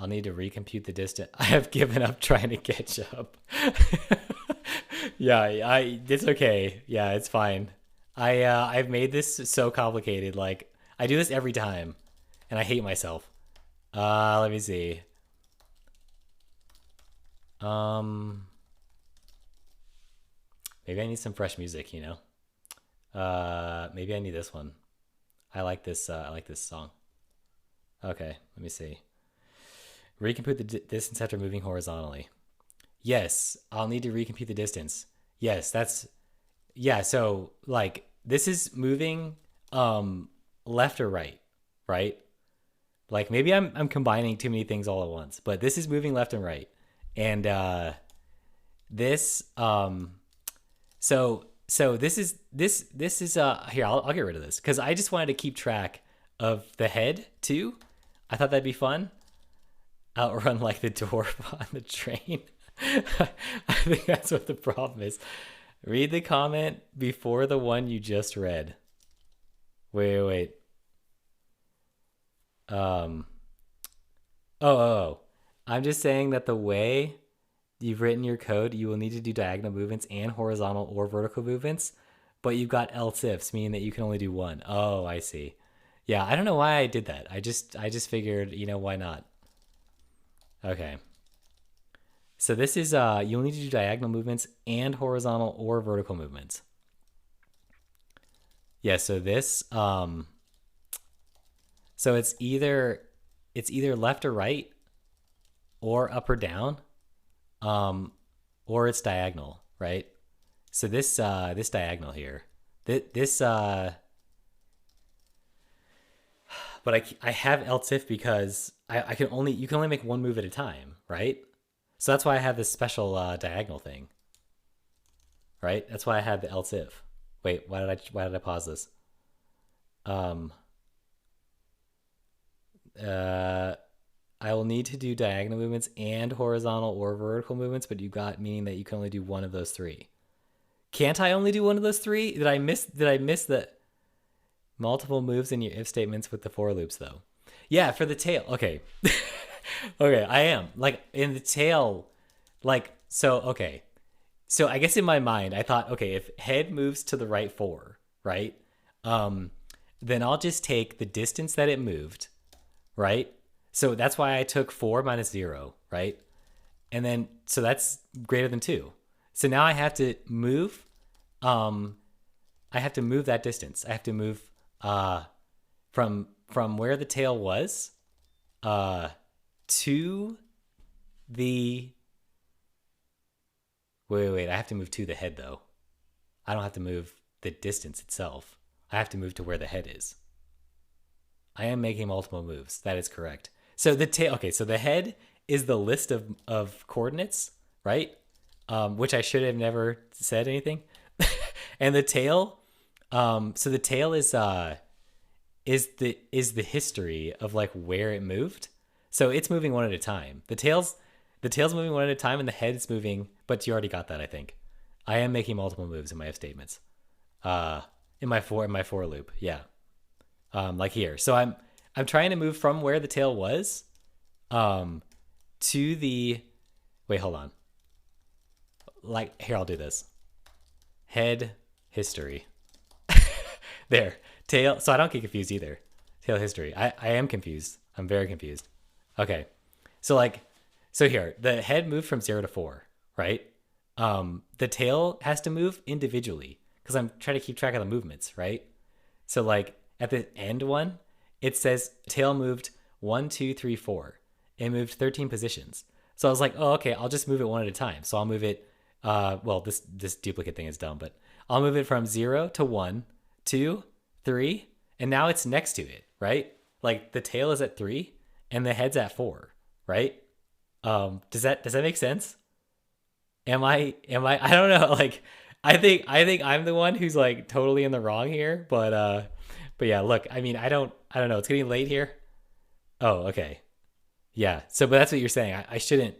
I'll need to recompute the distance. I have given up trying to catch up. Yeah, it's okay. Yeah, it's fine. I've made this so complicated. Like I do this every time, and I hate myself. Let me see. Maybe I need some fresh music. You know. Maybe I need this one. I like this. I like this song. Okay, let me see. Recompute the distance after moving horizontally. Yes, I'll need to recompute the distance. Yes, that's yeah, so like this is moving left or right, right? Like maybe I'm combining too many things all at once, but this is moving left and right. And this so this is here, I'll get rid of this cuz I just wanted to keep track of the head too. I thought that'd be fun. Outrun like the dwarf on the train. I think that's what the problem is. Read the comment before the one you just read. Wait. Oh. I'm just saying that the way you've written your code, you will need to do diagonal movements and horizontal or vertical movements, but you've got else ifs, meaning that you can only do one. Oh, I see. Yeah, I don't know why I did that. I just figured, why not? Okay. So this is you'll need to do diagonal movements and horizontal or vertical movements. Yeah, so this so it's either left or right or up or down, or it's diagonal, right? So this this diagonal here, this but I have else if because you can only make one move at a time, right? So that's why I have this special diagonal thing, right? That's why I have the else if. Wait, why did I pause this? I will need to do diagonal movements and horizontal or vertical movements, but you got meaning that you can only do one of those three. Can't I only do one of those three? Did I miss the multiple moves in your if statements with the for loops though? Yeah, for the tail. Okay. Okay, I am. Like in the tail, like so okay. So I guess in my mind I thought, okay, if head moves to the right 4, right? Then I'll just take the distance that it moved, right? So that's why I took 4 minus 0, right? And then so that's greater than 2. So now I have to move that distance. I have to move from where the tail was to the wait, I have to move to the head though. I don't have to move the distance itself. I have to move to where the head is. I am making multiple moves. That is correct. So the tail, okay, so the head is the list of coordinates, right? Which I should have never said anything. And the tail, so the tail is the history of like where it moved. So it's moving one at a time. The tail's moving one at a time, and the head's moving. But you already got that, I think. I am making multiple moves in my if statements. In my for loop, yeah. Like here. So I'm trying to move from where the tail was, to the. Wait, hold on. Like here, I'll do this. Head history. There. Tail. So I don't get confused either. Tail history. I am confused. I'm very confused. Okay. So here, the head moved from 0 to 4, right? The tail has to move individually because I'm trying to keep track of the movements, right? So like at the end one, it says tail moved 1, 2, 3, 4. It moved 13 positions. So I was like, oh, okay, I'll just move it one at a time. So I'll move it Well, this duplicate thing is dumb, but I'll move it from 0 to 1, 2, 3, and now it's next to it, right? Like the tail is at 3 and the head's at 4, right? Does that make sense? Am I don't know, like I think I'm the one who's like totally in the wrong here, but yeah, look, I mean, I don't know. It's getting late here. Oh, okay. Yeah. So but that's what you're saying. I shouldn't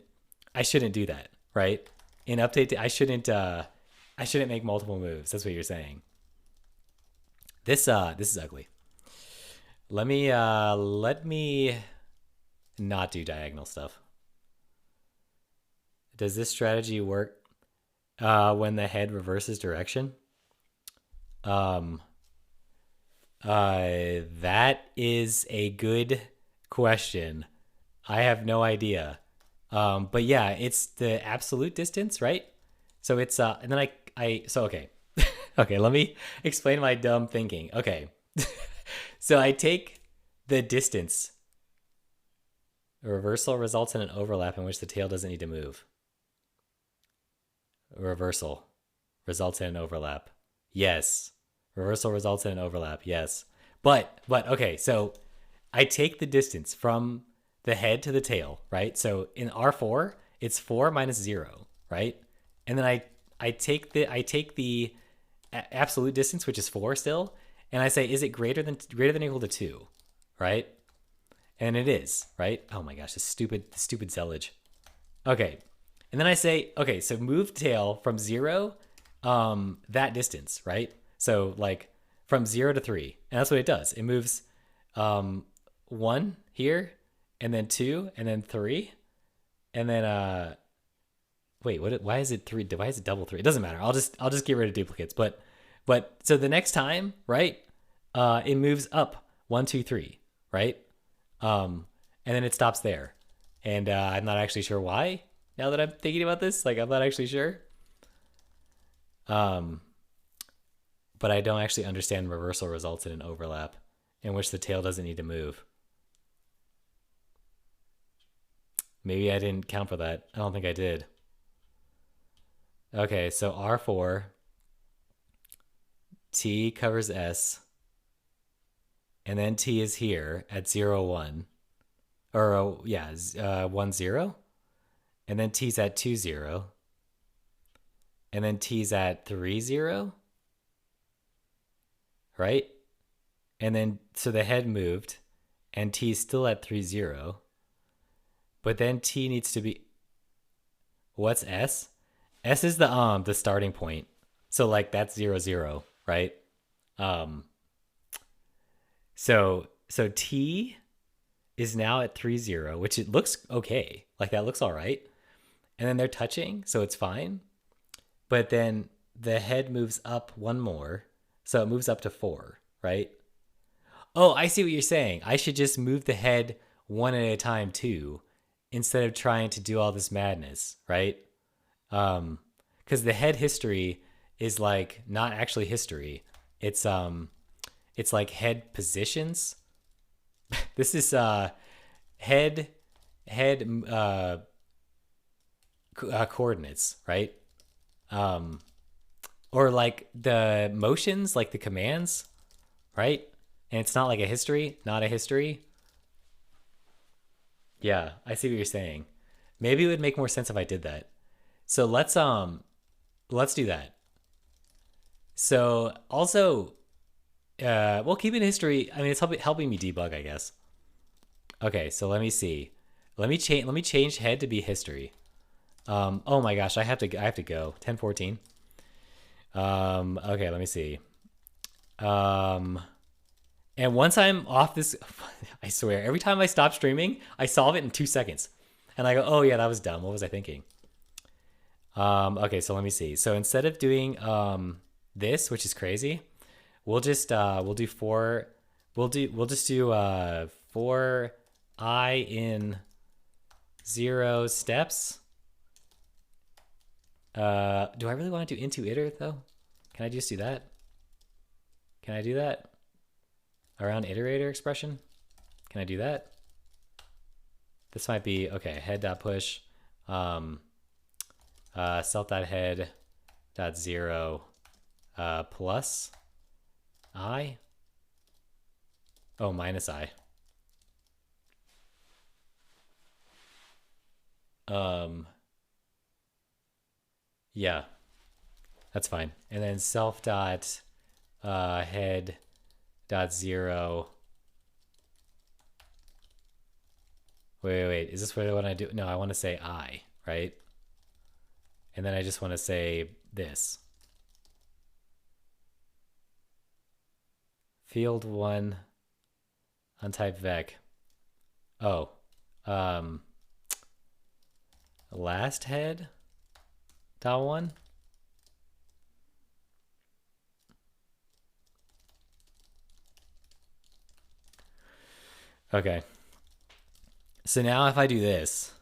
do that, right? In update I shouldn't make multiple moves. That's what you're saying. This is ugly. Let me not do diagonal stuff. Does this strategy work when the head reverses direction? Um, that is a good question. I have no idea. But yeah, it's the absolute distance, right? So it's and then so okay. Okay, let me explain my dumb thinking. Okay. So I take the distance. A reversal results in an overlap in which the tail doesn't need to move. A reversal results in an overlap. Yes. Reversal results in an overlap. Yes. But okay, so I take the distance from the head to the tail, right? So in R4, it's 4 minus 0, right? And then I take the absolute distance, which is 4 still, and I say, is it greater than or equal to 2, right? And it is, right? Oh my gosh, the stupid zellij. Okay. And then I say, okay, so move tail from 0 that distance, right? So like from 0 to 3. And that's what it does. It moves 1 here, and then 2, and then 3, and then wait, why is it 3? Why is it double 3? It doesn't matter. I'll just get rid of duplicates. But so the next time, right? It moves up 1, 2, 3, right? And then it stops there. And I'm not actually sure why. Now that I'm thinking about this, like I'm not actually sure. Um, but I don't actually understand reversal results in an overlap in which the tail doesn't need to move. Maybe I didn't count for that. I don't think I did. Okay, so R4, T covers S, and then T is here at 0, 1. Or, yeah, 1, 0. And then T's at 2, 0. And then T's at 3, 0. Right? And then, so the head moved, and T's still at 3, 0. But then T needs to be, what's S? S is the starting point. So like that's 0, 0, right? Um so T is now at 3, 0, which it looks okay. Like that looks all right. And then they're touching, so it's fine. But then the head moves up one more. So it moves up to 4, right? Oh, I see what you're saying. I should just move the head one at a time too, instead of trying to do all this madness, right? Because the head history is like not actually history. It's like head positions. This is head head coordinates, right? Um, or like the motions, like the commands, right? And it's not like a history, not a history. Yeah, I see what you're saying. Maybe it would make more sense if I did that. So let's do that. So also well, keeping history, I mean it's helping me debug, I guess. Okay, so let me see. Let me change head to be history. Oh my gosh, I have to go. 10:14. Okay, let me see. Um and once I'm off this I swear, every time I stop streaming, I solve it in 2 seconds. And I go, "Oh yeah, that was dumb. What was I thinking?" Okay, so let me see. So instead of doing this, which is crazy, we'll do four we'll just do 4 I in 0 steps. Do I really want to do into iter though? Can I just do that? Can I do that? Around iterator expression? Can I do that? This might be okay, head dot push self.head dot zero plus I. Oh, minus I. Yeah, that's fine. And then self dot head dot zero. Wait. Is this what I want to do? No, I want to say I, right? And then I just want to say this. Field one untype vec. Oh, last head dot one. Okay. So now if I do this,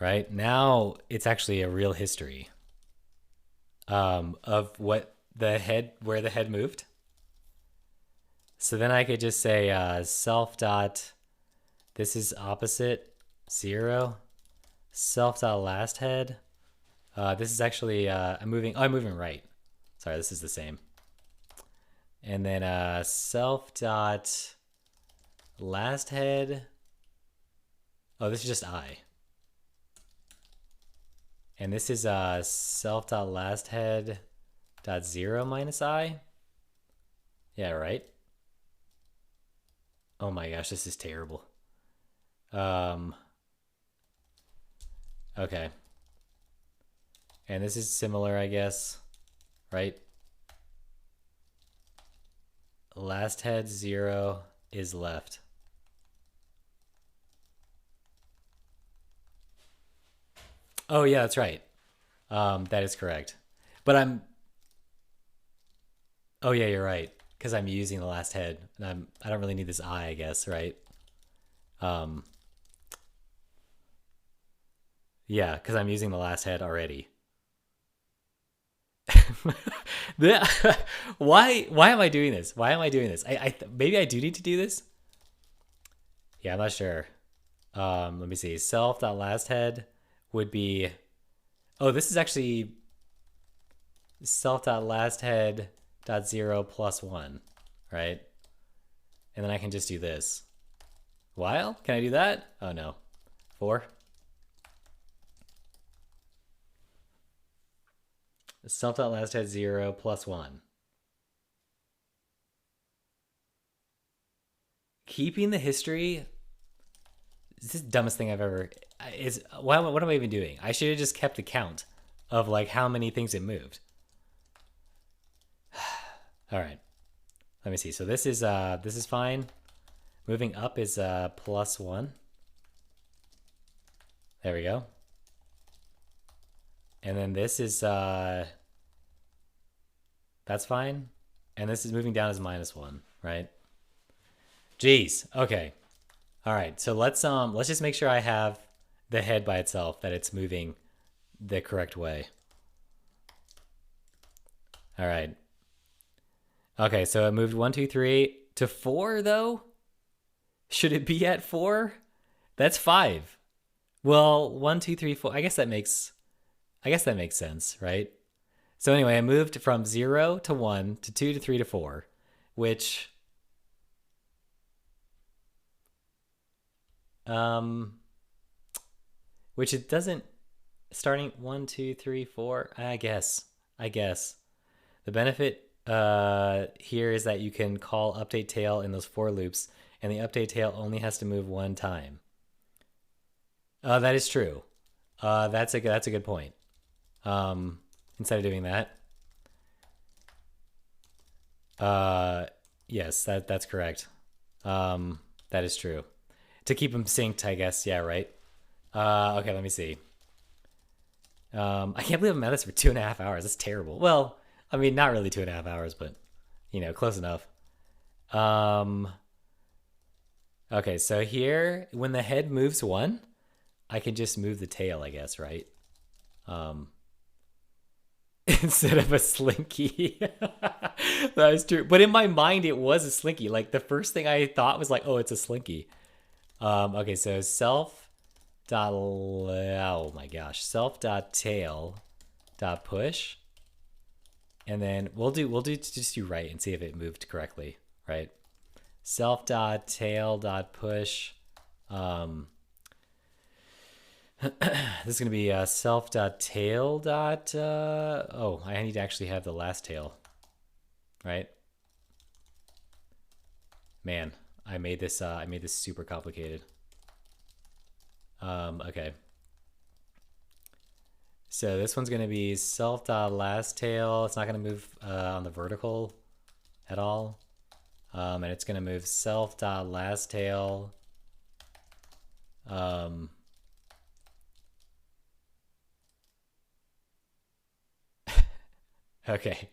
right, now it's actually a real history of what the head, where the head moved. So then I could just say self dot, this is opposite 0, self dot last head. This is actually, I'm moving right. Sorry, this is the same. And then self dot last head. Oh, this is just I. And this is self dot last head dot 0 minus I. Yeah, right. Oh my gosh, this is terrible. Okay. And this is similar, I guess, right? Last head 0 is left. Oh yeah, that's right. That is correct. But oh yeah, you're right. Because I'm using the last head, and I don't really need this I guess, right? Um, yeah, because I'm using the last head already. Why am I doing this? Why am I doing this? Maybe I do need to do this. Yeah, I'm not sure. Let me see. Self dot last head would be. Oh, this is actually self dot last head dot 0 plus 1, right? And then I can just do this. While? Can I do that? Oh no. 4. Self dot last head 0 plus 1. Keeping the history. This is the dumbest thing I've ever. What am I even doing? I should have just kept the count of like how many things it moved. All right. Let me see. So this is fine. Moving up is plus 1. There we go. And then this is that's fine. And this is moving down as minus 1, right? Jeez. Okay. All right. So let's just make sure I have the head by itself, that it's moving the correct way. All right. Okay, so it moved 1, 2, 3 to 4 though. Should it be at 4? That's 5. Well, 1, 2, 3, 4. I guess that makes sense, right? So anyway, I moved from 0 to 1 to 2 to 3 to 4, which it doesn't. Starting 1, 2, 3, 4. I guess the benefit here is that you can call update tail in those for loops, and the update tail only has to move 1 time. That is true. That's a good point. Instead of doing that, yes, that's correct. That is true. To keep them synced, I guess. Yeah, right. Okay, let me see. I can't believe I'm at this for 2.5 hours. That's terrible. Well, I mean, not really 2.5 hours, but close enough. Okay, so here, when the head moves 1, I can just move the tail, I guess, right? Instead of a slinky. That is true. But in my mind, it was a slinky. Like, the first thing I thought was like, oh, it's a slinky. Okay, so self dot tail dot push, and then we'll just do right and see if it moved correctly, right? Self dot tail dot push. This is gonna be self dot tail dot. Oh, I need to actually have the last tail, right? Man, I made this super complicated. Okay. So this one's gonna be self dot last tail. It's not gonna move on the vertical at all, and it's gonna move self dot last tail. Okay,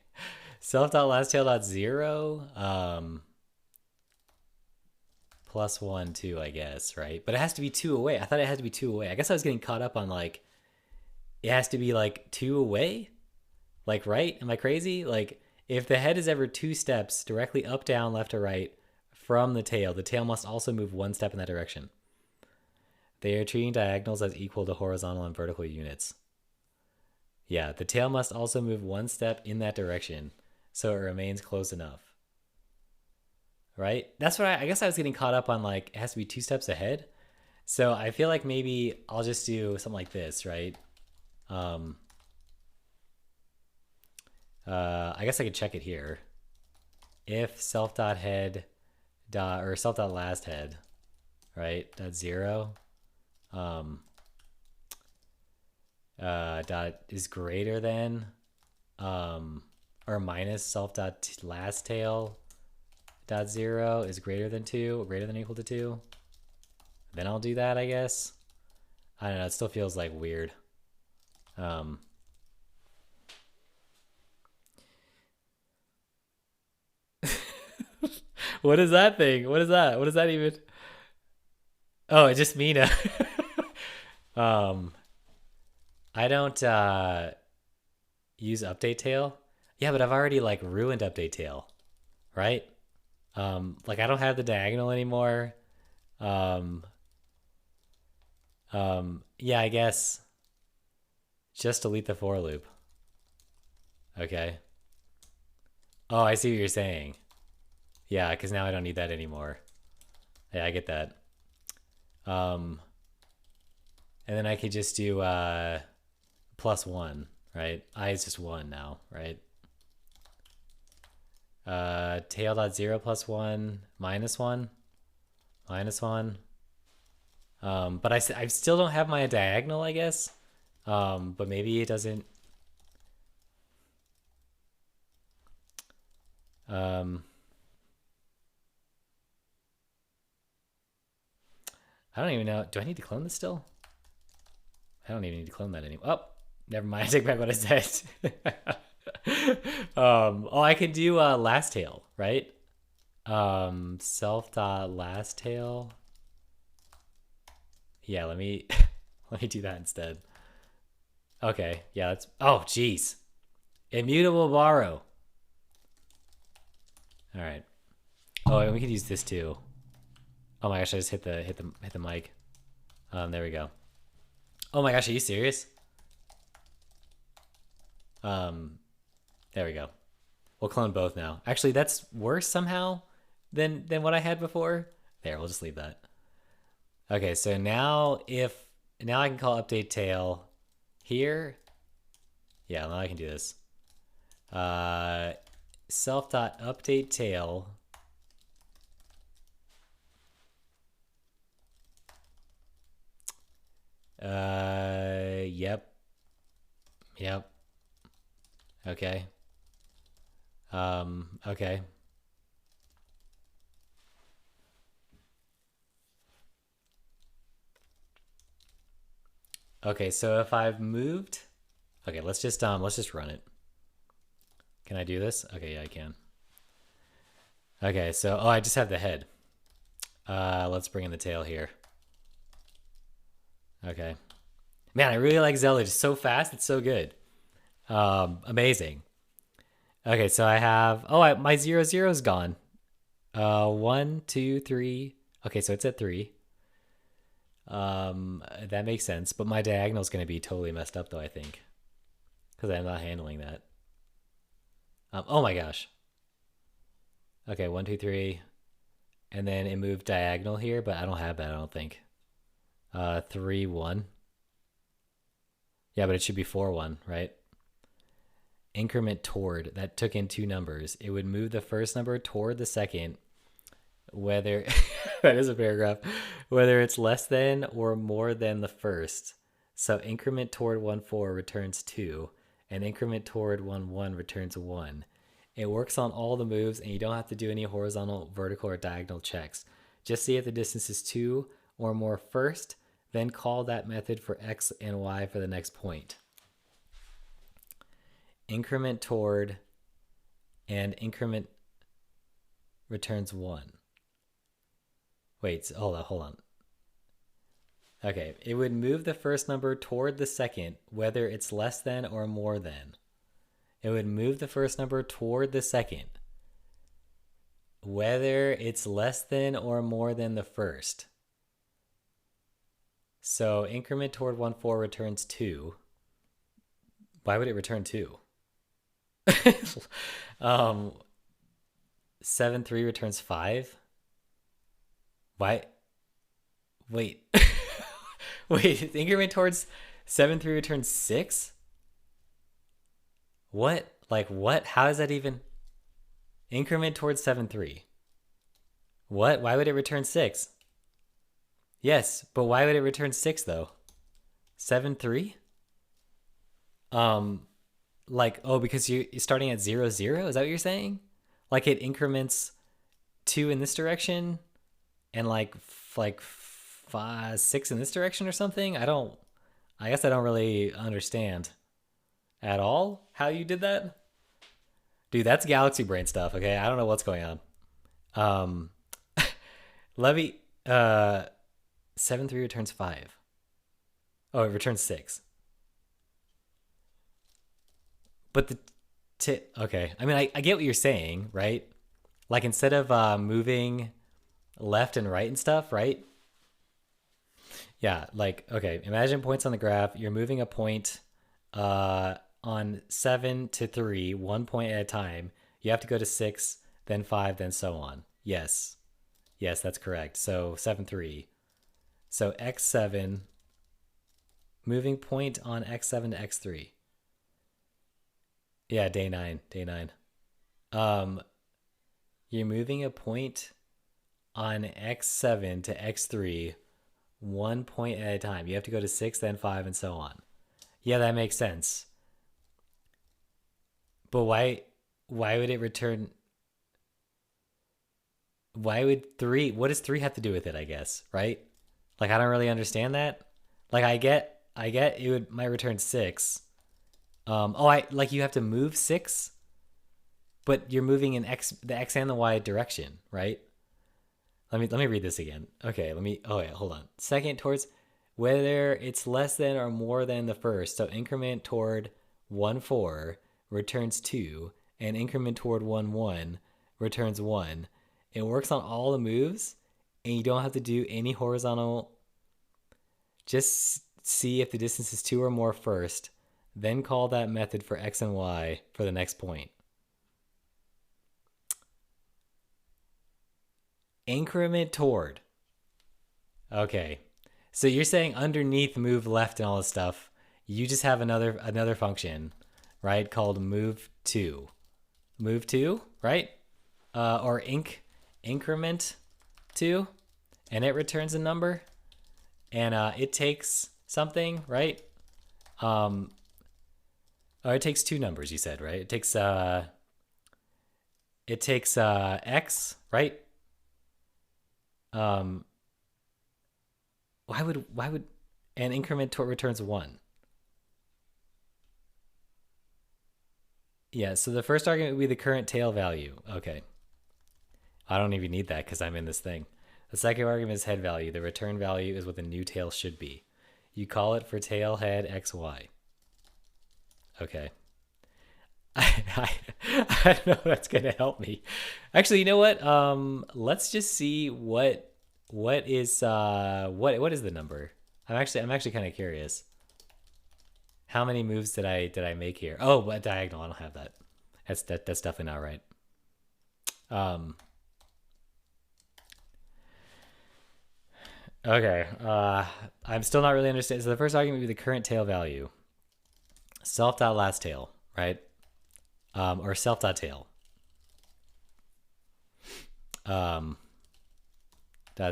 self dot last tail dot 0. Plus 1 2, I guess, right? But it has to be 2 away. I thought it had to be 2 away. I guess I was getting caught up on like it has to be like 2 away. Like, right? Am I crazy? Like, if the head is ever 2 steps directly up, down, left, or right from the tail must also move 1 step in that direction. They are treating diagonals as equal to horizontal and vertical units. Yeah, the tail must also move 1 step in that direction so it remains close enough. Right? That's what I guess I was getting caught up on, like, it has to be 2 steps ahead. So I feel like maybe I'll just do something like this, right? I guess I could check it here. If self dot head dot or self dot last head, right? Dot 0, dot is greater than, or minus self dot last tail dot 0 is greater than 2 or greater than or equal to 2. Then I'll do that, I guess. I don't know. It still feels like weird. What is that thing? What is that? What is that even? Oh, it's just Mina. I don't use update tail. Yeah, but I've already like ruined update tail, right? Like I don't have the diagonal anymore. Yeah, I guess just delete the for loop. Okay. Oh, I see what you're saying. Yeah, because now I don't need that anymore. Yeah, I get that. And then I could just do plus 1, right? I is just 1 now, right? Tail dot 0 plus 1 minus 1 minus 1. But I still don't have my diagonal, I guess. But maybe it doesn't. I don't even know. Do I need to clone this still? I don't even need to clone that anymore. Oh, never mind. I take back what I said. Oh, I can do last tail, right? Self dot last tail. Yeah, let me let me do that instead. Okay, yeah, that's oh jeez. Immutable borrow. All right. Oh, and we could use this too. Oh my gosh, I just hit the mic. There we go. Oh my gosh, are you serious? There we go. We'll clone both now. Actually, that's worse somehow than what I had before. There, we'll just leave that. Okay, so now now I can call update tail here. Yeah, now I can do this. Self dot update tail. Yep. Yep. Okay. Okay. Okay, so if I've moved, okay, let's just run it. Can I do this? Okay, yeah, I can. Okay, so I just have the head. Let's bring in the tail here. Okay. Man, I really like zellij. It's so fast. It's so good. Amazing. Okay, so I have my 0 0's gone. 1 2 3. Okay, so it's at 3. That makes sense, but my diagonal is going to be totally messed up though, I think. because I'm not handling that. Oh my gosh. Okay, 1, 2, 3, and then it moved diagonal here, but I don't have that. I don't think. 3, 1. Yeah, but it should be 4, 1, right? Increment toward, that took in two numbers. It would move the first number toward the second, whether that is a paragraph, whether it's less than or more than the first. So increment toward 1, 4 returns 2, and increment toward 1, 1 returns 1. It works on all the moves, and you don't have to do any horizontal, vertical, or diagonal checks. Just see if the distance is 2 or more first, then call that method for x and y for the next point. Increment toward and increment returns 1. Wait, hold on. Okay, it would move the first number toward the second, whether it's less than or more than. It would move the first number toward the second, whether it's less than or more than the first. So increment toward 1, 4 returns 2. Why would it return 2? 7, 3 returns 5. Why? Wait. Wait, increment towards 7, 3 returns 6? What? Like what? How is that even? Increment towards 7, 3. What? Why would it return 6? Yes, but why would it return 6 though? 7, 3? Like, oh, because you're starting at 0, 0? Is that what you're saying? Like it increments 2 in this direction and like 5, 6 in this direction or something? I guess I don't really understand at all how you did that. Dude, that's galaxy brain stuff, okay? I don't know what's going on. Levy, 7, 3 returns 5. Oh, it returns 6. But okay. I mean, I get what you're saying, right? Like instead of moving left and right and stuff, right? Yeah, like, okay, imagine points on the graph. You're moving a point on 7 to 3, 1 point at a time. You have to go to 6, then 5, then so on. Yes. Yes, that's correct. So 7, 3. So x7, moving point on x7 to x3. Yeah, day 9. You're moving a point on x7 to x3, 1 point at a time. You have to go to 6, then 5, and so on. Yeah, that makes sense. But why would it return? Why would 3? What does 3 have to do with it? I guess, right? Like I don't really understand that. Like I get it might return 6. Like you have to move 6, but you're moving in the x and the y direction, right? Let me read this again. Okay, hold on. Second towards whether it's less than or more than the first. So increment toward 1, 4 returns 2, and increment toward 1, 1 returns 1. It works on all the moves, and you don't have to do any horizontal. Just see if the distance is 2 or more first, then call that method for x and y for the next point. Increment toward. Okay. So you're saying underneath move left and all this stuff, you just have another function, right? Called move to. Move to, right? Or increment to, and it returns a number, and it takes something, right? Or it takes two numbers, you said, right? It takes x, right? Why would an increment to returns 1? Yeah, so the first argument would be the current tail value. Okay. I don't even need that because I'm in this thing. The second argument is head value. The return value is what the new tail should be. You call it for tail head XY. Okay. I don't know if that's gonna help me. Actually, you know what? Let's just see what is the number. I'm actually kind of curious. How many moves did I make here? Oh, but diagonal. I don't have that. That's definitely not right. Okay. I'm still not really understanding. So the first argument would be the current tail value. Self dot last tail, right? Or self dot tail. Dot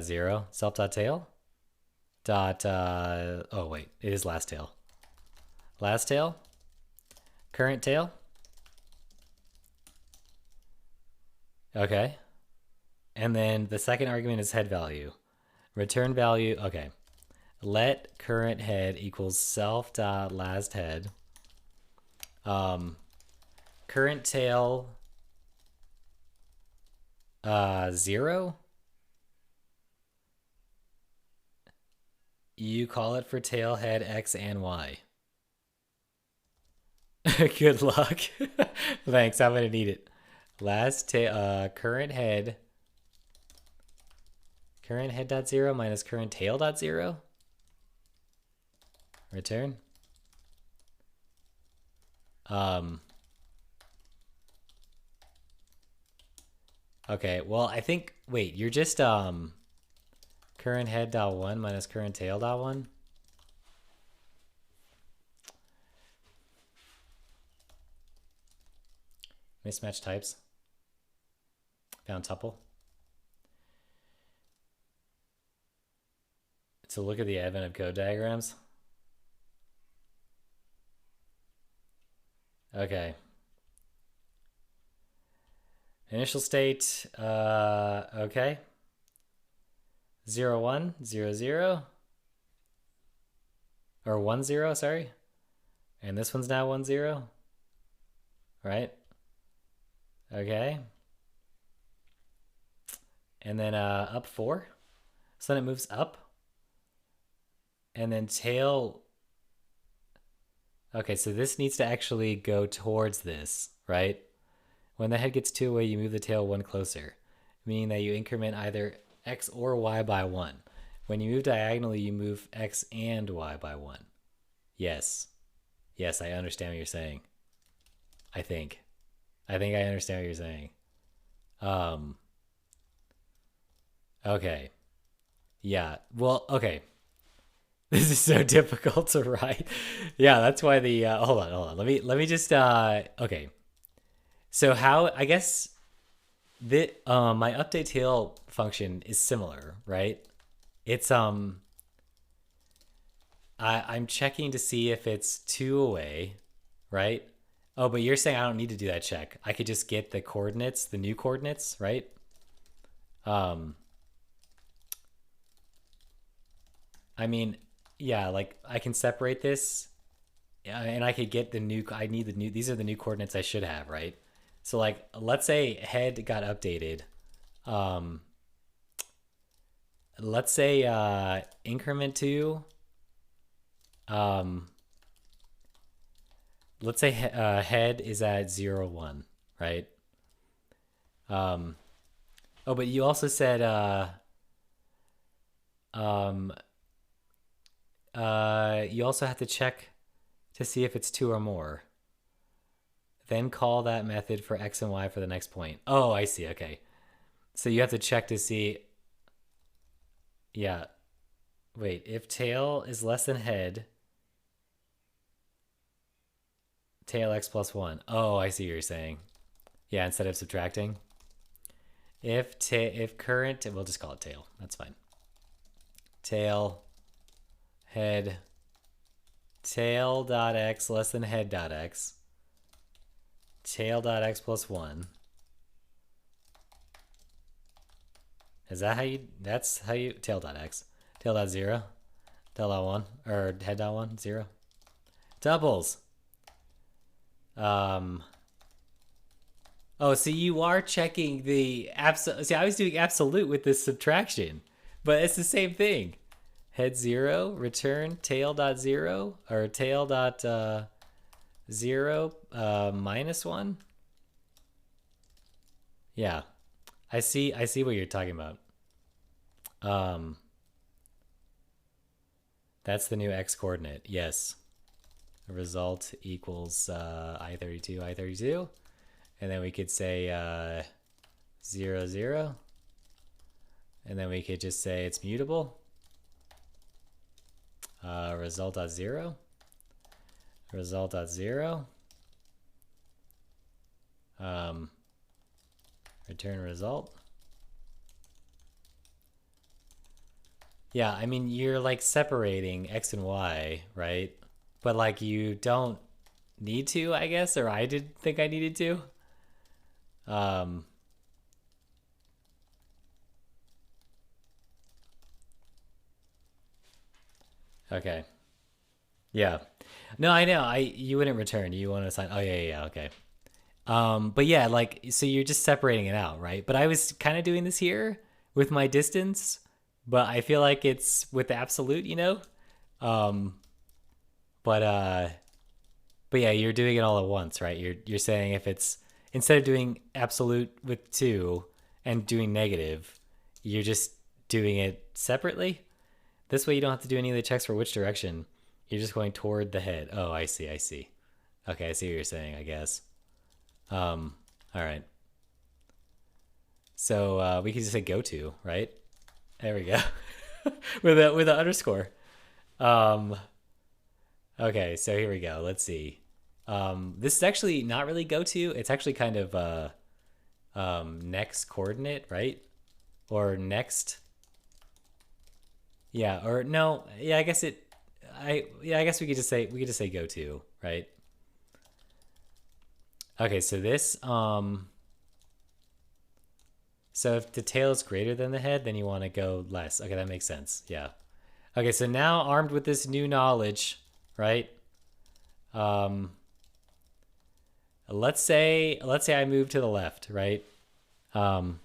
zero. Self dot tail. Dot oh wait, it is last tail. Last tail. Current tail. Okay. And then the second argument is head value. Return value, okay. Let current head equals self dot last head. Current tail 0. You call it for tail head X and Y. Good luck. Thanks, I'm gonna need it. Last tail current head dot 0 minus current tail dot 0. Return. Okay, well I think wait, you're just current head dot 1 minus current tail dot 1. Mismatch types. Found tuple. So look at the advent of code diagrams. Okay. Initial state, okay. 0, 1, 0, 0. Or 1, 0, sorry. And this one's now 1, 0. Right? Okay. And then up 4. So then it moves up. And then tail. Okay, so this needs to actually go towards this, right? When the head gets 2 away, you move the tail 1 closer, meaning that you increment either X or Y by 1. When you move diagonally, you move X and Y by 1. Yes. Yes, I understand what you're saying. I think I understand what you're saying. Okay. Yeah. Well, okay. This is so difficult to write. Yeah, that's why the hold on. Let me just okay. So how I guess the my update tail function is similar, right? It's I'm checking to see if it's 2 away, right? Oh, but you're saying I don't need to do that check. I could just get the coordinates, the new coordinates, right? I mean, yeah, like I can separate this, and I could get the new. I need the new. These are the new coordinates I should have, right? So like, let's say head got updated. Um, let's say increment 2. Um, let's say head is at 0, 1, right? Um, oh, but you also said um, you also have to check to see if it's 2 or more. Then call that method for X and Y for the next point. Oh, I see. Okay. So you have to check to see. Yeah. Wait, if tail is less than head, tail X plus 1. Oh, I see what you're saying. Yeah, instead of subtracting. If current, we'll just call it tail. That's fine. Tail, head, tail dot X less than head dot X. Tail dot X plus 1. Is that how you, that's how you, tail dot X. Tail dot 0. Tail dot 1, or head dot 1, 0. Doubles. Oh, so you are checking the absolute. See, I was doing absolute with this subtraction, but it's the same thing. Head 0, return tail dot 0, or tail dot 0 minus 1. Yeah, I see what you're talking about. That's the new X coordinate. Yes. result equals I32, I32. And then we could say 0, 0. And then we could just say it's mutable. Result.0. Result.0. Return result. Yeah, I mean, you're like separating X and Y, right? But like you don't need to, I guess, or I did think I needed to. Okay. Yeah. No, I know. You wouldn't return. You want to assign. Oh yeah, yeah, okay. But yeah, like so you're just separating it out, right? But I was kind of doing this here with my distance, but I feel like it's with the absolute, you know? Um, but uh but yeah, you're doing it all at once, right? You're saying if it's instead of doing absolute with 2 and doing negative, you're just doing it separately. This way you don't have to do any of the checks for which direction. You're just going toward the head. Oh, I see, I see. Okay, I see what you're saying, I guess. All right. So we can just say go to, right? There we go. with an underscore. Um, okay, so here we go. Let's see. This is actually not really go to. It's actually kind of next coordinate, right? Or next. Yeah, or no. Yeah, I guess it. I guess we could just say go to, right? Okay, so this so if the tail is greater than the head, then you want to go less. Okay, that makes sense. Yeah. Okay, so now armed with this new knowledge, right? Um let's say I move to the left, right? Um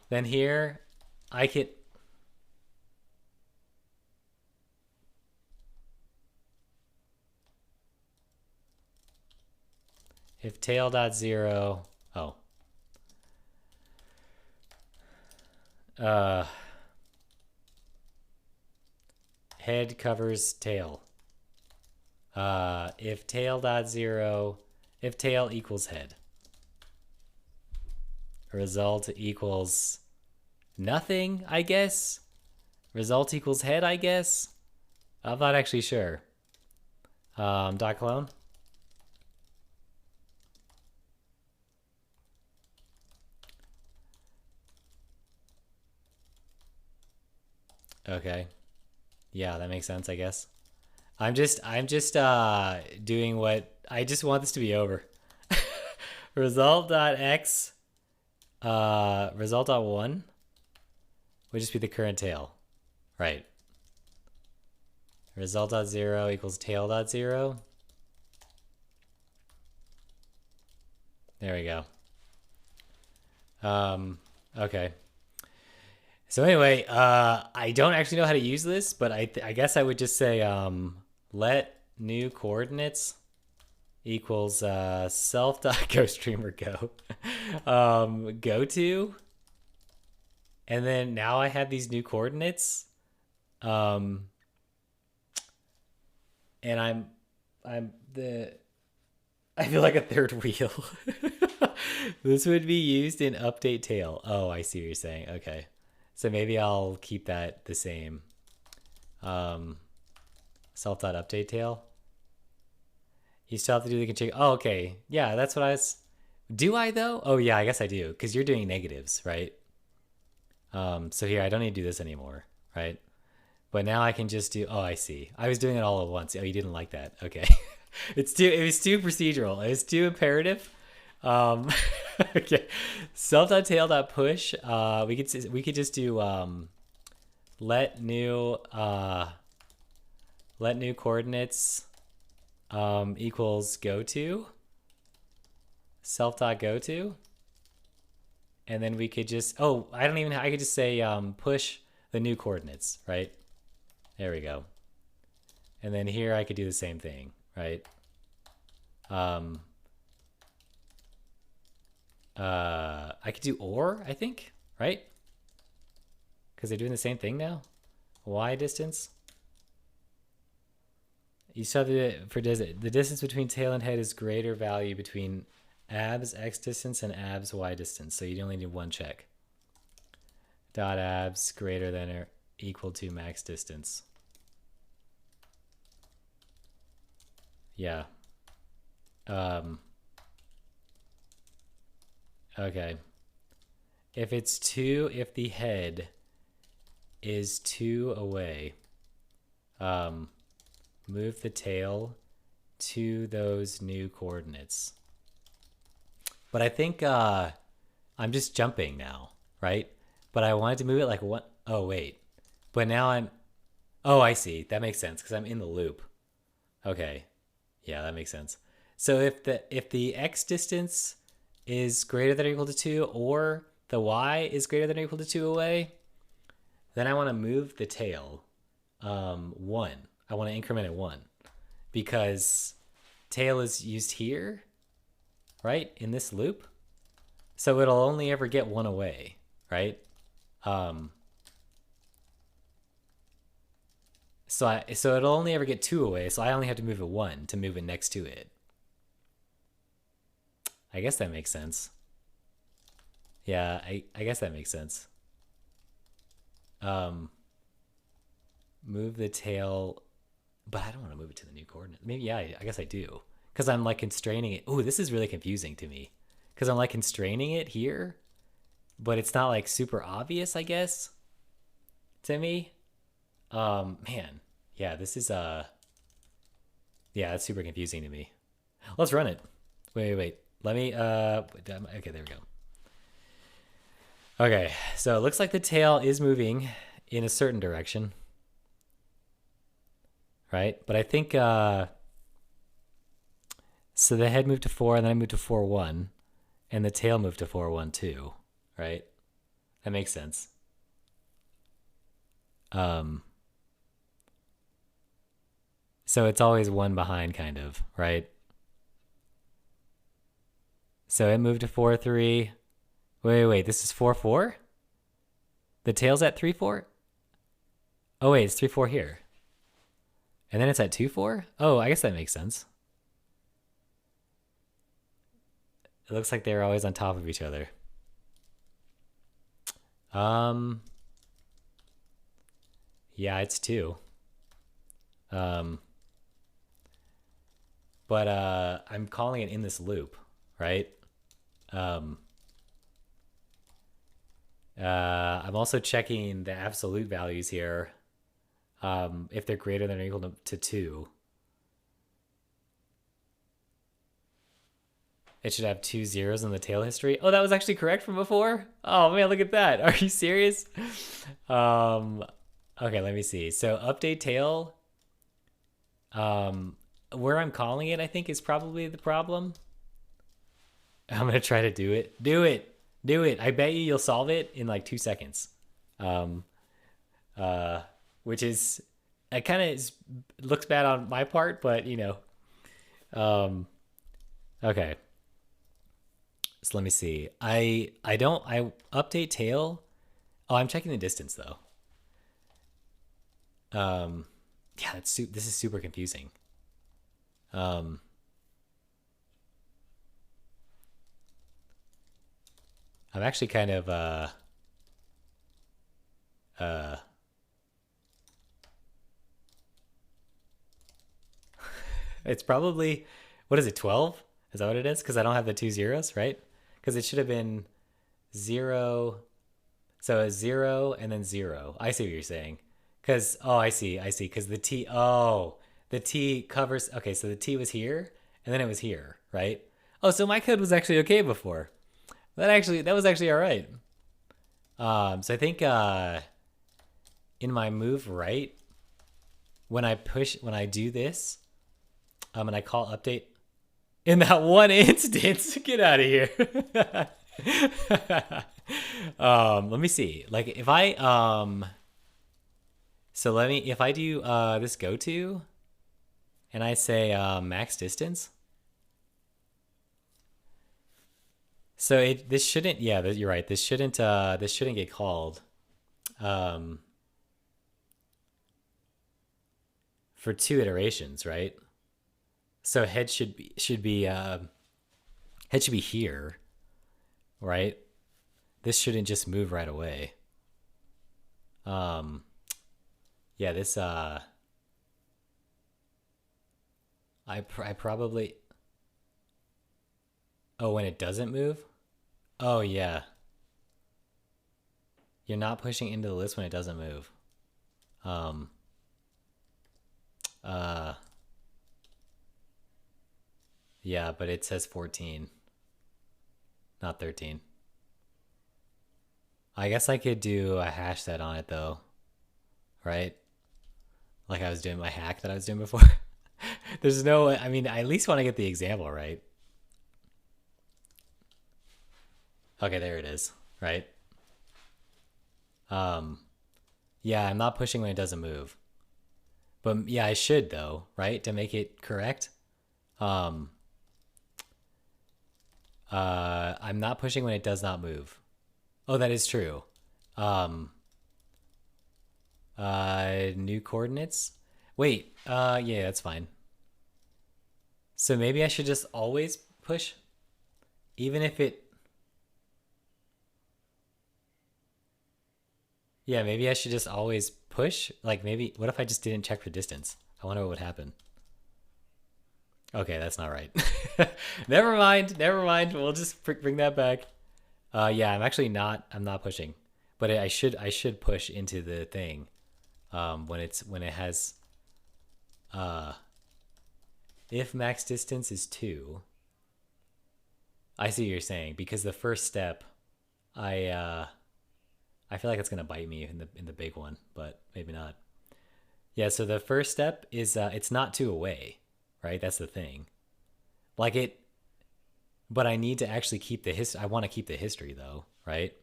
then here I could if tail dot zero, oh. Uh Head covers tail. If tail dot zero, if tail equals head, result equals nothing, I guess. Result equals head, I guess. I'm not actually sure. Dot clone. Okay. Yeah, that makes sense, I guess. I'm just doing what I just want this to be over. Result.x result.1 would just be the current tail. Right. Result.0 equals tail.0. There we go. Okay. So anyway, I don't actually know how to use this, but I guess I would just say let new coordinates equals self.goStreamerGo go to, and then now I have these new coordinates, and I feel like a third wheel. This would be used in update tail. Oh, I see what you're saying. Okay. So maybe I'll keep that the same. Self.update tail. You still have to do the config. Oh, okay. Yeah, that's what I was. Do I though? Oh yeah, I guess I do. Because you're doing negatives, right? So here, I don't need to do this anymore, right? But now I can just do, oh, I see. I was doing it all at once. Oh, you didn't like that. Okay. It was too procedural. It was too imperative. Um, okay. Self.tail.push. We could just do let new coordinates equals go to self.go to, and then we could just I could just say push the new coordinates, right? There we go. And then here I could do the same thing, right? I could do or, I think, right? Because they're doing the same thing now. Y distance. You saw the distance between tail and head is greater value between abs x distance and abs y distance. So you only need one check. Dot abs greater than or equal to max distance. Yeah. Okay. If it's 2, if the head is 2 away, move the tail to those new coordinates. But I think I'm just jumping now, right? But I wanted to move it like one. Oh, wait. But now I'm. Oh, I see. That makes sense because I'm in the loop. Okay. Yeah, that makes sense. So if the x distance is greater than or equal to 2, or the y is greater than or equal to 2 away, then I want to move the tail 1. I want to increment it 1 because tail is used here, right, in this loop. So it'll only ever get 1 away, right? So it'll only ever get 2 away, so I only have to move it 1 to move it next to it. I guess that makes sense. Yeah, I guess that makes sense. Move the tail, but I don't want to move it to the new coordinate. Maybe, yeah, I guess I do. Because I'm like constraining it. Ooh, this is really confusing to me. Because I'm like constraining it here, but it's not like super obvious, I guess, to me. Man, yeah, this is yeah, it's super confusing to me. Let's run it. Wait. Let me okay, there we go. Okay, so it looks like the tail is moving in a certain direction. Right? But I think so the head moved to 4 and then I moved to 4 1 and the tail moved to 4 1 2, right? That makes sense. So it's always 1 behind, kind of, right? So it moved to 4 3. Wait, this is 4 4? The tail's at 3 4? Oh wait, it's 3 4 here. And then it's at 2 4? Oh, I guess that makes sense. It looks like they're always on top of each other. Yeah, it's 2. But I'm calling it in this loop, right? I'm also checking the absolute values here. If they're greater than or equal to 2. It should have 2 zeros in the tail history. Oh, that was actually correct from before? Oh man, look at that. Are you serious? Okay, let me see. So update tail. Where I'm calling it, I think, is probably the problem. I'm gonna try to do it. Do it. I bet you'll solve it in like 2 seconds. Which is, it kind of looks bad on my part, but you know. Okay. So let me see. I update tail. Oh, I'm checking the distance though. Yeah, this is super confusing. I'm actually kind of it's probably, what is it, 12? Is that what it is? Because I don't have the 2 zeros, right? Because it should have been 0. So a 0 and then 0. I see what you're saying. Because, oh, I see. Because the T covers, okay, so the T was here and then it was here, right? Oh, so my code was actually okay before. That was actually all right. So I think in my move right, when I do this, and I call update, in that one instance, get out of here. Let me see. Like if I so if I do this go to, and I say max distance. So this shouldn't, yeah, you're right. This shouldn't get called. for 2 iterations, right? So head head should be here, right? This shouldn't just move right away. Um, yeah, this I probably. Oh, when it doesn't move. Oh yeah, you're not pushing into the list when it doesn't move. Um, uh, yeah, but it says 14, not 13. I guess I could do a hash set on it though, right? Like I was doing my hack that I was doing before. There's no, I mean, I at least want to get the example right. Okay, there it is, right? Um, yeah, I'm not pushing when it doesn't move. But yeah, I should though, right? To make it correct. Um, I'm not pushing when it does not move. Oh, that is true. Um, new coordinates. Wait, yeah, that's fine. So maybe I should just always push, even if it. Yeah, maybe I should just always push. Like maybe, what if I just didn't check for distance? I wonder what would happen. Okay, that's not right. Never mind. Never mind. We'll just bring that back. Yeah, I'm not pushing, but I should push into the thing. When it has, uh, if max distance is 2. I see what you're saying because the first step, I, uh, I feel like it's gonna bite me in the big one, but maybe not. Yeah. So the first step is, it's not 2 away, right? That's the thing. Like it, but I need to actually keep the history. I want to keep the history though, right?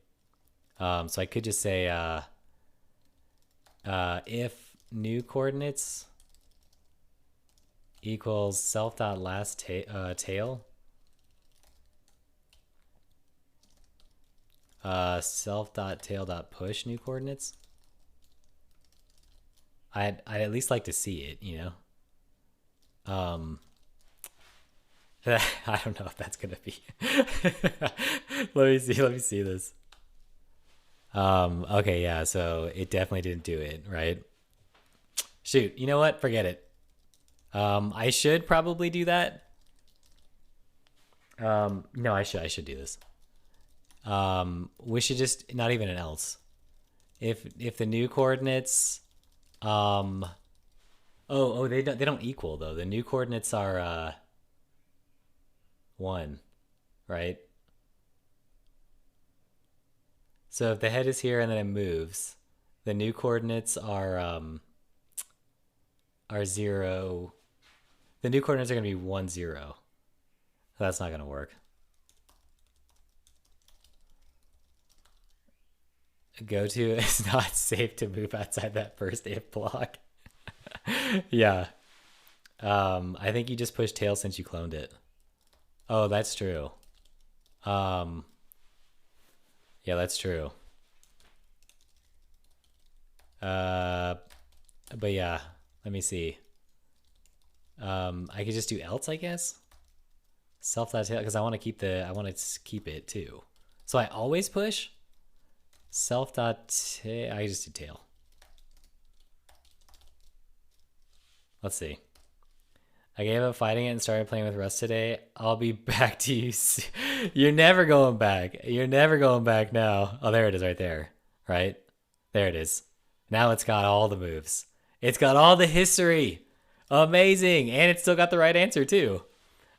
So I could just say, if new coordinates equals self dot last tail, self dot tail dot push new coordinates. I'd at least like to see it, you know. I don't know if that's gonna be. Let me see. Let me see this. Okay, yeah. So it definitely didn't do it, right? Shoot. You know what? Forget it. I should probably do that. No, I should do this. We should just not even an else. If the new coordinates, um, they don't equal though. The new coordinates are 1, right? So if the head is here and then it moves, the new coordinates are 0. The new coordinates are gonna be 1 0. So that's not gonna work. Go to is not safe to move outside that first if block. Yeah. I think you just pushed tail since you cloned it. Oh, that's true. Um, yeah, that's true. Uh, but yeah, let me see. I could just do else, I guess. Self that tail because I want to keep it too. So I always push self dot tail. I just do tail. Let's see. I gave up fighting it and started playing with Rust today. I'll be back to you. You're never going back. You're never going back now. Oh, there it is right there. Right? There it is. Now it's got all the moves. It's got all the history. Amazing. And it's still got the right answer too.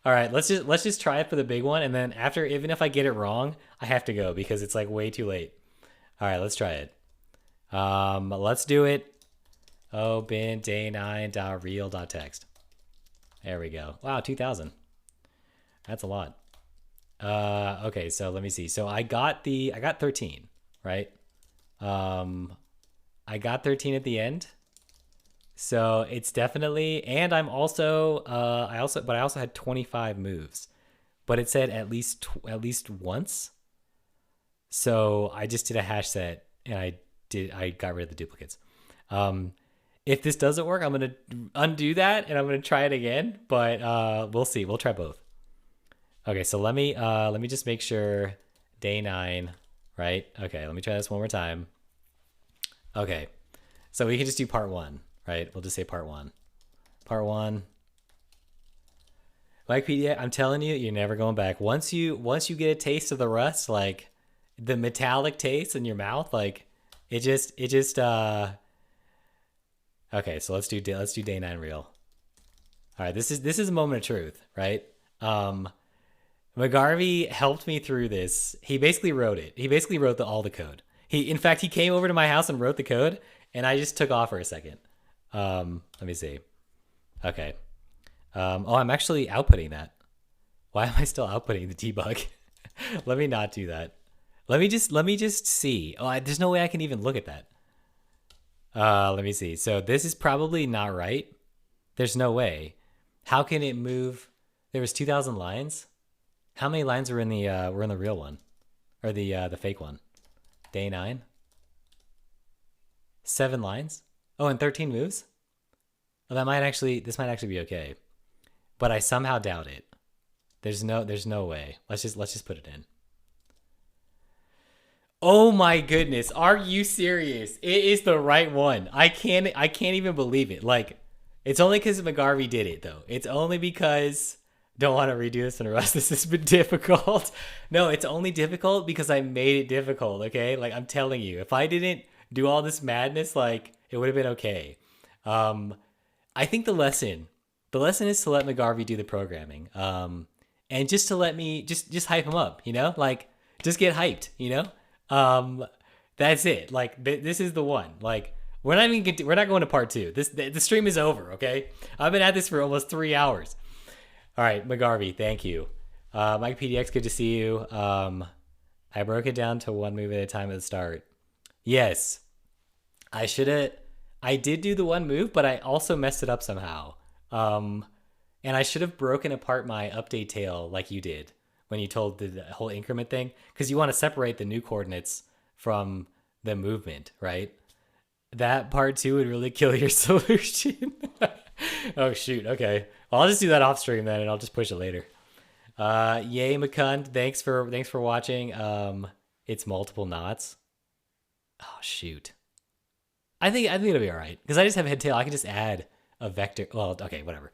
All right, let's just try it for the big one and then after even if I get it wrong, I have to go because it's like way too late. All right, let's try it. Let's do it. Oh, bin day9.real.text. There we go. Wow, 2000. That's a lot. Okay, so let me see. So I got 13, right? I got 13 at the end. So it's definitely, and I'm also, but I also had 25 moves, but it said at least once. So I just did a hash set and I got rid of the duplicates. Um, If this doesn't work, I'm gonna undo that and I'm gonna try it again. But we'll see. We'll try both. Okay, so let me just make sure day 9, right? Okay, let me try this one more time. Okay, so we can just do part 1, right? We'll just say part 1. Part 1. Like PDF, I'm telling you, you're never going back. Once you get a taste of the rust, like the metallic taste in your mouth, like it just. Okay, so let's do day 9 real. All right, this is a moment of truth, right? McGarvey helped me through this. He basically wrote it. He basically wrote all the code. In fact, he came over to my house and wrote the code, and I just took off for a second. Let me see. Okay. Oh, I'm actually outputting that. Why am I still outputting the debug? Let me not do that. Let me just see. Oh, there's no way I can even look at that. Let me see. So this is probably not right. There's no way. How can it move? There was 2,000 lines. How many lines were in the real one, or the fake one? Day 9. 7 lines. Oh, and 13 moves. Well, this might actually be okay, but I somehow doubt it. There's no way. Let's just put it in. Oh my goodness, are you serious? It is the right one. I can't even believe it. Like, it's only because McGarvey did it though. It's only because don't want to redo this in a rush. This has been difficult. No, it's only difficult because I made it difficult. Okay, like I'm telling you, if I didn't do all this madness, like it would have been okay. I think the lesson is to let McGarvey do the programming, and just to let me just hype him up. You know, like just get hyped. You know, that's it. Like this is the one. Like we're not going to part 2. The stream is over. Okay, I've been at this for almost 3 hours. All right, McGarvey, thank you. Mike PDX, good to see you. I broke it down to 1 move at a time at the start. Yes, I did do the 1 move, but I also messed it up somehow. And I should have broken apart my update tail like you did when you told the whole increment thing, because you want to separate the new coordinates from the movement, right? That part 2 would really kill your solution. Oh shoot. Okay. Well, I'll just do that off stream then, and I'll just push it later. Yay, McCund. Thanks for watching. It's multiple knots. Oh shoot. I think it'll be all right because I just have head tail. I can just add a vector. Well, okay, whatever.